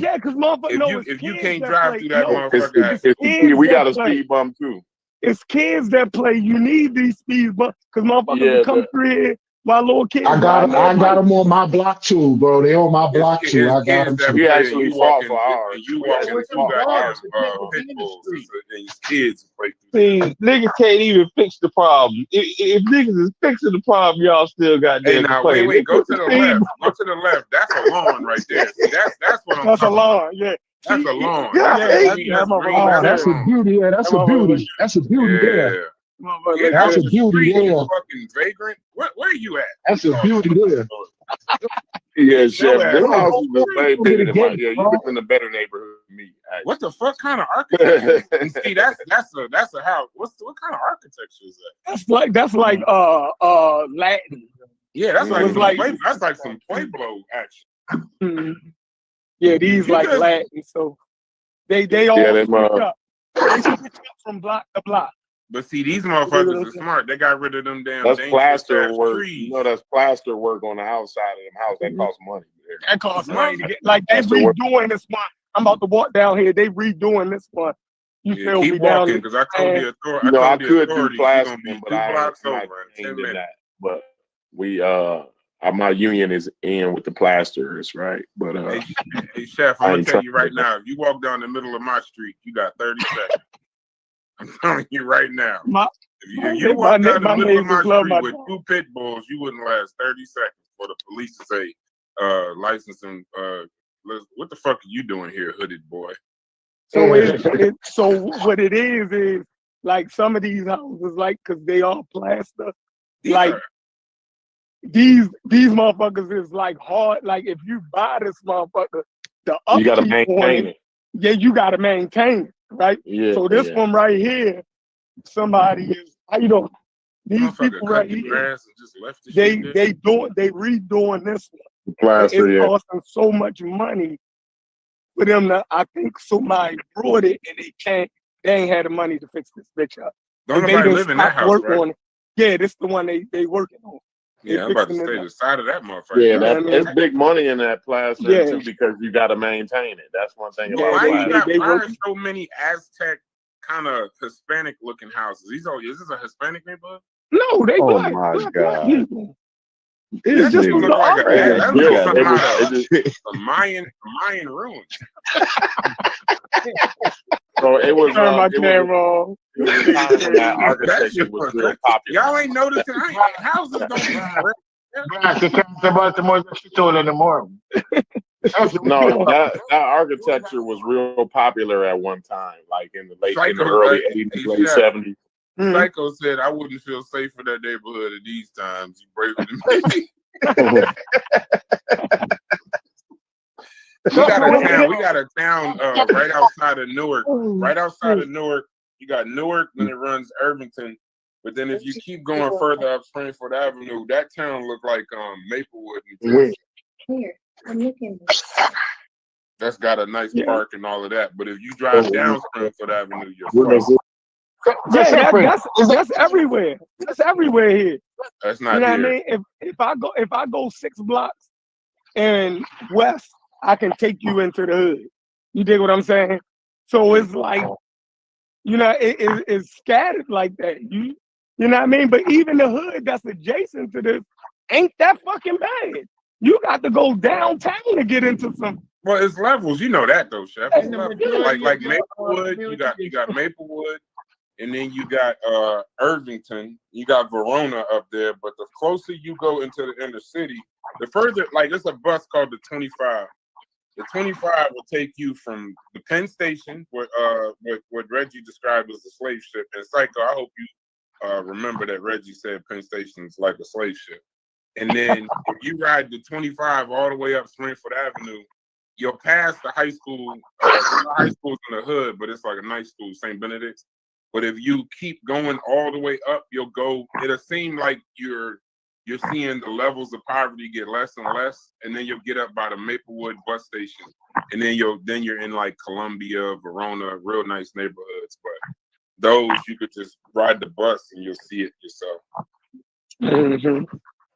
Yeah, because motherfucker, If you can't drive through that It's, motherfucker, we got a speed bump too. It's kids that play. You need these speed bumps because motherfuckers Yeah, will come through here while little kids. I got them on my block too, bro. They on my block too. I got them that too. We play actually and fought for ours. and you We walking actually through fought for goddamn ours. pit bulls and kids play through. See, niggas can't even fix the problem. If niggas is fixing the problem, y'all still got Hey, damn now complain. wait, go to the left. Go to the left. That's a lawn right there. See, that's what I'm That's a talking lawn. about. Yeah. That's a lawn. Yeah, That's hey, that's green. oh, that's a lawn. beauty. Yeah, that's a beauty. That's a beauty there. Yeah. Get That's out a the beauty street, there. you fucking vagrant. Where you at? That's a beauty there. Yeah, Chef. Your ass Them on houses the is way street. bigger than my. Yeah, you live in a better neighborhood than me. Actually. What the fuck kind of architecture? And see, that's a house. What kind of architecture is that? That's like Latin. Yeah, that's like It's some like- that's like some Pueblo action. Mhm. Yeah, these You like just- Latin. So they all Yeah, them, switch up. They switch up from block to block. But see, these motherfuckers are smart. They got rid of them damn That's dangerous plaster ass work. trees. You know, that's plaster work on the outside of them house. That costs money. That costs money to get. Like they That's the work. redoing this one. I'm about to walk down here. They redoing this one. You Yeah, feel me keep down walking there. because I told the authority. You know, I told the could do authorities you're gonna be plastering, but 2 I blocks ain't over in 10 in minutes. that. But we my union is in with the plasterers, right? But Hey, Chef, I I'm gonna ain't tell you trying right to- now. If you walk down the middle of my street, you got 30 seconds. I'm telling you right now. If you walk down the middle of my street with 2 pit bulls, you wouldn't last 30 seconds for the police to say, license and what the fuck are you doing here, hooded boy? So so what it is like some of these houses, like, cause they all plaster, like these motherfuckers is like hard. Like if you buy this motherfucker, the You gotta upkeep on maintain it, yeah, you gotta maintain it, right? Yeah, So this yeah. one right here, somebody is, you know, these Motherfucker people cut right the here, grass and just left the shit there. they redoing this one. Plaster, It's yeah. costing so much money for them to, I think somebody brought it and they ain't had the money to fix this bitch up. Don't They nobody done live in that stopped house, work right? on it. Yeah, this the one they working on. Yeah, I'm about to stay the side of that motherfucker. Yeah, You know what I mean? it's big money in that plaza Yeah. too because you got to maintain it. That's one thing Yeah, about Why you plaza. got? Why are so many Aztec kind of Hispanic looking houses? Is this a Hispanic neighborhood? No, they Oh black. my Black God. people. That Just shit was look the like argument. that looks something It was- out of it a Mayan ruins. So it was. Turn my It was camera off. a time when that architecture was real popular. Y'all ain't noticing houses don't be Black, you can't say Baltimore she told in the morning. No, that architecture was real popular at one time, like in the early 80s, late 70s. Psycho said, "I wouldn't feel safe for that neighborhood at these times. You braver than me." We got a town right outside of Newark. Right outside of Newark, you got Newark, then it runs Irvington. But then if you keep going further up Springfield Avenue, that town look like Maplewood, New Jersey. Here, I'm looking. That's got a nice park and all of that. But if you drive down Springfield Avenue, you're fucked. Yeah, that's everywhere. That's everywhere here. That's not You know here. what I mean? If I go 6 blocks and west, I can take you into the hood. You dig what I'm saying? So it's like, you know, it's scattered like that. You know what I mean? But even the hood that's adjacent to this ain't that fucking bad. You got to go downtown to get into some. Well, it's levels. You know that though, Chef. It's levels. Like Maplewood, you got Maplewood, and then you got Irvington. You got Verona up there. But the closer you go into the inner city, the further, like, there's a bus called the 25. The 25 will take you from the Penn Station, what Reggie described as a slave ship. And Psycho, I hope you remember that Reggie said Penn Station is like a slave ship. And then if you ride the 25 all the way up Springfield Avenue, you'll pass the high school. The high school's in the hood, but it's like a nice school, St. Benedict's. But if you keep going all the way up, it'll seem like you're seeing the levels of poverty get less and less, and then you'll get up by the Maplewood bus station, and then you're in like Columbia, Verona, real nice neighborhoods. But those you could just ride the bus and you'll see it yourself. Mm-hmm.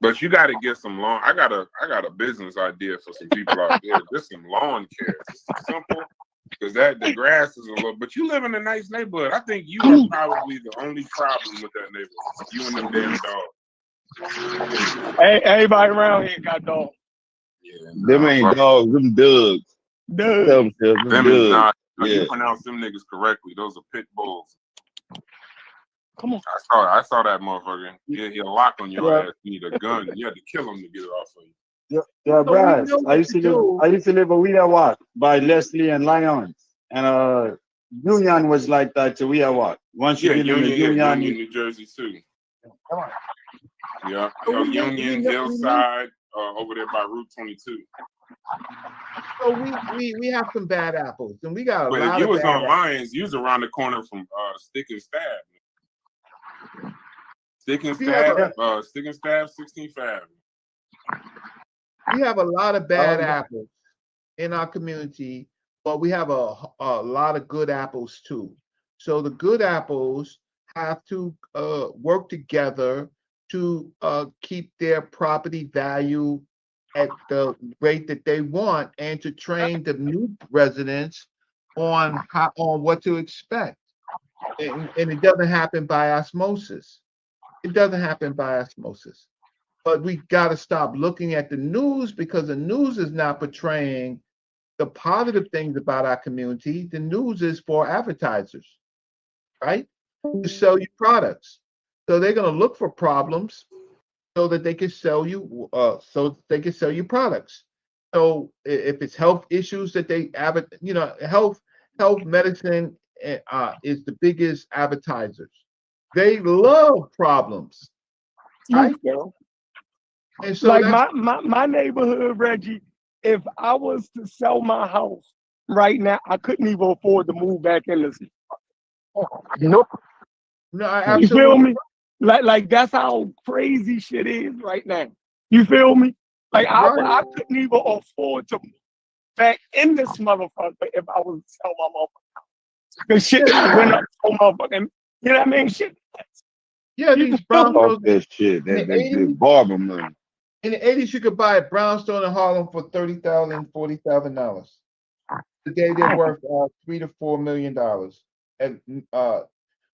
But you got to get some lawn. I got a business idea for some people out there. Just some lawn care. Just simple, because the grass is a little. But you live in a nice neighborhood. I think you are probably the only problem with that neighborhood. You and them damn dogs. Hey, everybody around here got dogs. Yeah, Them ain't dogs, them dugs. Dude. Them is not. You pronounce them niggas correctly. Those are pit bulls. Come on. I saw that motherfucker. He'll lock on your ass. You need a gun. You had to kill him to get it off of you. Yeah, Brad. I used to live a Wea Walk by Leslie and Lyons. And Union was like that to Wea Walk. Once you live in the Union, New Jersey too. Come on. Yeah. Union, Hillside, over there by Route 22. So we have some bad apples, and we got a But lot if you of was bad on Lions, you was around the corner from Stick and Stab. Stick and Stab, 16th Ave. We have a lot of bad apples in our community, but we have a lot of good apples too. So the good apples have to work together to keep their property value at the rate that they want, and to train the new residents on what to expect. And it doesn't happen by osmosis. It doesn't happen by osmosis. But we got to stop looking at the news, because the news is not portraying the positive things about our community. The news is for advertisers, right? To sell you products. So they're going to look for problems so that they can sell you products. So if it's health issues that they health medicine is the biggest advertisers. They love problems, right? And so like my neighborhood, Reggie, if I was to sell my house right now, I couldn't even afford to move back in this. Nope. No, You feel me? Like that's how crazy shit is right now. You feel me? Like I couldn't even afford to back in this motherfucker if I was to sell my motherfucker. Because shit went up so motherfucking, you know what I mean? Shit. Yeah, these brownstones. That shit. That barber money. In the 80s, you could buy a brownstone in Harlem for $30,000, $40,000. Today they're worth $3 to $4 million. And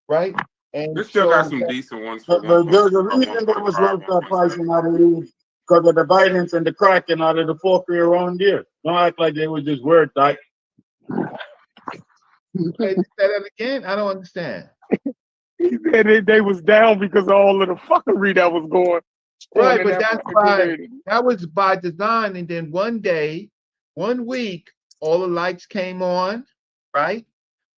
right? And They still got so some decent ones for But there's a 1.5, reason that was worth that 1.7. price in that age because of the violence and the cracking out of the fuckery around there. Don't act like they were just worth that. say that again? I don't understand. he said they was down because of all of the fuckery that was going Right, on. but that was by design. And then one day, 1 week, all the lights came on, right?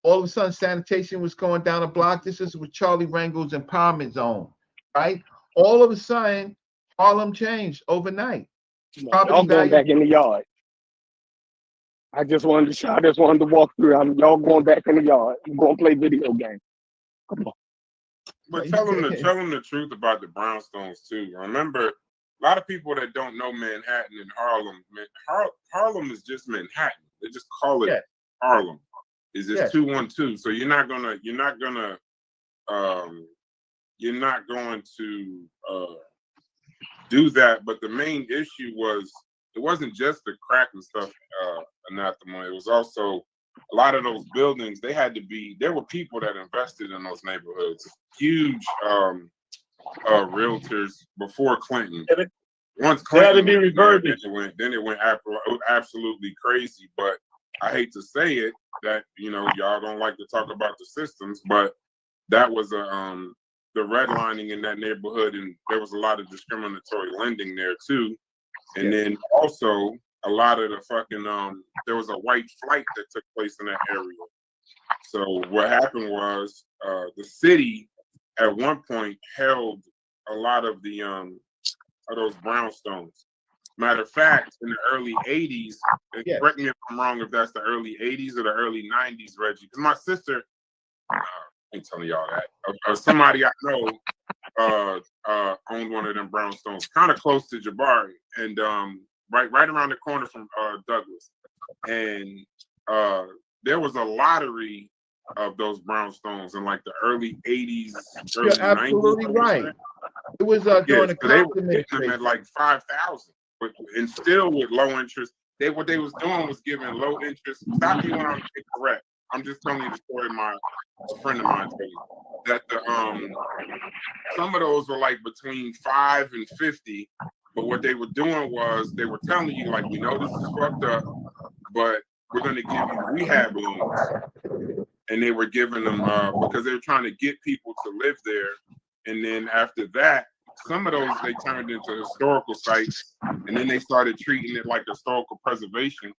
All of a sudden, sanitation was going down the block. This is with Charlie Rangel's empowerment zone, right? All of a sudden, Harlem changed overnight. Y'all going back in the yard. I just wanted to walk through. Y'all going back in the yard. I'm going to play video games. Come on. But tell them the truth about the brownstones too. Remember, a lot of people that don't know Manhattan and Harlem, Harlem is just Manhattan. They just call it Harlem. Is this 212? So you're not going to do that. But the main issue was it wasn't just the crack and stuff, anathema. It was also a lot of those buildings. There were people that invested in those neighborhoods. Huge realtors before Clinton. Once Clinton be reverted. Then it went absolutely crazy. But I hate to say it that y'all don't like to talk about the systems, but that was the redlining in that neighborhood, and there was a lot of discriminatory lending there too. And then also a lot of the fucking there was a white flight that took place in that area. So what happened was the city at one point held a lot of those brownstones. Matter of fact, in the early 80s, correct me if I'm wrong, if that's the early 80s or the early 90s, Reggie, because my sister, I ain't telling y'all that, somebody I know owned one of them brownstones, kind of close to Jabari, and right around the corner from Douglas. And there was a lottery of those brownstones in like the early 80s, early 90s. You're absolutely right. It was during the so they were getting them at like 5,000, and still with low interest. What they was doing was giving low interest. Stop me when I'm incorrect. I'm just telling you the story a friend of mine told me that some of those were like between 5 and 50. But what they were doing was they were telling you, like, we know this is fucked up, but we're going to give you rehab loans. And they were giving them because they were trying to get people to live there. And then after that, some of those they turned into historical sites, and then they started treating it like historical preservation,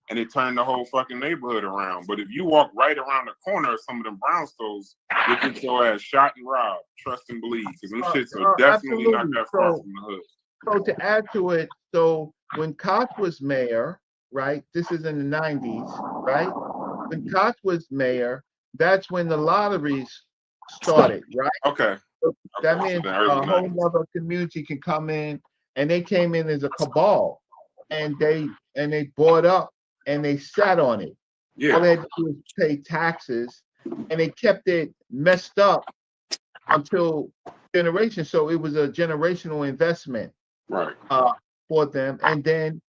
and it turned the whole fucking neighborhood around. But if you walk right around the corner of some of them brownstones, you get your ass shot and robbed. Trust and believe, because them shits are definitely not that far from the hood. So to add to it, so when Koch was mayor, right? This is in the 90s, right? When Koch was mayor, that's when the lotteries started, right? Okay. So that means a whole other community can come in, and they came in as a cabal, and they bought up and they sat on it. Yeah. All they had to do was pay taxes, and they kept it messed up until generations. So it was a generational investment, right? For them. And then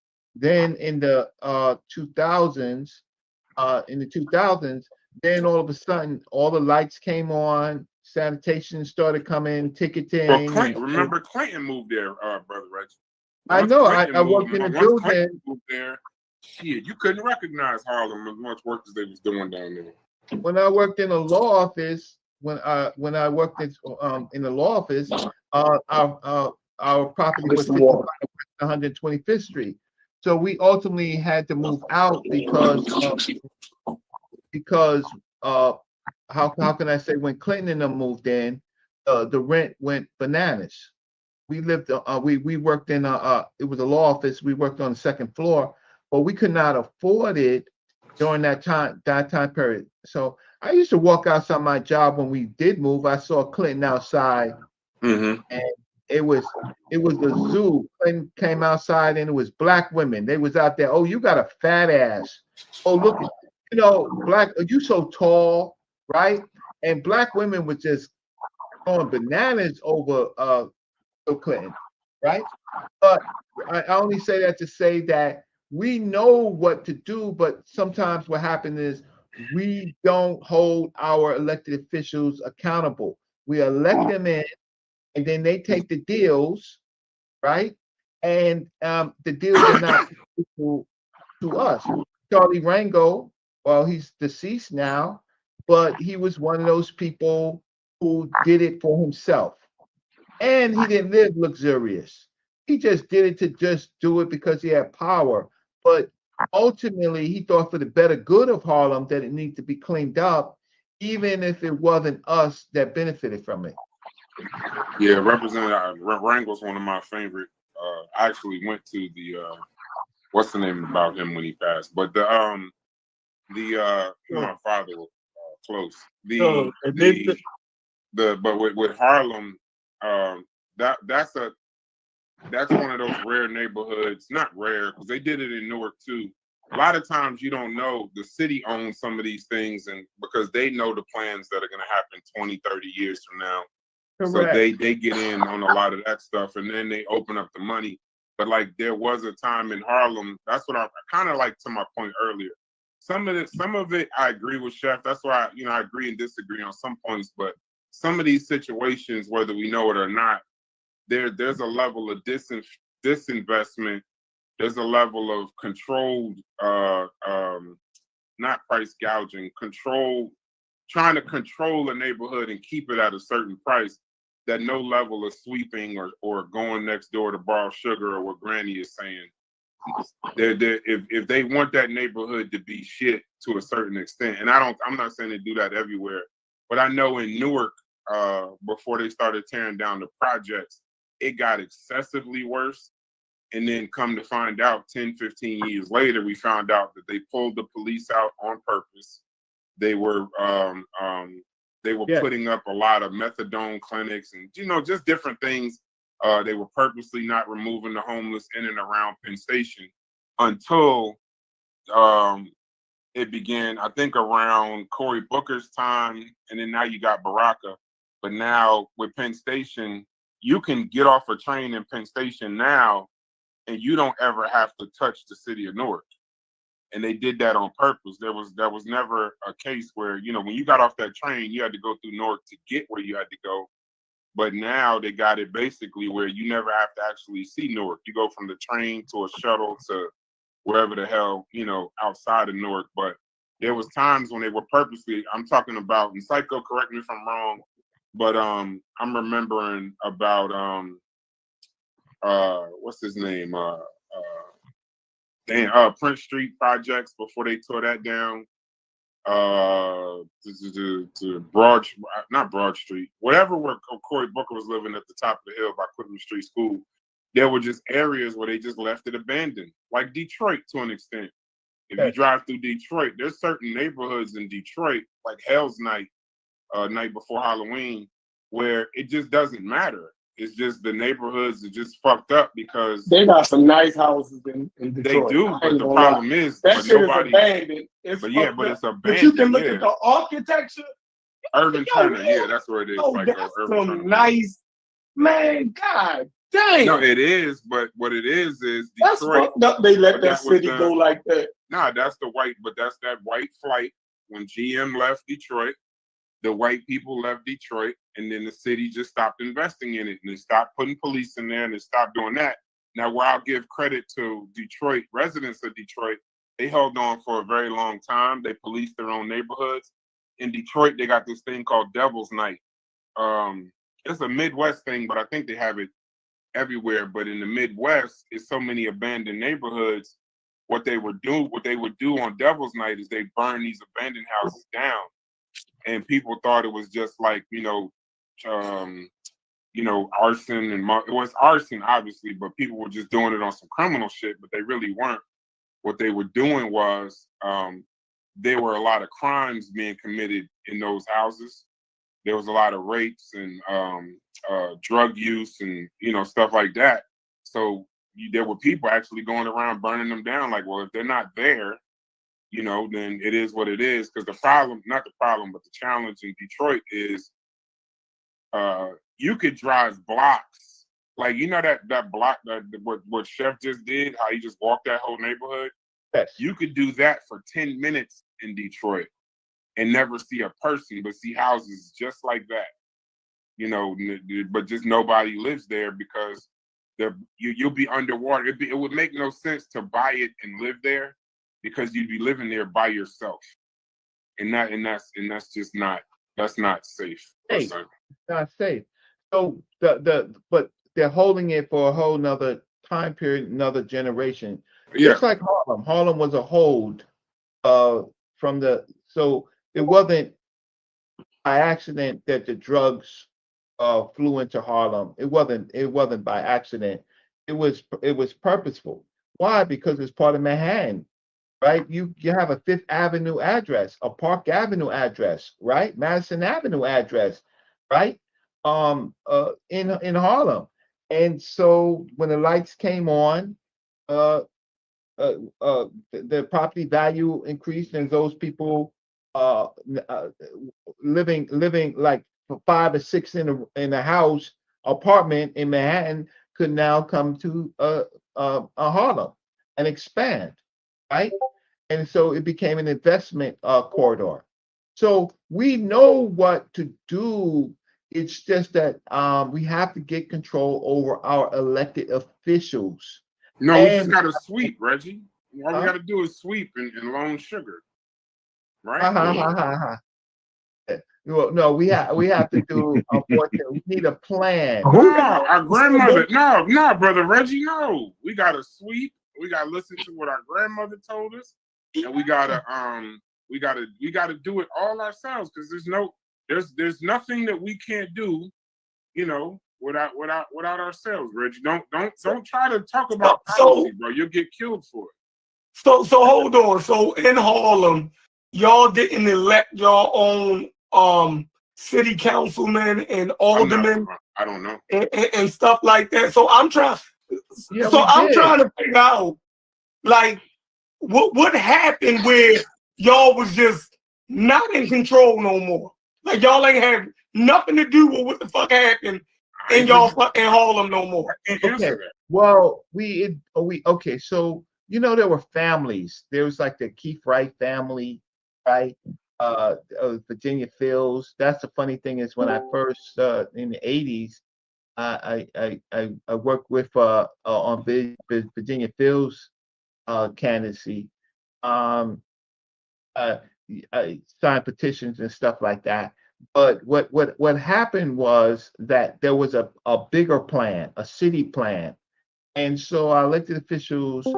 in the 2000s, then all of a sudden all the lights came on, sanitation started coming, ticketing. Well, Clinton moved there, brother Reggie. I know. I worked in the building. Clinton moved there, shit, you couldn't recognize Harlem as much work as they was doing down there. When I worked in a law office, when I worked in the law office, our property was 125th Street. So we ultimately had to move out because how can I say, when Clinton and them moved in, the rent went bananas. We lived we worked in it was a law office. We worked on the second floor, but we could not afford it during that time period. So I used to walk outside my job when we did move. I saw Clinton outside, and it was the zoo. Clinton came outside and it was black women. They was out there. Oh, you got a fat ass. Oh, look, black. You so tall, right? And black women were just going bananas over Bill Clinton, right? But I only say that to say that we know what to do, but sometimes what happens is we don't hold our elected officials accountable. We elect them in, and then they take the deals, right? And the deals are not to us. Charlie Rango, well, he's deceased now, but he was one of those people who did it for himself. And he didn't live luxurious. He just did it to just do it because he had power. But ultimately, he thought for the better good of Harlem that it needed to be cleaned up, even if it wasn't us that benefited from it. Yeah, Representative Wrangle's one of my favorite. I actually went to the what's the name about him when he passed, but my father was close. But with Harlem, that's one of those rare neighborhoods. Not rare because they did it in Newark too. A lot of times you don't know the city owns some of these things, and because they know the plans that are going to happen 20, 30 years from now. Correct. So they get in on a lot of that stuff, and then they open up the money. But like there was a time in Harlem. That's what I kind of like to my point earlier. Some of it I agree with Chef. That's why I agree and disagree on some points. But some of these situations, whether we know it or not, there's a level of disinvestment. There's a level of controlled, not price gouging, trying to control a neighborhood and keep it at a certain price. That no level of sweeping or going next door to borrow sugar or what Granny is saying. If they want that neighborhood to be shit to a certain extent, and I'm not saying they do that everywhere, but I know in Newark, before they started tearing down the projects, it got excessively worse. And then come to find out 10, 15 years later, we found out that they pulled the police out on purpose. They were putting up a lot of methadone clinics and just different things. They were purposely not removing the homeless in and around Penn Station until it began, I think, around Cory Booker's time, and then now you got Baraka. But now with Penn Station, you can get off a train in Penn Station now, and you don't ever have to touch the city of Newark. And they did that on purpose. There was never a case where, when you got off that train, you had to go through Newark to get where you had to go. But now they got it basically where you never have to actually see Newark. You go from the train to a shuttle to wherever the hell, outside of Newark. But there was times when they were purposely, I'm talking about, and Psycho, correct me if I'm wrong, but I'm remembering about what's his name? Prince Street projects before they tore that down. Not Broad Street, whatever where Cory Booker was living at the top of the hill by Quitman Street School. There were just areas where they just left it abandoned, like Detroit to an extent. If you drive through Detroit, there's certain neighborhoods in Detroit, like Hell's Night, night before Halloween, where it just doesn't matter. It's just the neighborhoods are just fucked up because they got some nice houses in Detroit. They do, but the problem is that shit is abandoned. But it's abandoned. But you can look at the architecture. Urban Turner, yeah, that's where it is. That's some nice, man. God damn. No, it is, but what it is Detroit. That's fucked up. They let that city go like that. Nah, that's that white flight when GM left Detroit. The white people left Detroit, and then the city just stopped investing in it, and they stopped putting police in there, and they stopped doing that. Now, where I'll give credit to Detroit, residents of Detroit, they held on for a very long time. They policed their own neighborhoods. In Detroit, they got this thing called Devil's Night. It's a Midwest thing, but I think they have it everywhere. But in the Midwest, it's so many abandoned neighborhoods. What they would do on Devil's Night is they burn these abandoned houses down. And people thought it was just like, arson and it was arson, obviously, but people were just doing it on some criminal shit, but they really weren't. What they were doing was there were a lot of crimes being committed in those houses. there was a lot of rapes and drug use and stuff like that. So there were people actually going around burning them down. Like, well, if they're not there, then it is what it is. Because the problem, not the problem, but the challenge in Detroit is you could drive blocks. Like, that block, what Chef just did, how he just walked that whole neighborhood. Yes. You could do that for 10 minutes in Detroit and never see a person, but see houses just like that. But just nobody lives there because you'll be underwater. It would make no sense to buy it and live there because you'd be living there by yourself, and that's just not safe. Hey, not safe. So but they're holding it for a whole nother time period, another generation. Yeah. Just like Harlem. Harlem was a hold so it wasn't by accident that the drugs flew into Harlem. It wasn't by accident. It was purposeful. Why? Because it's part of Manhattan, right? You have a Fifth Avenue address, a Park Avenue address, right? Madison Avenue address, right? In Harlem. And so when the lights came on, the property value increased, and those people living like 5 or 6 in a house apartment in Manhattan could now come to Harlem and expand, right? And so it became an investment corridor. So we know what to do. It's just that we have to get control over our elected officials. No, we just got to sweep, Reggie. All we got to do is sweep and loan sugar, right? No, we have to do. Unfortunately, we need a plan. No, our grandmother. No, brother Reggie. No, we got to sweep. We got to listen to what our grandmother told us, and we gotta do it all ourselves because there's nothing that we can't do, without ourselves, Reggie. Don't try to talk about policy, bro. You'll get killed for it. So hold on. So in Harlem, y'all didn't elect your own city councilmen and aldermen. I don't know. And stuff like that. So I'm trying. Yeah, I'm trying to figure out, like, what happened where y'all was just not in control no more. Like y'all ain't had nothing to do with what the fuck happened in y'all in Harlem no more. Okay. Well, okay. So there were families. There was like the Keith Wright family, right? Virginia Fields. That's the funny thing is when I first in the '80s, I worked with on Virginia Fields candidacy. I signed petitions and stuff like that. But what happened was that there was a bigger plan, a city plan, and so our elected officials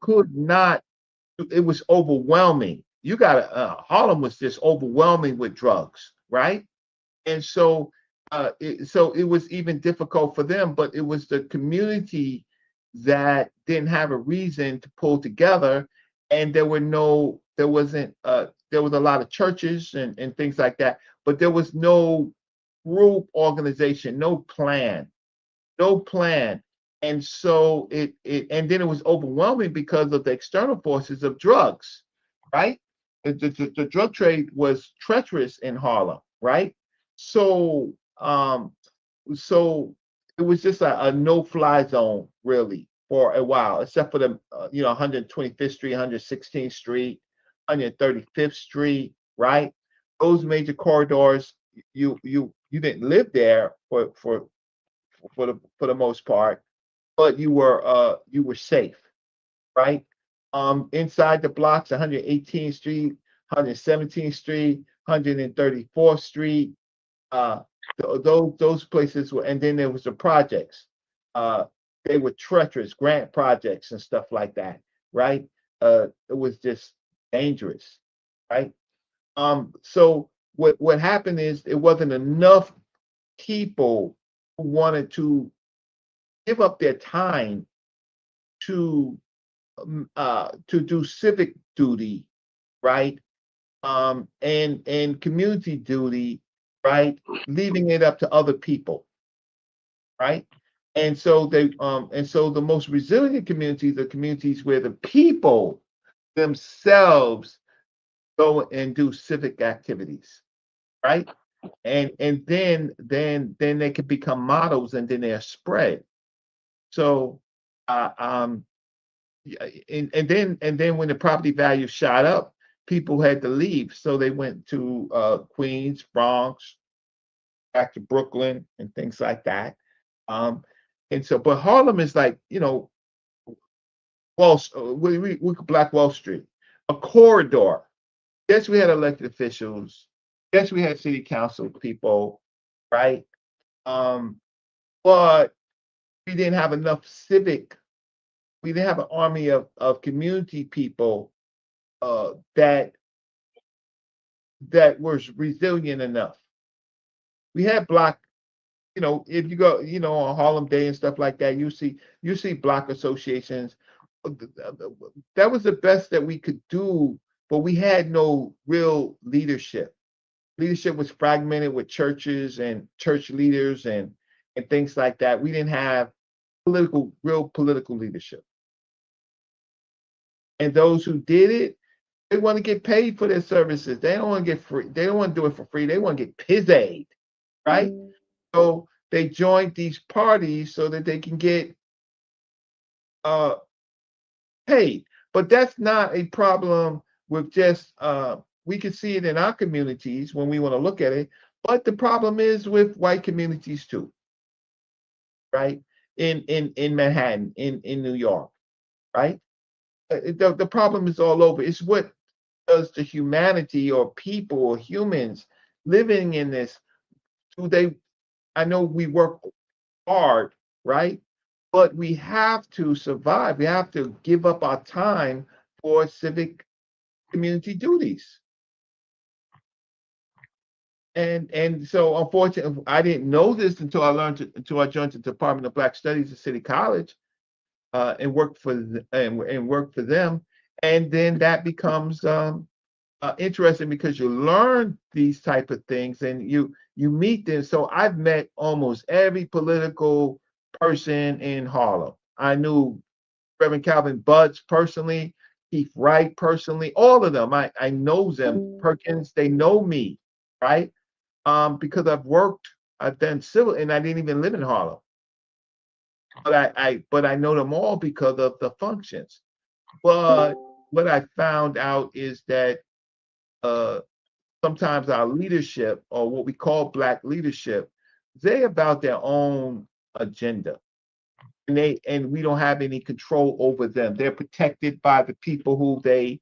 could not. It was overwhelming. You got Harlem was just overwhelming with drugs, right? And so it was even difficult for them. But it was the community that didn't have a reason to pull together, and there was a lot of churches and things like that, but there was no group organization, no plan. And so and then it was overwhelming because of the external forces of drugs, right? The drug trade was treacherous in Harlem, right? So so it was just a no-fly zone really for a while, except for the 125th Street, 116th Street, 135th Street, right? Those major corridors, you didn't live there for the most part, but you were safe, right? Inside the blocks, 118th Street, 117th Street, 134th Street, those places were, and then there was the projects. They were treacherous, grant projects and stuff like that, right? It was just dangerous, right? So what happened is it wasn't enough people who wanted to give up their time to do civic duty, right? And community duty, right? Leaving it up to other people, right? And so the most resilient communities are communities where the people themselves go and do civic activities, right? And then they can become models, and then they're spread. So and then when the property value shot up, people had to leave, so they went to Queens, Bronx, back to Brooklyn, and things like that. And so, but Harlem is like, we Black Wall Street, a corridor. Yes, we had elected officials. Yes, we had city council people, right? But we didn't have enough civic. We didn't have an army of community people that was resilient enough. We had Black, if you go, on Harlem Day and stuff like that, you see Black associations. That was the best that we could do, but we had no real leadership. Leadership was fragmented with churches and church leaders and things like that. We didn't have real political leadership. And those who did it, they want to get paid for their services. They don't want to get free. They don't want to do it for free. They want to get pizzade, right? So they joined these parties so that they can get paid. But that's not a problem with just we can see it in our communities when we want to look at it. But the problem is with white communities too, right? In Manhattan, in New York, right? The problem is all over. It's what does the humanity or people or humans living in this, I know we work hard, right? But we have to survive. We have to give up our time for civic community duties. And so unfortunately, I didn't know this until I joined the Department of Black Studies at City College and worked for them. And then that becomes interesting because you learn these type of things and you meet them. So I've met almost every political person in Harlem. I knew Reverend Calvin Budge personally, Keith Wright personally, all of them. I know them. Perkins, they know me, right? Because I've done civil, and I didn't even live in Harlem. But I know them all because of the functions. But what I found out is that sometimes our leadership, or what we call Black leadership, they're about their own agenda. And we don't have any control over them. They're protected by the people who they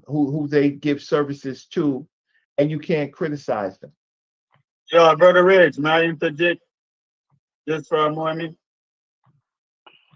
who they give services to, and you can't criticize them. Yo, Brother Rich, may I interject just for a moment?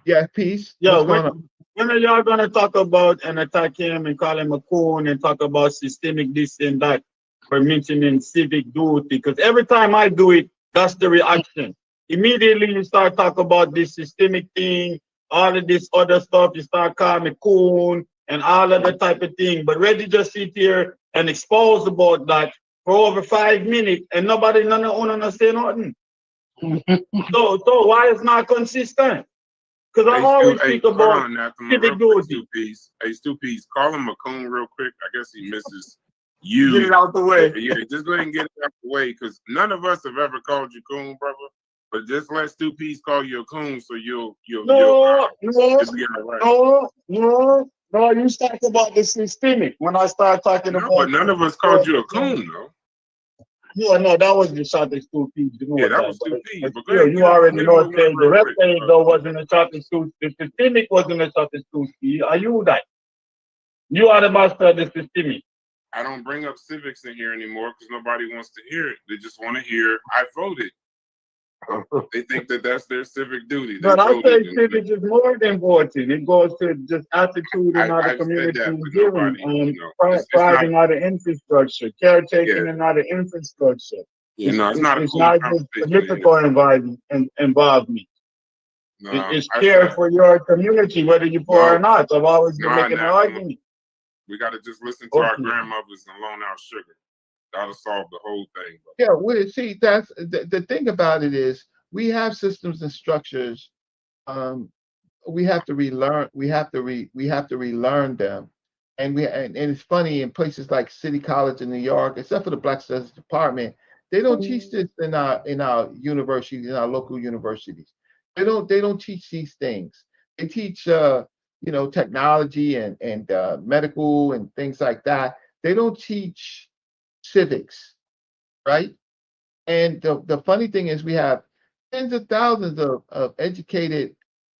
Yeah, peace. Yo, when are y'all gonna talk about and attack him and call him a coon and talk about systemic this and that for mentioning civic duty? Because every time I do it, that's the reaction. Immediately you start talking about this systemic thing, all of this other stuff, you start calling me coon and all of that type of thing. But Reggie just sit here and expose about that for over 5 minutes and none of us say nothing. So why is not consistent? Because I always speak about civic duty. Hey, Stu Peace, call him a coon real quick. I guess he misses you. Get it out the way. Yeah, just go ahead and get it out the way, because none of us have ever called you coon, brother. But just let Stu Peace call you a coon, so you'll be all right. No, you talk about the systemic. When I start talking about, but none of us called you a coon, though. Yeah, no, that was the shot at Stu Peace. Yeah, that was Stu Peace. But still, you already know it. The rest page though wasn't a shot at Stu. The systemic wasn't a shot at Stu Peace. Are you that? You are the master of the systemic. I don't bring up civics in here anymore because nobody wants to hear it. They just want to hear I voted. They think that that's their civic duty. But I say civic is more than voting. It goes to just attitude in other communities, giving, providing other infrastructure, caretaking in other infrastructure. It's not just political involvement. It's care for your community, whether you're poor or not. I've always been making an argument. We got to just listen to our grandmothers and loan out sugar. that'll solve the whole thing. Yeah, we see that's the thing about it is we have systems and structures. We have to relearn. We have to relearn them, and it's funny in places like City College in New York, except for the Black Studies Department, they don't teach this in our universities, in our local universities. They don't teach these things. They teach technology and medical and things like that. They don't teach civics, right? And the funny thing is, we have tens of thousands of educated,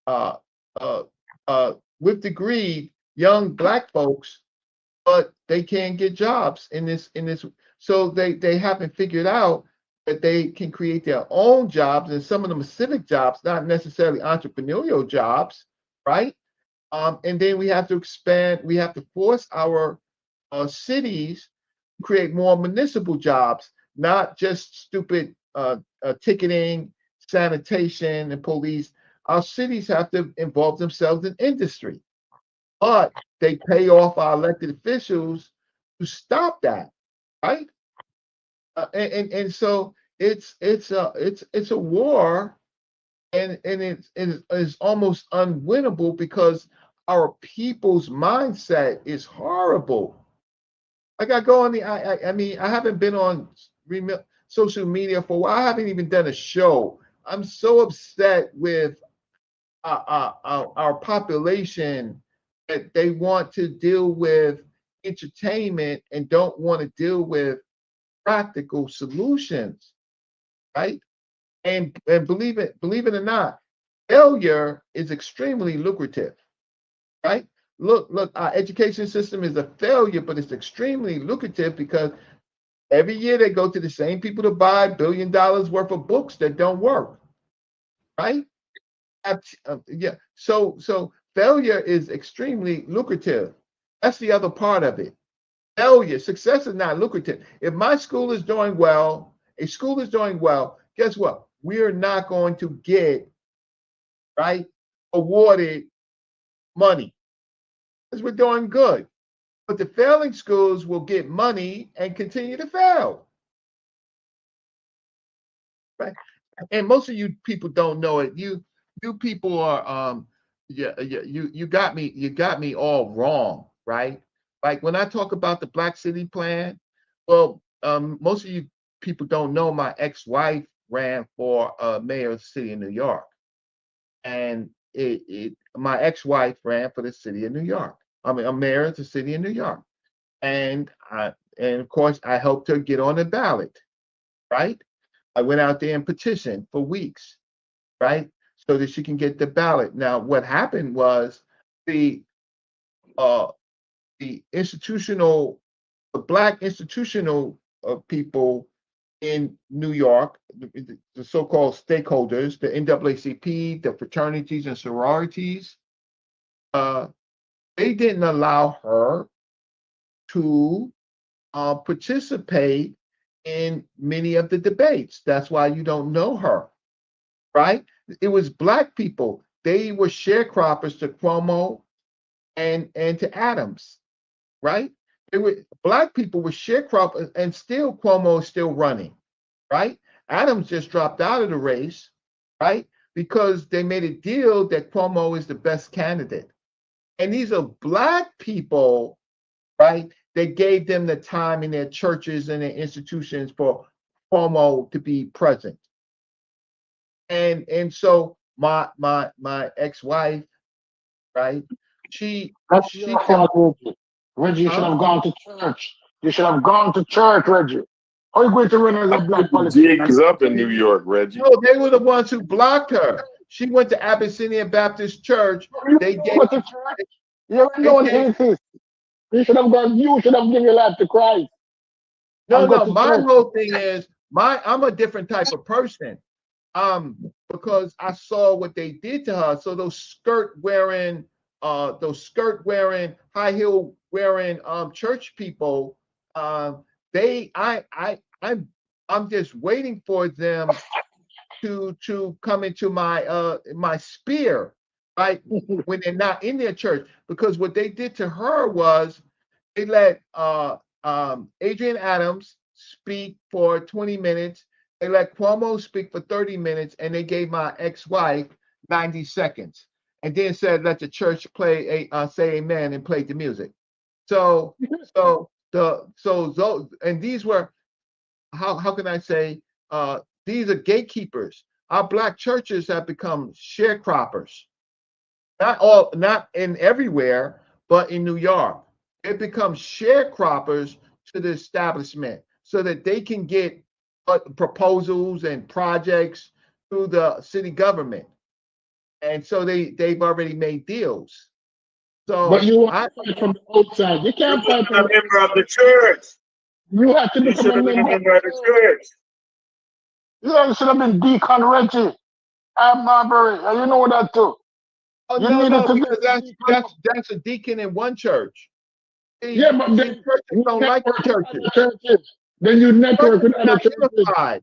uh, uh, with degree, young Black folks, but they can't get jobs in this. So they haven't figured out that they can create their own jobs, and some of them are civic jobs, not necessarily entrepreneurial jobs, right? And then we have to expand. We have to force our cities create more municipal jobs, not just stupid ticketing, sanitation, and police. Our cities have to involve themselves in industry, but they pay off our elected officials to stop that, right? And so it's a war, and it's almost unwinnable because our people's mindset is horrible. Like I go on I mean, I haven't been on social media for a while. I haven't even done a show. I'm so upset with our population that they want to deal with entertainment and don't want to deal with practical solutions, right? And believe it or not, failure is extremely lucrative, right? Look, our education system is a failure, but it's extremely lucrative because every year they go to the same people to buy $1 billion worth of books that don't work, right? Yeah. So failure is extremely lucrative. That's the other part of it. Failure, success is not lucrative. If my school is doing well, a school is doing well, guess what? We're not going to get, right, awarded money because we're doing good. But the failing schools will get money and continue to fail. Right? And most of you people don't know it. You people are you got me all wrong, right? Like when I talk about the Black City Plan, well, most of you people don't know my ex-wife ran for mayor of the city of New York, and my ex-wife ran for the city of New York. I mean, a mayor of the city of New York, and of course I helped her get on the ballot, right? I went out there and petitioned for weeks, right? So that she can get the ballot. Now, what happened was the uh the Black institutional people in New York, the so-called stakeholders, the NAACP, the fraternities and sororities, they didn't allow her to participate in many of the debates. That's why you don't know her, right? It was Black people. They were sharecroppers to Cuomo and to Adams, right? It were Black people were sharecroppers, and still Cuomo is still running, right? Adams just dropped out of the race, right? Because they made a deal that Cuomo is the best candidate. And these are Black people, right? They gave them the time in their churches and their institutions for Cuomo to be present. And so my ex-wife, right? That's your fault, Reggie. Reggie, you should have gone to church. You should have gone to church, Reggie. How are you going to run as a Black politician? Gigs up in New York, Reggie. No, they were the ones who blocked her. She went to Abyssinian Baptist Church. They gave Go to church. You're a known atheist. You should have gone. You should have given your life to Christ. No. My whole thing is I'm a different type of person. Because I saw what they did to her. So those skirt wearing, high heel wearing church people, I'm just waiting for them to come into my sphere, right? When they're not in their church. Because what they did to her was they let Adrian Adams speak for 20 minutes. They let Cuomo speak for 30 minutes, and they gave my ex-wife 90 seconds, and then said, "Let the church play say amen," and played the music. So, and these were how can I say? These are gatekeepers. Our black churches have become sharecroppers. Not in everywhere, but in New York, it becomes sharecroppers to the establishment so that they can get proposals and projects through the city government, and so they've already made deals. So, but you want to fight from the outside. You can't fight from a member of the church. You have to You become should a have been a member. member of the church. Yeah, you should have been Deacon Reggie. I'm Marbury. You know that too. Oh You no, needed to because be that's a deacon in one church. Yeah, but then churches you don't like network with churches. other churches. Then you network Churches with are other not churches. unified.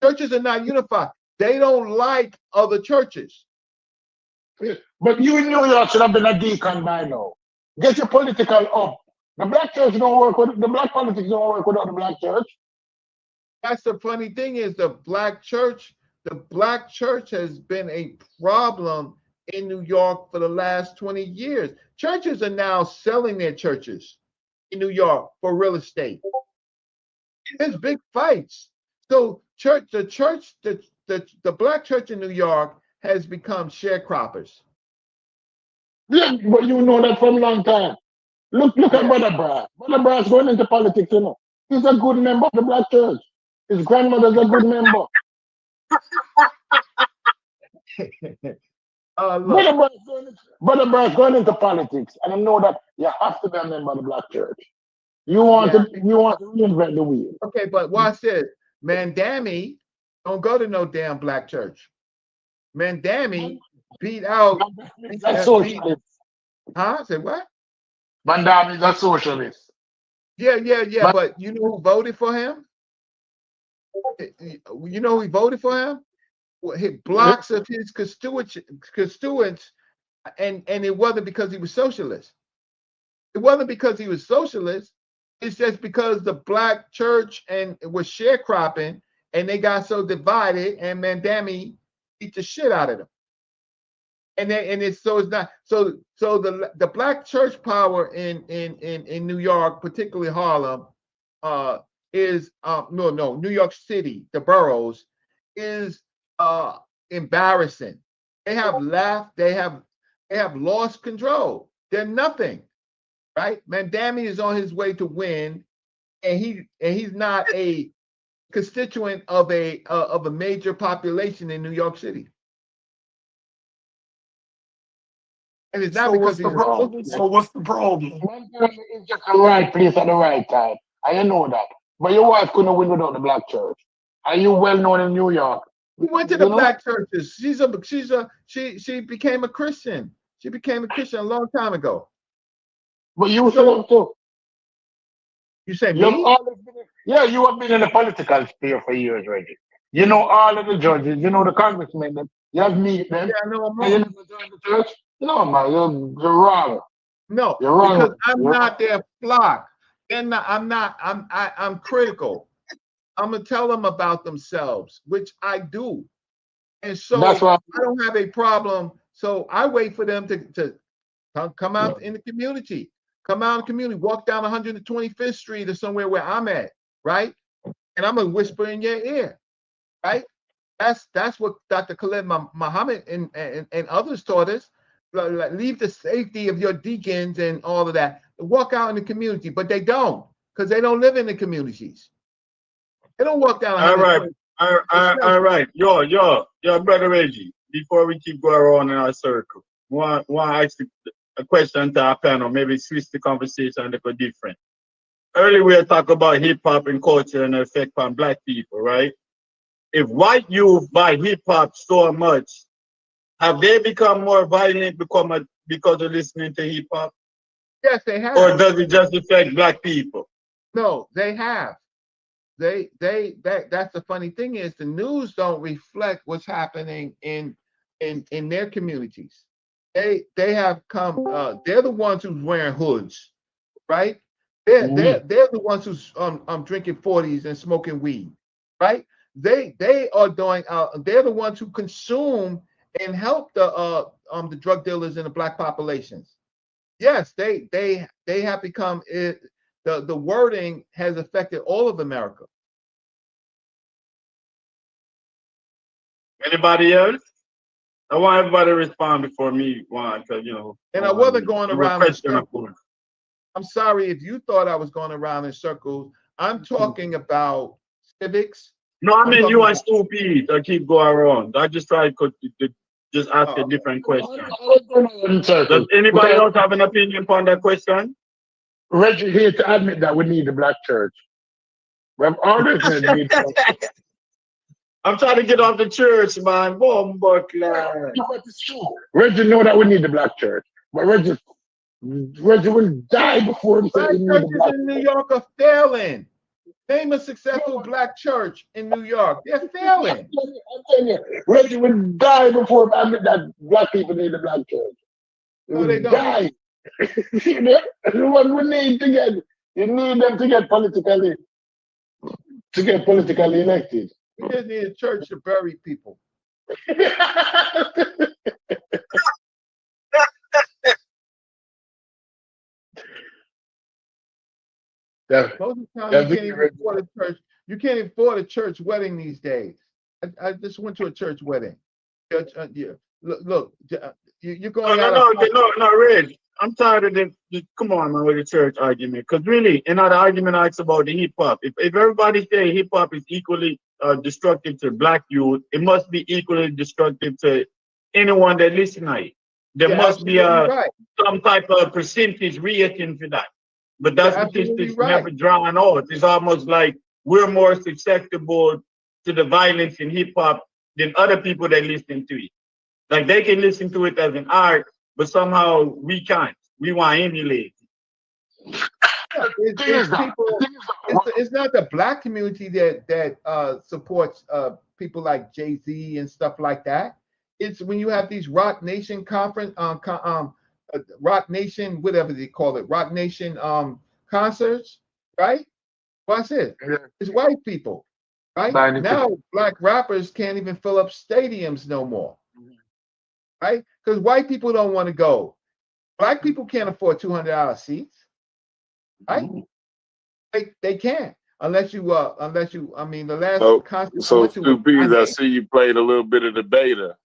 Churches are not unified. They don't like other churches. But you in New York should have been a deacon by now. Get your political up. The black church don't work with the black politics don't work without the black church. That's the funny thing is the black church has been a problem in New York for the last 20 years. Churches are now selling their churches in New York for real estate. There's big fights. So the black church in New York has become sharecroppers. Yeah, but you know that from a long time. Look at Brother Brad. Brother Brad's going into politics, you know. He's a good member of the black church. His grandmother's a good member. Brother Brad's going into politics, and I know that you have to be a member of the black church. You want to reinvent the wheel. Okay, but watch this. Mandami don't go to no damn black church. Mandami beat out. That's socialist. Huh? Say what? Mandami is a socialist. Yeah. But you know who voted for him? You know who voted for him? Blocks of his constituents, and it wasn't because he was socialist. It wasn't because he was socialist. It's just because the black church and it was sharecropping, and they got so divided, and Mandami beat the shit out of them. And it's not the black church power in New York, particularly Harlem, is New York City, the boroughs, is embarrassing. They have left, they have lost control. They're nothing, right? Mandami is on his way to win, and he's not a constituent of a major population in New York City. And it's not So because what's he's the problem? So what's the problem? It's just the right place at the right time. And you know that. But your wife couldn't win without the black church. Are you well known in New York? We went to the black churches. She became a Christian. She became a Christian a long time ago. But you should have too. You say You have me? you have been in the political sphere for years, Reggie. You know all of the judges, you know the congressmen, you have meet them. Yeah, I know I'm and you wrong. never joined the church? No, man, you're wrong. No, You're wrong. because I'm not their flock. I'm critical. I'm gonna tell them about themselves, which I do. And so That's why I don't have a problem. So I wait for them to come out in the community. Come out in the community, walk down 125th Street or somewhere where I'm at, right? And I'm gonna whisper in your ear, right? That's what Dr. Khalid Muhammad and others taught us. Like, leave the safety of your deacons and all of that. Walk out in the community, but they don't, because they don't live in the communities. They don't walk down. All right. Yo, brother Reggie. Before we keep going around in our circle, want to ask a question to our panel. Maybe switch the conversation a little different. Earlier we talked about hip hop and culture and the effect on black people, right? If white youth buy hip hop so much, have they become more violent because of listening to hip hop? Yes, they have. Or does it just affect black people? No, they have. That's the funny thing is the news don't reflect what's happening in their communities. They have come. They're the ones who's wearing hoods, right? They're the ones who's drinking 40s and smoking weed, right? They are doing they're the ones who consume and help the drug dealers in the black populations. Yes, they have become it. The wording has affected all of America. Anybody else? I want everybody to respond before me, Juan, because And I wasn't going around in question, of circles. course. I'm sorry if you thought I was going around in circles. I'm talking about civics. No, I I'm mean talking you and about- Stupid. I keep going around. I just try to just ask a different question. Does anybody else have an opinion on that question? Reggie here to admit that we need the black church. We have always need. I'm trying to get off the church, man. Reggie know that we need the black church, but Reggie will die before he said Black he need the churches black in New York are failing. Name a successful black church in New York. They're failing. I'm telling you, Reggie will die before I admit that black people need the black church. No, they don't. Die. You know, what we need to get, you need them to get politically elected. We just need a church to bury people. Most of the time, you can't even afford a church. You can't afford a church wedding these days. I just went to a church wedding. Yeah. Look, you're going out. No, Reg. I'm tired of this. Come on, man, with the church argument. Because really, in the argument I asked about the hip hop, if everybody say hip hop is equally destructive to black youth, it must be equally destructive to anyone that listens to it. There must be some type of percentage rating for that. But that's statistics never drawn out. It's almost like we're more susceptible to the violence in hip hop than other people that listen to it. Like they can listen to it as an art, but somehow we can't. We want to emulate. It's not the black community that supports people like Jay-Z and stuff like that. It's when you have these Rock Nation conference, Rock Nation, whatever they call it, Rock Nation concerts, right? What's it? It's white people, right? Now black rappers can't even fill up stadiums no more, right? Because white people don't want to go. Black people can't afford $200 seats, right? They can't unless you I mean the last concert. So Stupid, I see you played a little bit of the beta.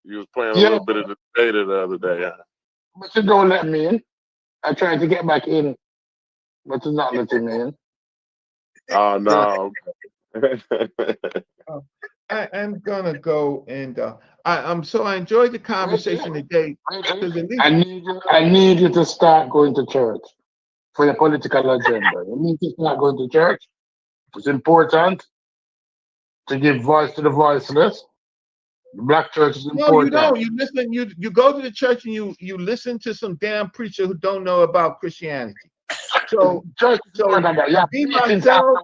You was playing a little bit of the beta the other day. Huh? But you don't let me in. I tried to get back in, but it's not letting me in. Oh no. I'm gonna go and I enjoyed the conversation today. I need you to start going to church for your political agenda. You need to start going to church. It's important to give voice to the voiceless. The black church is important. No, you don't. You listen. You go to the church and you listen to some damn preacher who don't know about Christianity. So be myself.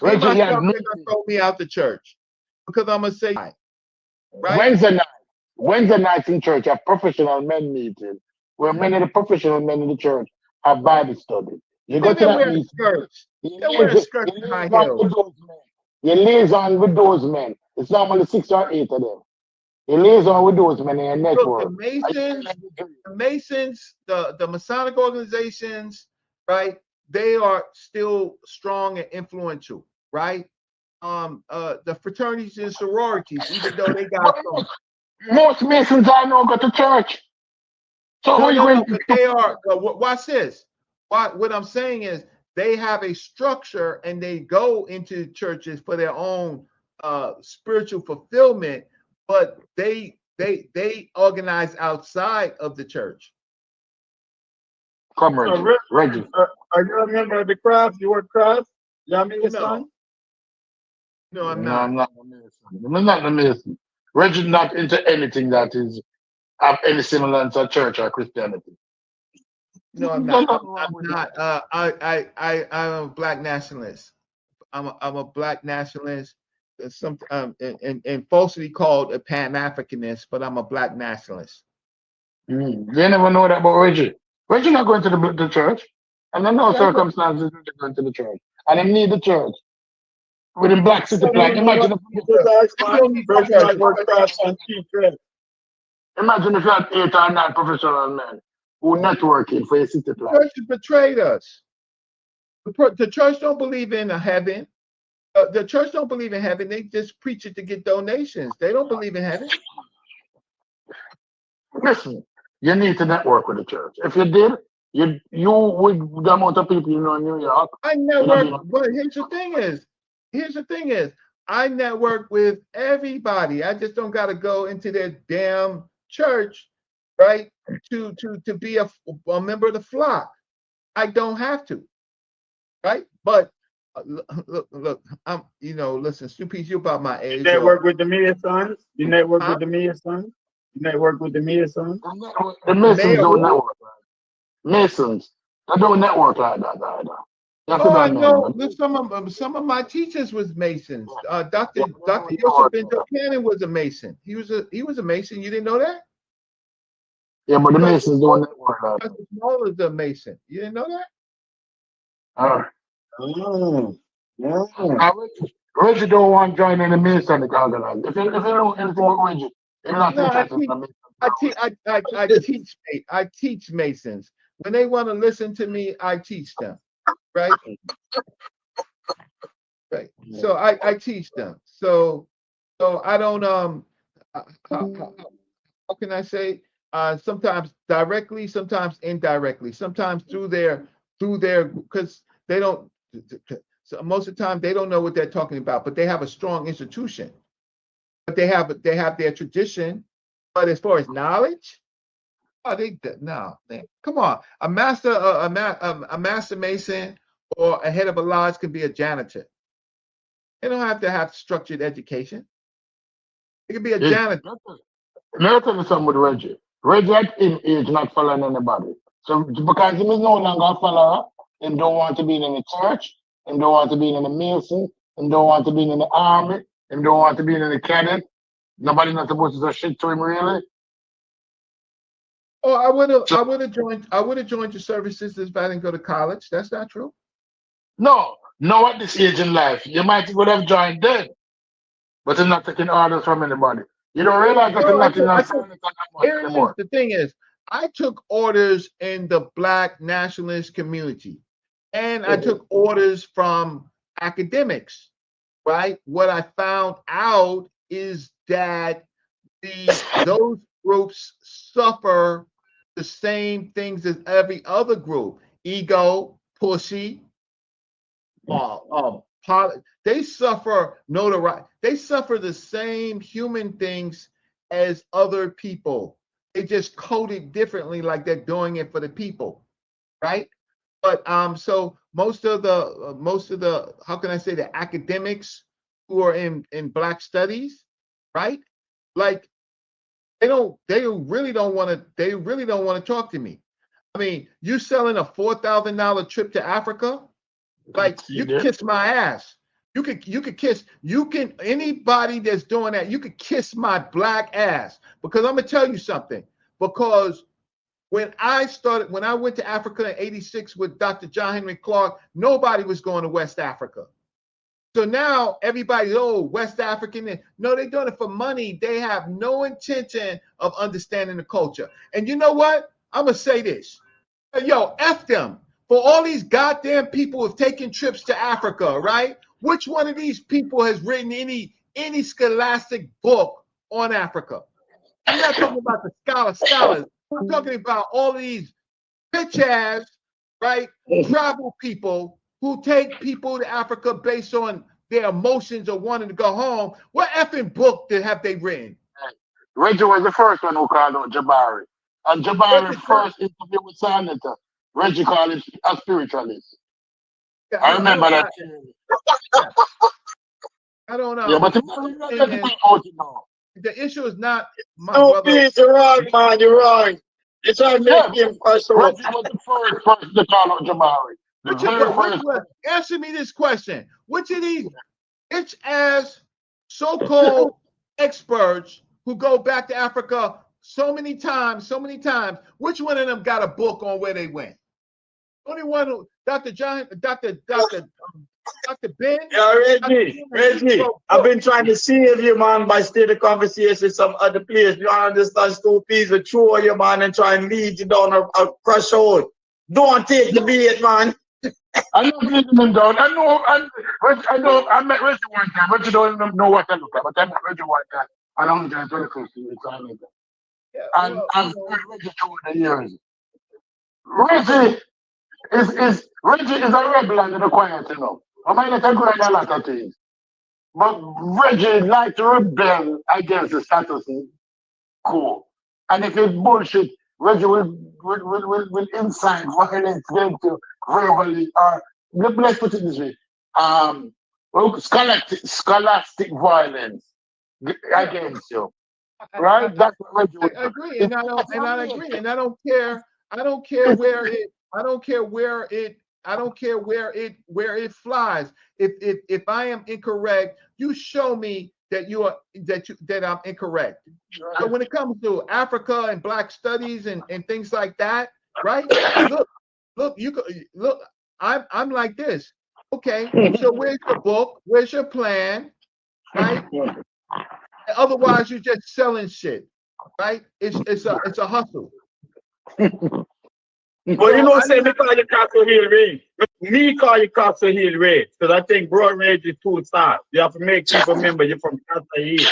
They're gonna throw me out the church because I'm gonna say right. Wednesday night in church, a professional men meeting where many of the professional men in the church have Bible study. You go to that meeting. You liaison with those men. It's normally 6 or 8 of them. You liaison with those men in your network. Look, the Masons, the Masonic organizations, right? They are still strong and influential, right? The fraternities and sororities, even though they got some. Most Masons I know go to church. So but they are. Watch this. What I'm saying is they have a structure and they go into churches for their own spiritual fulfillment, but they organize outside of the church. Come, Reggie. Are you a member of the craft? You work craft? You mean your son? No, I'm not. I'm not a Mason. I'm not a Mason. Reggie's not into anything that is have any semblance of church or Christianity. No, I'm not. I'm not. I'm a black nationalist. I'm a black nationalist. And falsely called a Pan-Africanist, but I'm a black nationalist. You never know that about Reggie. Reggie not going to the church. And in no circumstances they're going to the church. And they need the church. Within Black City Flag, imagine imagine if you had 8 or 9 professional men who networking for a city flag. The church has betrayed us. The church don't believe in a heaven. The church don't believe in heaven. They just preach it to get donations. They don't believe in heaven. Listen, you need to network with the church. If you did, you with the amount of people you know in New York. I network, but here's the thing is, I network with everybody. I just don't gotta go into their damn church, right? To be a member of the flock. I don't have to, right? But look, I'm listen, Stupi's, you about my age. You network with the Mia sons? You network with the Mia sons? You network with the Mia sons? The Masons don't network. Masons, they don't network like that either. Oh, I know. Some of my teachers was Masons. Dr. Joseph Benjo Cannon was a Mason. He was a Mason. You didn't know that? Yeah, but the Masons don't network like that. Dr. Small is a Mason. You didn't know that? Reggie don't want to join any Mason organization. If you know anything about Reggie, you're not interested in the Mason. I teach Masons. When they want to listen to me, I teach them. Right? Right. So I teach them. So I don't how can I say, sometimes directly, sometimes indirectly, sometimes through their because they don't, so most of the time they don't know what they're talking about, but they have a strong institution, but they have their tradition. But as far as knowledge, come on, a master mason or a head of a lodge can be a janitor. They don't have to have structured education. It could be a janitor. Let me tell you something with Reggie. Reggie at his age not following anybody. So because he is no longer a follower, and don't want to be in the church, and don't want to be in the Mason, and don't want to be in the army, and don't want to be in the cadet. Nobody not supposed to say shit to him really. Oh, I would have joined your services if I didn't go to college. That's not true. No, at this age in life, you might would have joined then, but you're not taking orders from anybody. You don't realize that you're not in anymore. The thing is, I took orders in the Black nationalist community, and I took orders from academics. Right? What I found out is that those groups suffer the same things as every other group: ego, pussy, they suffer notoriety. They suffer the same human things as other people. They just code it differently, like they're doing it for the people, right? But so most of the how can I say, the academics who are in Black studies, right? Like they really don't want to talk to me. I mean, you selling a $4,000 trip to Africa? Like, you can kiss my ass. Anybody that's doing that, you could kiss my Black ass. Because I'm gonna tell you something. Because when I went to Africa in '86 with Dr. John Henry Clark, nobody was going to West Africa. So now everybody's, West African. No, they're doing it for money. They have no intention of understanding the culture. And you know what? I'm gonna say this. Yo, F them. For all these goddamn people who've taken trips to Africa, right? Which one of these people has written any scholastic book on Africa? I'm not talking about the scholars. I'm talking about all these bitch ass, right, travel people who take people to Africa based on their emotions or wanting to go home. What effing book have they written? Reggie was the first one who called out Jabari. And Jabari's first interview with Senator, Reggie called him a spiritualist. I remember that. I don't know. Yeah, but the issue is not my brother. Please, you're wrong, man. You're wrong. It's not making him personal. Reggie was the first person to call out Jabari. Answer me this question. Which of these bitch ass so-called experts who go back to Africa so many times, which one of them got a book on where they went? Only one who, Dr. Ben. Yeah, Reggie, I've been trying to save you, man, by steering the conversation some other place. You understand, stupid, to throw you, man, and try and lead you down a crush hole. Don't take the bait, man. I'm not leading him down. I know, I met Reggie one time. Reggie don't even know what I look at, but I met Reggie one time. And I'm going to close to you. And I've heard Reggie through the years. Reggie Reggie is a rebel under the quiet, you know. I might not agree on a lot of things. But Reggie like to rebel against the status quo. And if it's bullshit, Reggie will incite violence against you verbally, or let's put it this way. Scholastic violence against you. Right? That's what Reggie would do. I agree, and I agree, and I don't care. I don't care where it flies. If I am incorrect, you show me that I'm incorrect. So when it comes to Africa and Black studies and things like that, right? Look, I'm like this. Okay, so where's your book? Where's your plan? Right? Otherwise, you're just selling shit, right? It's a hustle. But you know, say me call you Castle Hill Range. Me call you Castle Hill Range because I think Broad Range is too far. You have to make people remember you're from Castle Hill.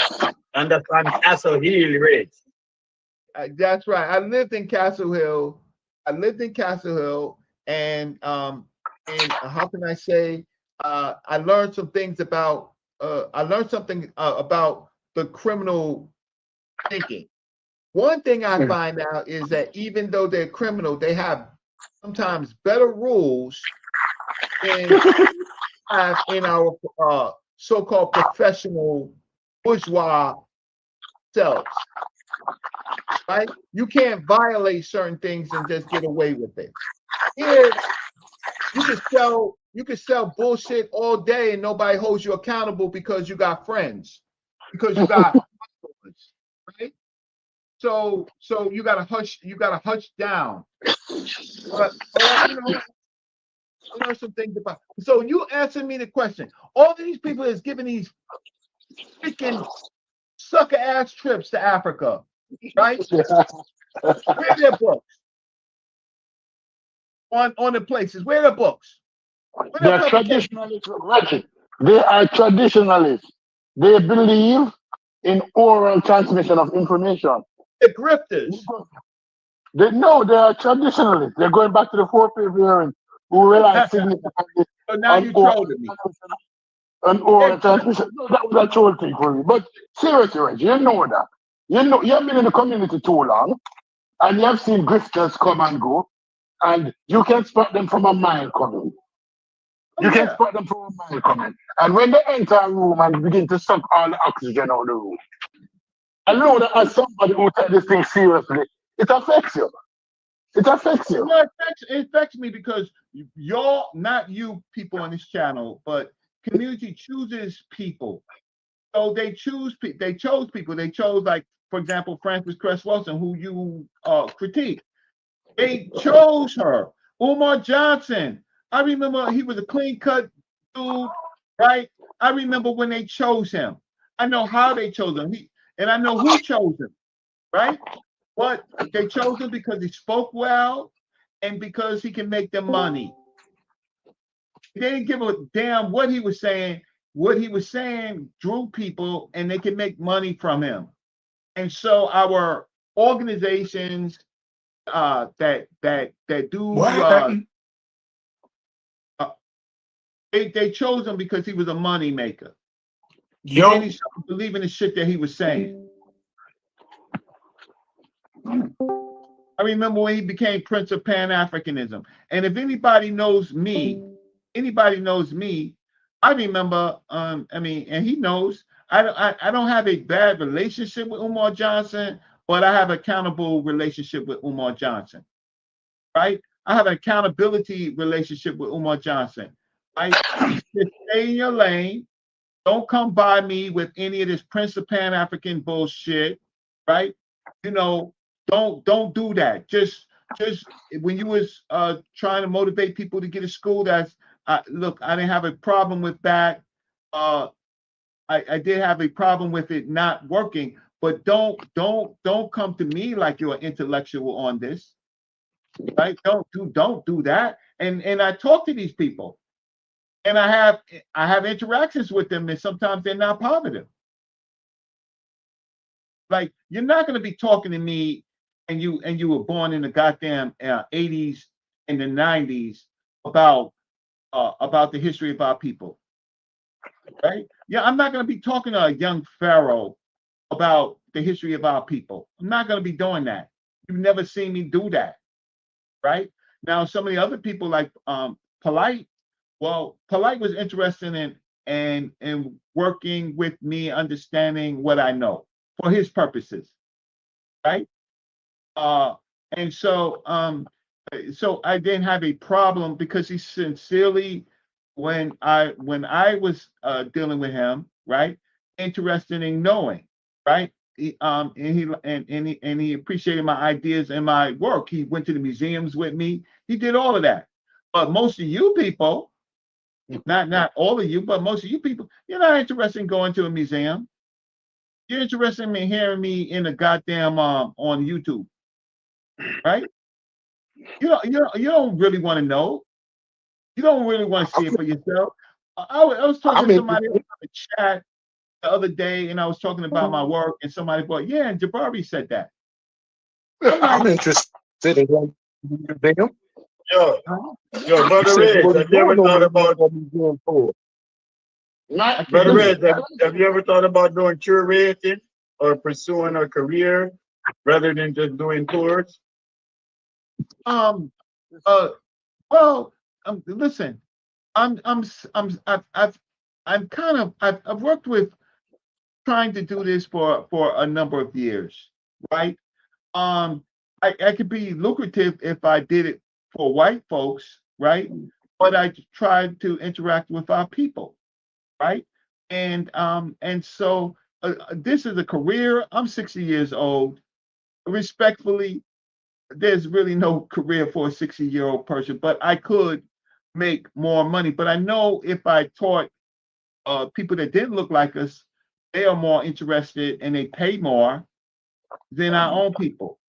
Understand Castle Hill Range. That's right. I lived in Castle Hill, and how can I say? I learned some things about. About the criminal thinking. One thing I find out is that even though they're criminal, they have sometimes better rules than have in our so-called professional bourgeois selves. Right? You can't violate certain things and just get away with it. Here, you can sell bullshit all day and nobody holds you accountable because you got friends, because you got right? So you gotta hush down. But you know, I learned some things about. So you answer me the question. All these people is giving these freaking sucker ass trips to Africa, right? Where their books on the places? Where the books? They are traditionalists, Reggie. They are traditionalists. They believe in oral transmission of information. The grifters. They are traditionalists. They're going back to the four-page hearing who rely significantly so now you trolling me. On oral transmission. No, that was a troll thing for me. But seriously, Reggie, you know that. You have been in the community too long, and you have seen grifters come and go, and you can spot them from a mile coming. You can spot them from a mile coming. And when they enter a room and begin to suck all the oxygen out of the room, I know that as somebody who takes this thing seriously, it affects you. It affects you. No, it affects me because y'all, not you people on this channel, but community chooses people. So they chose people. They chose, like, for example, Frances Cress Wilson, who you critique. They chose her. Umar Johnson. I remember he was a clean-cut dude, right? I remember when they chose him. I know how they chose him. And I know who chose him, right? But they chose him because he spoke well and because he can make them money. They didn't give a damn what he was saying. What he was saying drew people and they can make money from him. And so our organizations that do they chose him because he was a money maker. And he started believing the shit that he was saying. I remember when he became Prince of Pan-Africanism. And if anybody knows me, I remember, and he knows, I don't have a bad relationship with Umar Johnson, but I have an accountable relationship with Umar Johnson, right? I have an accountability relationship with Umar Johnson, right? Just stay in your lane. Don't come by me with any of this Prince of Pan-African bullshit, right? You know, don't do that. Just just when you was trying to motivate people to get to school, look, I didn't have a problem with that. I did have a problem with it not working, but don't come to me like you're an intellectual on this, right? Don't do that. And I talk to these people, and I have interactions with them, and sometimes they're not positive. Like, you're not going to be talking to me, and you were born in the goddamn 80s and the 90s about the history of our people, right? Yeah, I'm not going to be talking to a young pharaoh about the history of our people. I'm not going to be doing that. You've never seen me do that, right? Now, some of the other people like Polite, well, Polite was interested in working with me, understanding what I know for his purposes, right? And so I didn't have a problem because he sincerely, when I was dealing with him, right, interested in knowing, right? He appreciated my ideas and my work. He went to the museums with me. He did all of that. But most of you people, not all of you, but most of you people, you're not interested in going to a museum. You're interested in hearing me in a goddamn on YouTube, right? You don't really want to know. You don't really want to see it for yourself. I was talking to somebody in the chat the other day, and I was talking about my work, and somebody brought, yeah, and Jabari said that. I'm interested in going to the museum. Yo, Brother Red, have you ever thought about Brother Red, have you ever thought about doing curating or pursuing a career rather than just doing tours? Well, listen, I've worked with trying to do this for a number of years, right? I could be lucrative if I did it for white folks, right? But I tried to interact with our people, right? And so this is a career. I'm 60 years old. Respectfully, there's really no career for a 60-year-old person, but I could make more money. But I know if I taught people that didn't look like us, they are more interested and they pay more than our own people.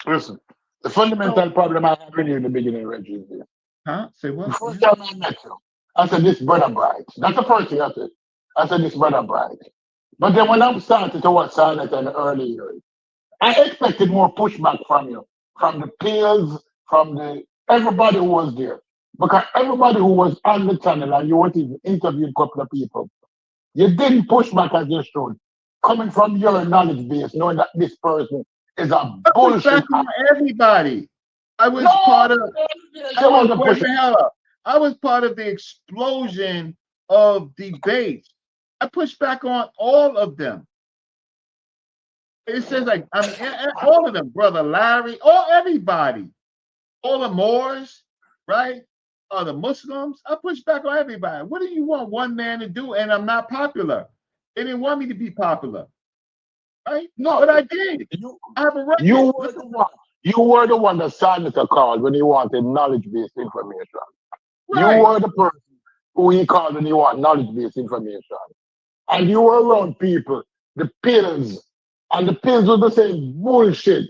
Listen, the fundamental problem I had with you in the beginning, Reggie, is this. Huh? Say what? The first time I met you, I said, this brother bright. That's the first thing I said. I said, this brother bright. But then when I started to watch Silent in the early years, I expected more pushback from you, from the peers, from everybody who was there. Because everybody who was on the channel, and you went to interview a couple of people, you didn't push back as you should. Coming from your knowledge base, knowing that this person is a bullshit. On everybody. I was part of. I was part of the explosion of debates. I pushed back on all of them. It says like all of them, Brother Larry, everybody, all the Moors, right? The Muslims. I pushed back on everybody. What do you want one man to do? And I'm not popular. They didn't want me to be popular, right? No, but I did. I have a record. You were the one that Senator called when he wanted knowledge-based information. Right. You were the person who he called when he wanted knowledge-based information. And you were around people, the pills, and the pills were the same bullshit.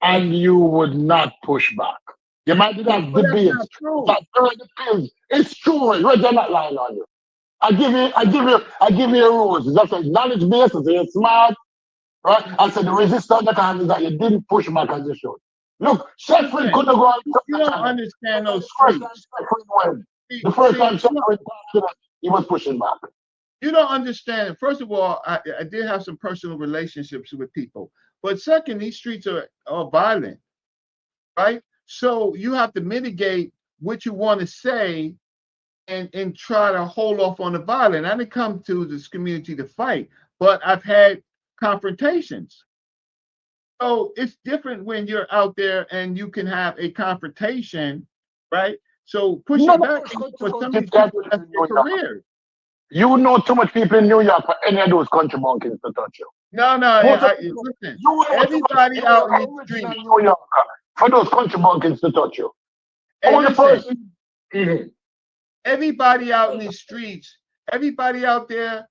And you would not push back. You might do that debate. The pills. It's true. I'm not lying on you. I give you a rules. That's like knowledge-based, so you're smart. Right? I said the resistance that is that you didn't push back as you should. Look, Sheffrin couldn't go on. You don't understand those streets. The first time Sheffrin he was pushing back. You don't understand. First of all, I did have some personal relationships with people. But second, these streets are violent, right? So you have to mitigate what you want to say and try to hold off on the violence. I didn't come to this community to fight, but I've had confrontations. So it's different when you're out there and you can have a confrontation, right? So pushing back for some of these people, that's their career. You know too much people in New York for any of those country bunkings to touch you. No, listen. Everybody out in the street. New York for those country bunkings to touch you. Hey, Only listen, person. everybody out in these streets, everybody out there,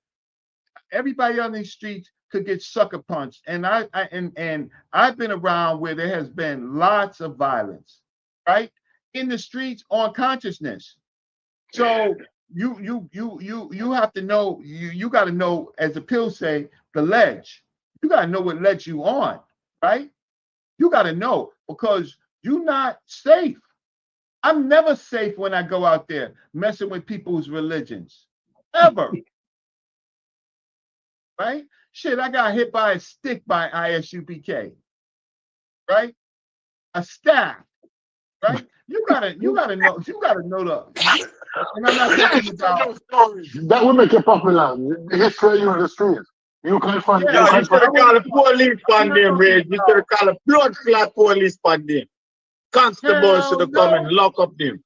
everybody on these streets could get sucker punched. And I've been around where there has been lots of violence, right? In the streets on consciousness. So you have to know, you got to know, as the pills say, the ledge. You got to know what ledge you on, right? You got to know, because you're not safe. I'm never safe when I go out there messing with people's religions, ever. Right? Shit, I got hit by a stick by ISUPK, right? A staff, right? You gotta know the. And I'm not talking about that will make you popular. The history you in the streets. You can find. Yeah, you should have called the police on them, Red. You should have called the blood clot police on them. Constables should have come and lock up them.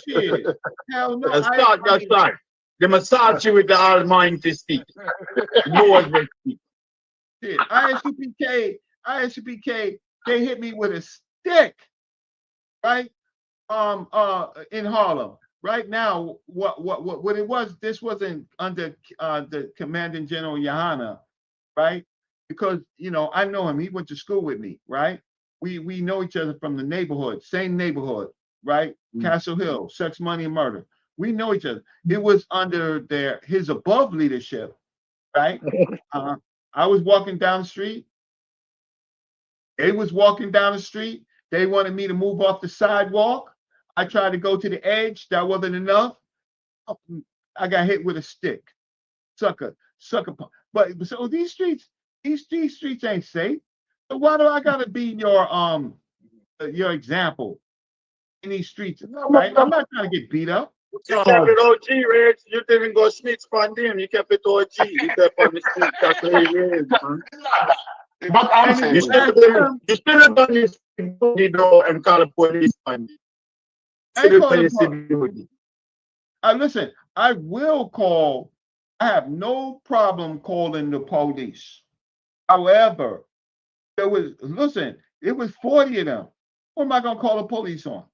Shit. Hell no. Start that side. They massage you with the almighty stick. Lord, stick. Shit. ISUPK, they hit me with a stick, right? In Harlem. Right now, what it was, this wasn't under the Commanding General Yohana, right? Because I know him. He went to school with me, right? We know each other from the neighborhood, same neighborhood, right? Castle Hill, Sex, Money, and Murder. We know each other. It was under his above leadership, right? I was walking down the street. They was walking down the street. They wanted me to move off the sidewalk. I tried to go to the edge. That wasn't enough. I got hit with a stick. Sucker. But so these streets ain't safe. So why do I gotta be your example in these streets? Right? I'm not trying to get beat up. You kept it OG, Reg. You didn't go snitch on them. You kept it OG. You kept on the street. That's what it is, man. But I'm saying, you should have done this and call the police on you. Listen, I will call. I have no problem calling the police. However, it was 40 of them. What am I gonna call the police on?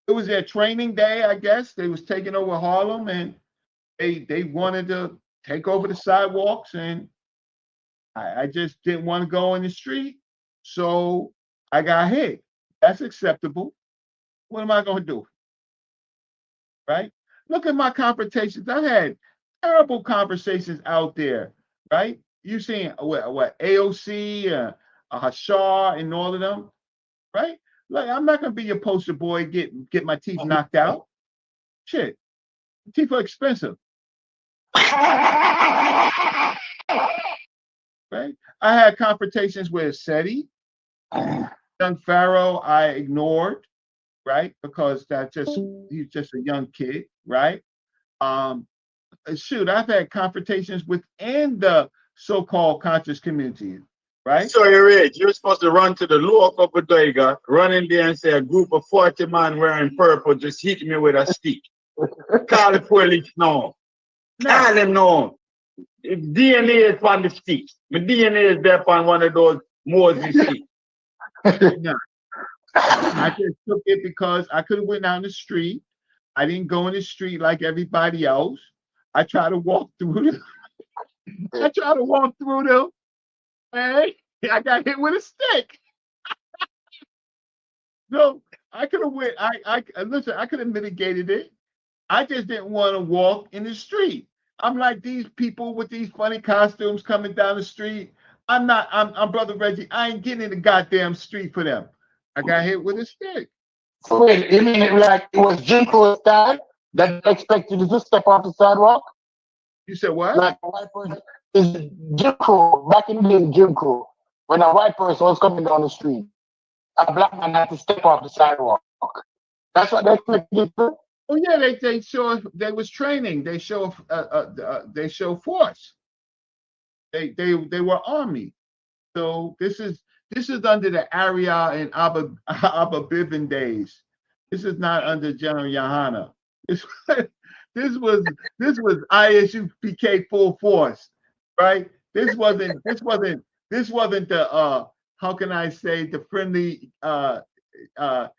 It was their training day, I guess. They was taking over Harlem, and they wanted to take over the sidewalks, and I just didn't want to go in the street, so I got hit. That's acceptable. What am I gonna do? Right? Look at my confrontations. I've had terrible conversations out there, right? You seen what AOC, Hashar, and all of them, right? Like, I'm not gonna be your poster boy, get my teeth knocked out. Shit, teeth are expensive. Right? I had confrontations with SETI, young Pharaoh. I ignored, right? Because he's just a young kid, right? Shoot, I've had confrontations within the so-called conscious community, right? So you're supposed to run to the local bodega, run in there and say, a group of 40 men wearing purple just hit me with a stick. Call the police now. Call them now. If DNA is on the stick. My DNA is there on one of those Moses sticks. No. I just took it because I could have went down the street. I didn't go in the street like everybody else. I tried to walk through them. Hey, I got hit with a stick. So I could have went. Listen. I could have mitigated it. I just didn't want to walk in the street. I'm like these people with these funny costumes coming down the street. I'm Brother Reggie. I ain't getting in the goddamn street for them. I got hit with a stick. So wait, you mean it like it was Jim Crow style that expected you to step off the sidewalk? You said what? Like a white person is Jim Crow, back in the day, Jim Crow, when a white person was coming down the street, a black man had to step off the sidewalk. That's what they expected you to do. Oh yeah, they was training. They show force. They were army. So this is under the Area and Abba Bivin days. This is not under General Yohana. This was ISUPK full force, right? This wasn't the how can I say, the friendly Captain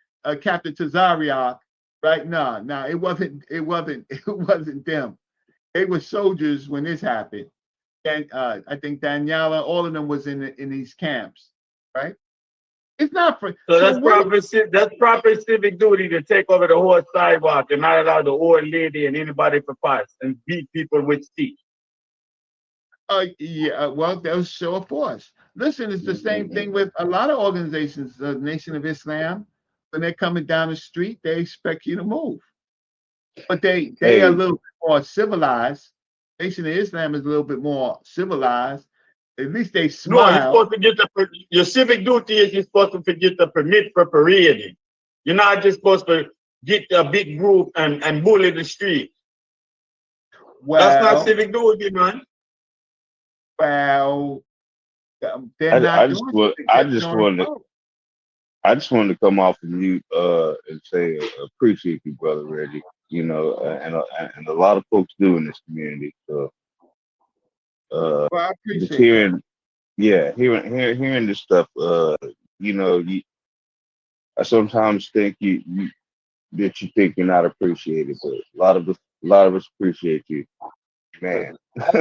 Tazariak, right? No, it wasn't them. They were soldiers when this happened. And I think Daniela, all of them was in these camps, right? It's not for So that's proper civic duty to take over the whole sidewalk and not allow the old lady and anybody to pass and beat people with sticks. Yeah, well, that was show of force. Listen, it's the same thing with a lot of organizations. The Nation of Islam, when they're coming down the street, they expect you to move. But they are a little bit more civilized. Nation of Islam is a little bit more civilized. At least they smile. No, you're supposed to get your civic duty is you're supposed to get the permit for parading. You're not just supposed to get a big group and bully the street. Well, that's not civic duty, man. Well, they're I just wanted to come off of mute and say appreciate you, brother Reggie. You know, and a lot of folks do in this community. So, well, I appreciate just hearing this stuff. You know, I sometimes think that you think you're not appreciated, but a lot of us appreciate you, man. I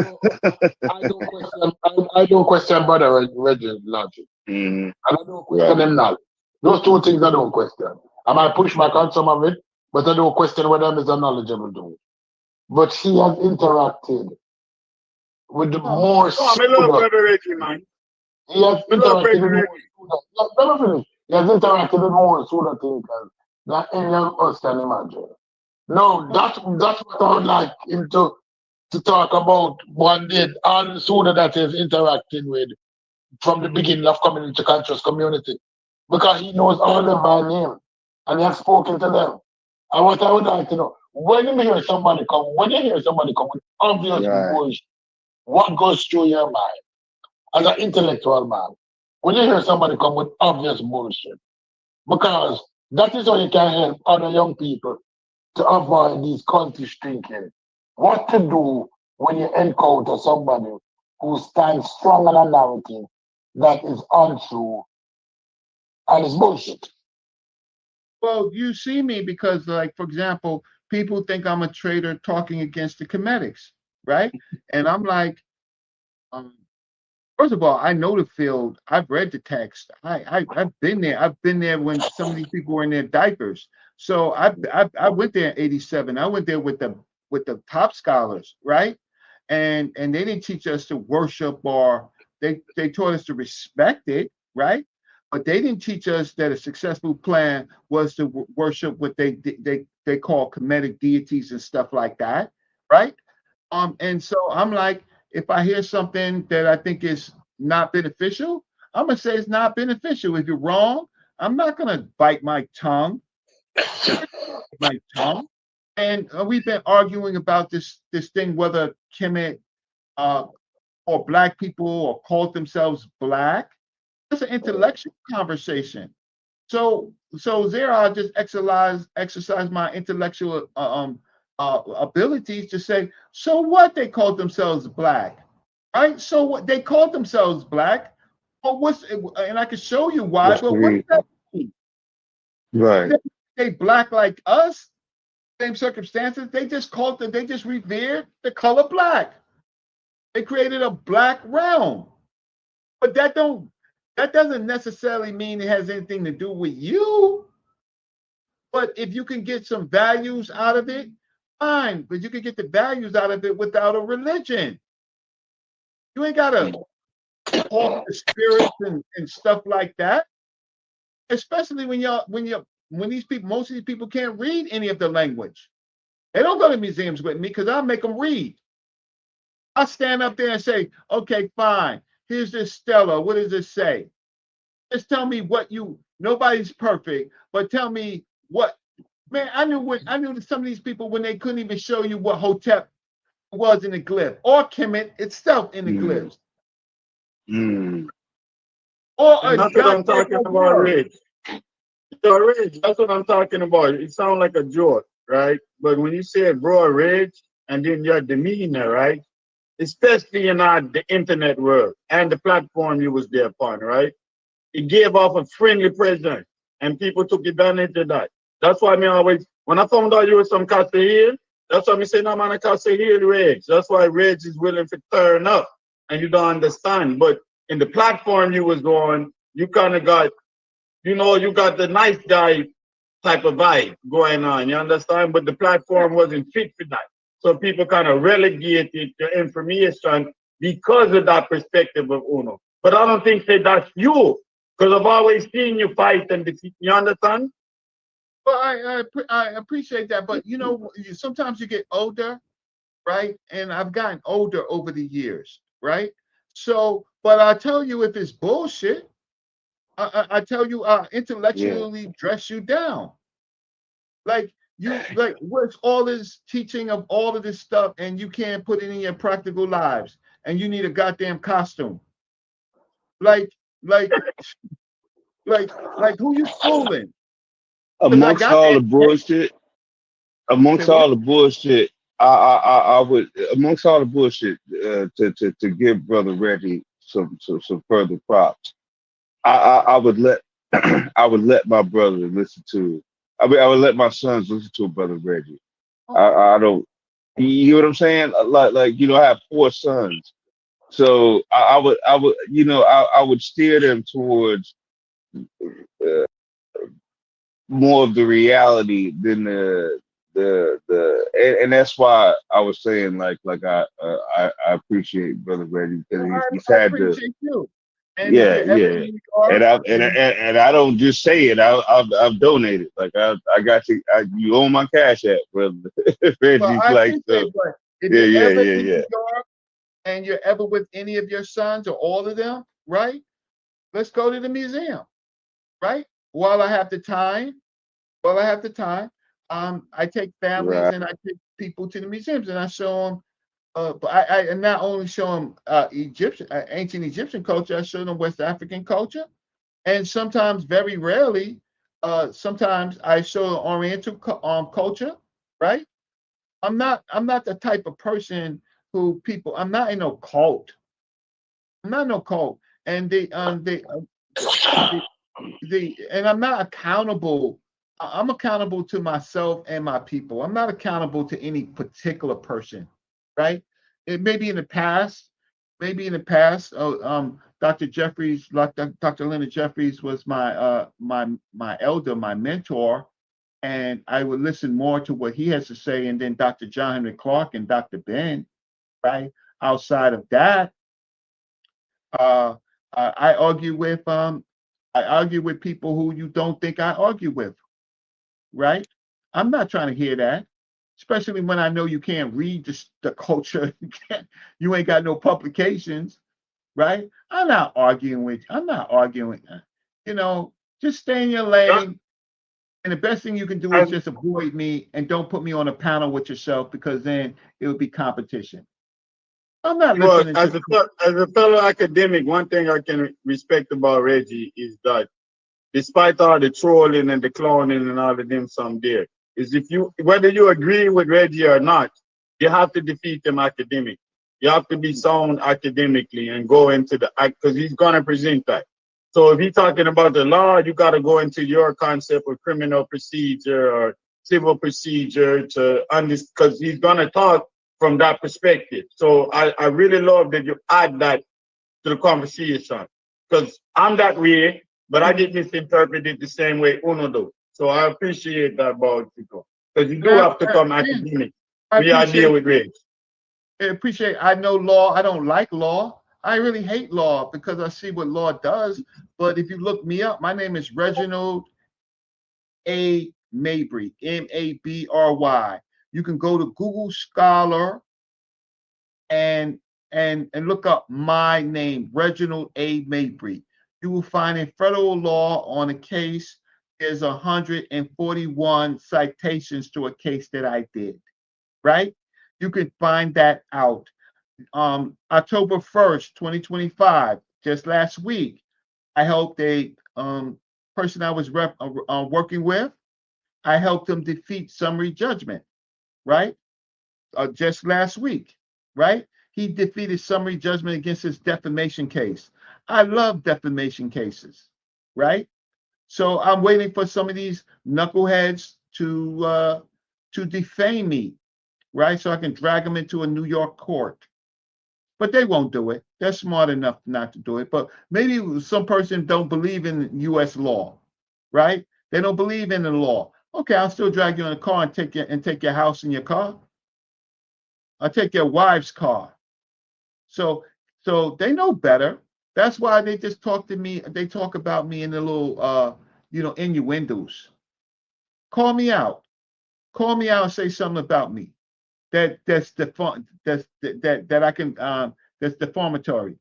don't question brother Reggie's logic. Mm-hmm. And I don't question him knowledge. Those two things I don't question. I might push back on some of it, but I don't question whether he's a knowledgeable dude. But he has interacted with the more brother Reggie, man. He has interacted with more He has interacted with more Suda thinkers than any of us can imagine. No, that's what I would like him to talk about one day, all the Suda that he's interacting with from the beginning of coming into conscious community. Because he knows all of them by name and he has spoken to them. And what I would like to know, when you hear somebody come with obvious bullshit, what goes through your mind as an intellectual man? When you hear somebody come with obvious bullshit, because that is how you can help other young people to avoid these cultish thinking. What to do when you encounter somebody who stands strong on a narrative that is untrue and is bullshit? Well, you see me because, like, for example, people think I'm a traitor talking against the Comedics, right? And I'm like, first of all, I know the field. I've read the text. I've been there. I've been there when some of these people were in their diapers. So I went there in '87. I went there with the top scholars, right? And they didn't teach us to worship, or they taught us to respect it, right? But they didn't teach us that a successful plan was to worship what they call Kemetic deities and stuff like that, right? And so I'm like, if I hear something that I think is not beneficial, I'm gonna say it's not beneficial. If you're wrong, I'm not gonna bite my tongue. And we've been arguing about this thing whether Kemet or black people or called themselves black. It's an intellectual conversation. So there I just exercise my intellectual abilities to say, so what, they called themselves black, right? So what, they called themselves black, but and I can show you why, but what's that mean? Right. They black like us, same circumstances, they just revered the color black. They created a black realm. But that doesn't necessarily mean it has anything to do with you. But if you can get some values out of it, fine. But you can get the values out of it without a religion. You ain't gotta talk to spirits and stuff like that. Especially when most of these people can't read any of the language. They don't go to museums with me because I'll make them read. I'll stand up there and say, okay, fine. Here's this stela. What does it say? Just tell me nobody's perfect, but tell me what, man, I knew that some of these people, when they couldn't even show you what Hotep was in the glyph, or Kemet itself in the glyphs. Or that's what I'm talking about, Rich. So, Rich, that's what I'm talking about. It sounds like a joke, right? But when you say bro, Rich, and then your demeanor, right? Especially in the internet world and the platform you was there upon, right? it gave off a friendly presence, and people took advantage of that. That's why me always, when I found out you were some Casa Hill, that's why me say, no man, I Casa Hill Reg. That's why Reg is willing to turn up, and you don't understand. But in the platform you was on, you kind of got, you know, you got the nice guy type of vibe going on, you understand? But the platform wasn't fit for that. So people kind of relegated the information because of that perspective of Uno. But I don't think that that's you, because I've always seen you fight and defeat. You understand? Well, I appreciate that, but you know, sometimes you get older, right? And I've gotten older over the years, right? So, but I tell you, if it's bullshit, I tell you, intellectually dress you down. Like like what's all this teaching of all of this stuff, and you can't put it in your practical lives, and you need a goddamn costume. Like, like, like who you fooling? Because I Amongst got all that. the bullshit, Say amongst what? all the bullshit, I would amongst all the bullshit to give Brother Reggie some further props. I would let I would let my brother listen to. I mean, I would let my sons listen to Brother Reggie. I don't. You know what I'm saying? Like you know, I have 4 sons, so I would I would steer them towards uh, more of the reality than and that's why I was saying I appreciate Brother Reggie because he's I had to. appreciate you. And if Yeah, you're ever in yeah. New York, And I don't just say it. I've donated. Like I got you. You own my cash app, brother. well, Reggie's I like so. appreciate, but if Yeah, you're yeah, ever yeah, in yeah. New York and you're ever with any of your sons or all of them, right? Let's go to the museum, right? While I have the time, while I have the time, I take families Right. and I take people to the museums and I show them. But I not only show them Egyptian, ancient Egyptian culture, I show them West African culture, and sometimes, very rarely, sometimes I show them Oriental culture, right? I'm not the type of person who people. I'm not in no cult. I'm not in no cult, and and I'm not accountable. I'm accountable to myself and my people. I'm not accountable to any particular person, right? It may be in the past, maybe in the past. Dr. Jeffries, Dr. Leonard Jeffries was my elder, my mentor, and I would listen more to what he has to say, and then Dr. John Henry Clark and Dr. Ben, right? Outside of that, uh, I argue with people who you don't think I argue with, right? I'm not trying to hear that, especially when I know you can't read the culture. You ain't got no publications, right? I'm not arguing. You know, just stay in your lane. And the best thing you can do is just avoid me and don't put me on a panel with yourself because then it would be competition. I'm not Well, listening as to. a fellow academic, one thing I can respect about Reggie is that despite all the trolling and the clowning and all of them some there, is if you whether you agree with Reggie or not, you have to defeat them academic. You have to be sound academically and go into the act because he's gonna present that. So if he's talking about the law, you gotta go into your concept of criminal procedure or civil procedure to understand because he's gonna talk from that perspective. So I really love that you add that to the conversation because I'm that way, but I get misinterpreted the same way Uno do. So I appreciate that about you because you do have to come academic. I We are deal appreciate. with race. I appreciate. I know law. I don't like law. I really hate law because I see what law does. But if you look me up, my name is Reginald A. Mabry, Mabry. You can go to Google Scholar and look up my name, Reginald A. Mabry. You will find in federal law on a case, there's 141 citations to a case that I did, right? You can find that out. October 1st, 2025, just last week, I helped a person I was working with. I helped him defeat summary judgment, right? Just last week, right? He defeated summary judgment against his defamation case. I love defamation cases, right? So I'm waiting for some of these knuckleheads to defame me, right? So I can drag them into a New York court. But they won't do it. They're smart enough not to do it. But maybe some person don't believe in U.S. law, right? They don't believe in the law. Okay, I'll still drag you in a car and take your house and your car. I'll take your wife's car. So they know better. That's why they just talk to me. They talk about me in the little innuendos. Call me out. Call me out and say something about me that I can that's defamatory,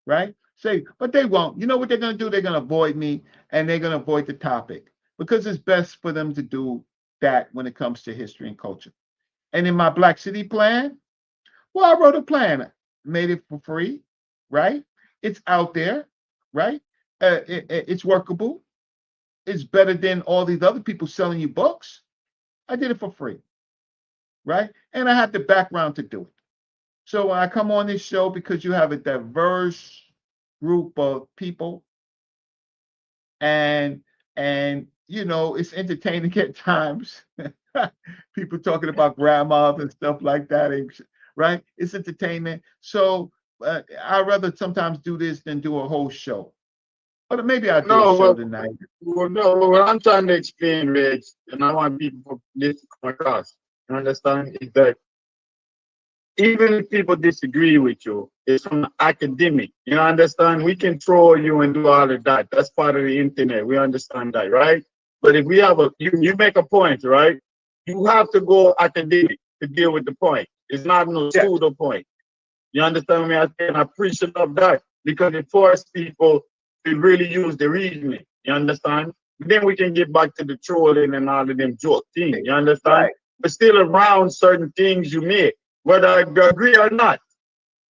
right? Say, but they won't. You know what they're gonna do? They're gonna avoid me and they're gonna avoid the topic because it's best for them to do that when it comes to history and culture. And in my Black City plan, well, I wrote a plan, made it for free, right? It's out there, right? It's workable. It's better than all these other people selling you books. I did it for free, right? And I had the background to do it. So when I come on this show, because you have a diverse group of people, and it's entertaining at times. People talking about grandmas and stuff like that, right? It's entertainment. So I'd rather sometimes do this than do a whole show. But maybe I'll do a show tonight. No, what I'm trying to explain, Rich, and I want people this to come across, you understand, is that even if people disagree with you, it's from academic. You understand? We can troll you and do all of that. That's part of the internet. We understand that, right? But if we have you make a point, right? You have to go academic to deal with the point. It's not no pseudo point. You understand me? I say, and I appreciate of that because it forces people to really use the reasoning. You understand? Then we can get back to the trolling and all of them joke things. You understand? Right. But still around certain things you make, whether I agree or not,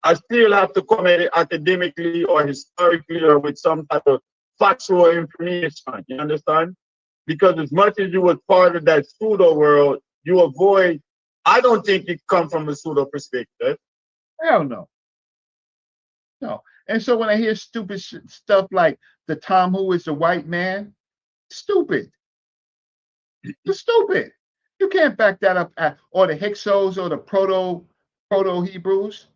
I still have to come at it academically or historically or with some type of factual information. You understand? Because as much as you was part of that pseudo world, you avoid. I don't think it come from a pseudo perspective. Hell no. No. And so when I hear stupid stuff like the Tom who is a white man, stupid. You're stupid. You can't back that up or the Hyksos or the proto Hebrews.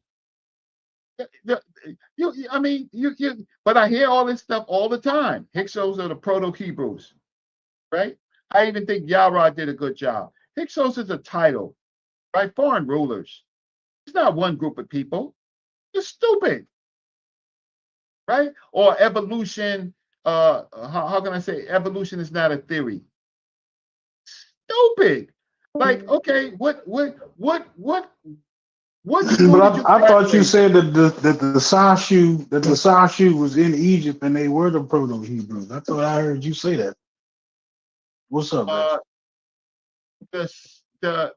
But I hear all this stuff all the time. Hyksos are the proto Hebrews, right? I even think Yara did a good job. Hyksos is a title, right? Foreign rulers. It's not one group of people. You're stupid, right? Or evolution. How can I say evolution is not a theory? Stupid. Like, okay, what school But did you I thought you graduate? said that the Sashu was in Egypt and they were the proto Hebrews. I thought I heard you say that. What's up, Rich? The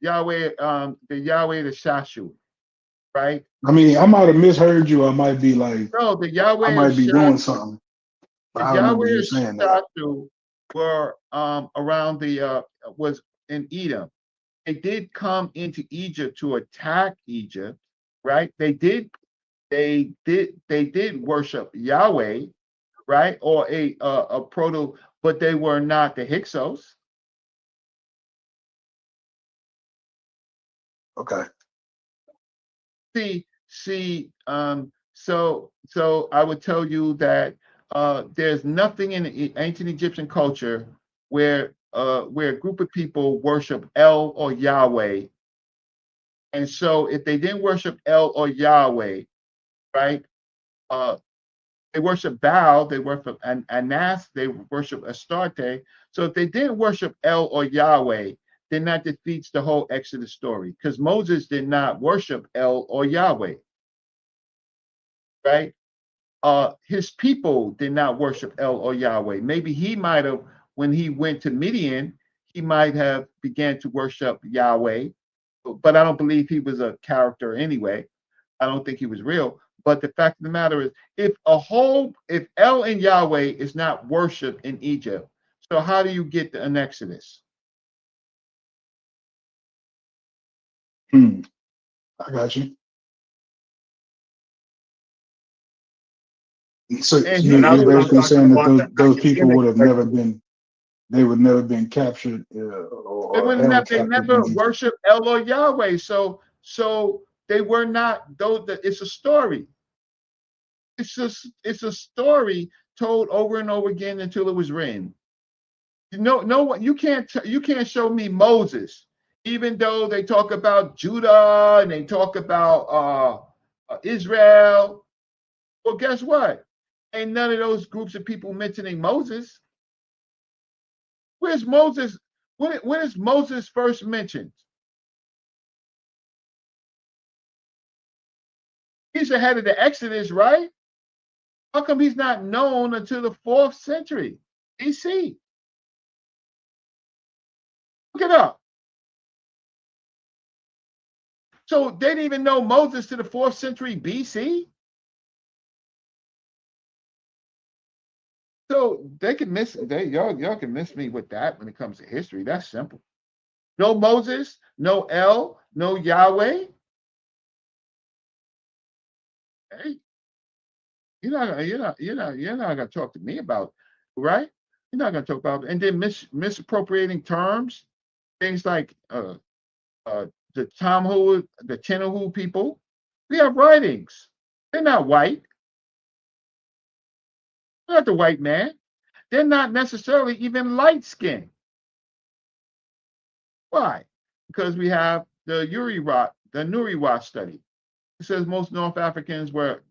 Yahweh, the Shashu, right? I mean, I might have misheard you. I might be like, No, the Yahweh I might be doing Shashu, something. But the I remember Yahweh you saying that. Shashu were around was in Edom. They did come into Egypt to attack Egypt, right? They did worship Yahweh, right? Or a proto, but they were not the Hyksos. Okay. So I would tell you that there's nothing in the ancient Egyptian culture where a group of people worship El or Yahweh. And so if they didn't worship El or Yahweh, right? They worship Baal, they worship Anas, they worship Astarte. So if they didn't worship El or Yahweh, then that defeats the whole Exodus story because Moses did not worship El or Yahweh, right? His people did not worship El or Yahweh. Maybe he might have, when he went to Midian, he might have began to worship Yahweh, but I don't believe he was a character anyway. I don't think he was real. But the fact of the matter is, if El and Yahweh is not worshipped in Egypt, so how do you get an Exodus? I got you. So And you, he that's you're what was I'm basically talking saying that about. those people would have never been, they would never been captured or held they captive. never worship El or Yahweh. So they were not, though. It's a story. It's a story told over and over again until it was written. No one, you can't show me Moses, even though they talk about Judah and they talk about Israel. Well, guess what? Ain't none of those groups of people mentioning Moses. Where's Moses? When is Moses first mentioned? He's ahead of the Exodus, right? How come he's not known until the 4th century BC? Look it up. So they didn't even know Moses to the 4th century BC? So they can miss y'all can miss me with that when it comes to history. That's simple. No Moses, no El, no Yahweh. Hey, you're not gonna talk to me about, right? You're not gonna talk about, and then misappropriating terms, things like the Talmud, the Tenahu people. We have writings. They're not white. They're not the white man. They're not necessarily even light skinned. Why? Because we have the Nuriwa study. It says most North Africans were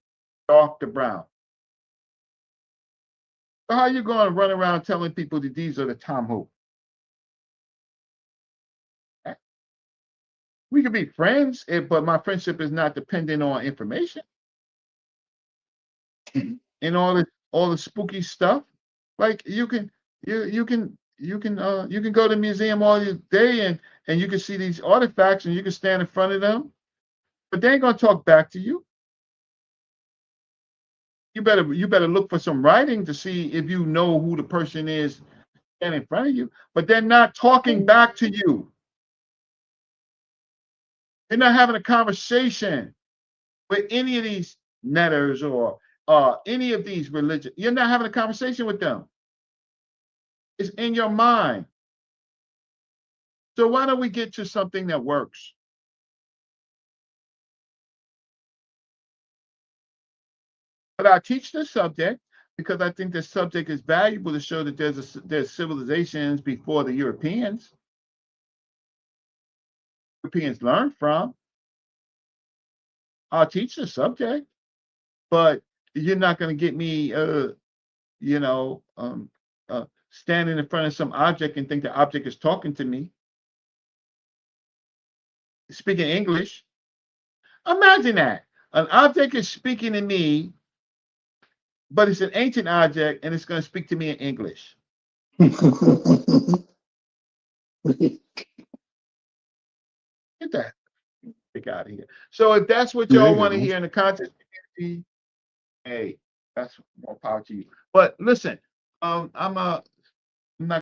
dark to brown. So how are you going to run around telling people that these are the Talmud? We can be friends, but my friendship is not dependent on information and all the spooky stuff. Like you can go to the museum all day and you can see these artifacts and you can stand in front of them, but they ain't gonna talk back to you. You better look for some writing to see if you know who the person is standing in front of you, but they're not talking back to you. They're not having a conversation with any of these netters or any of these religions. You're not having a conversation with them. It's in your mind. So why don't we get to something that works? But I teach this subject because I think this subject is valuable to show that there's civilizations before the Europeans. Europeans learned from. I'll teach the subject, but you're not going to get me, standing in front of some object and think the object is talking to me, speaking English. Imagine that. An object is speaking to me, but it's an ancient object and it's going to speak to me in English. Get that out of here. So if that's what y'all want to hear in the content community, hey, that's more power to you. But listen, I'm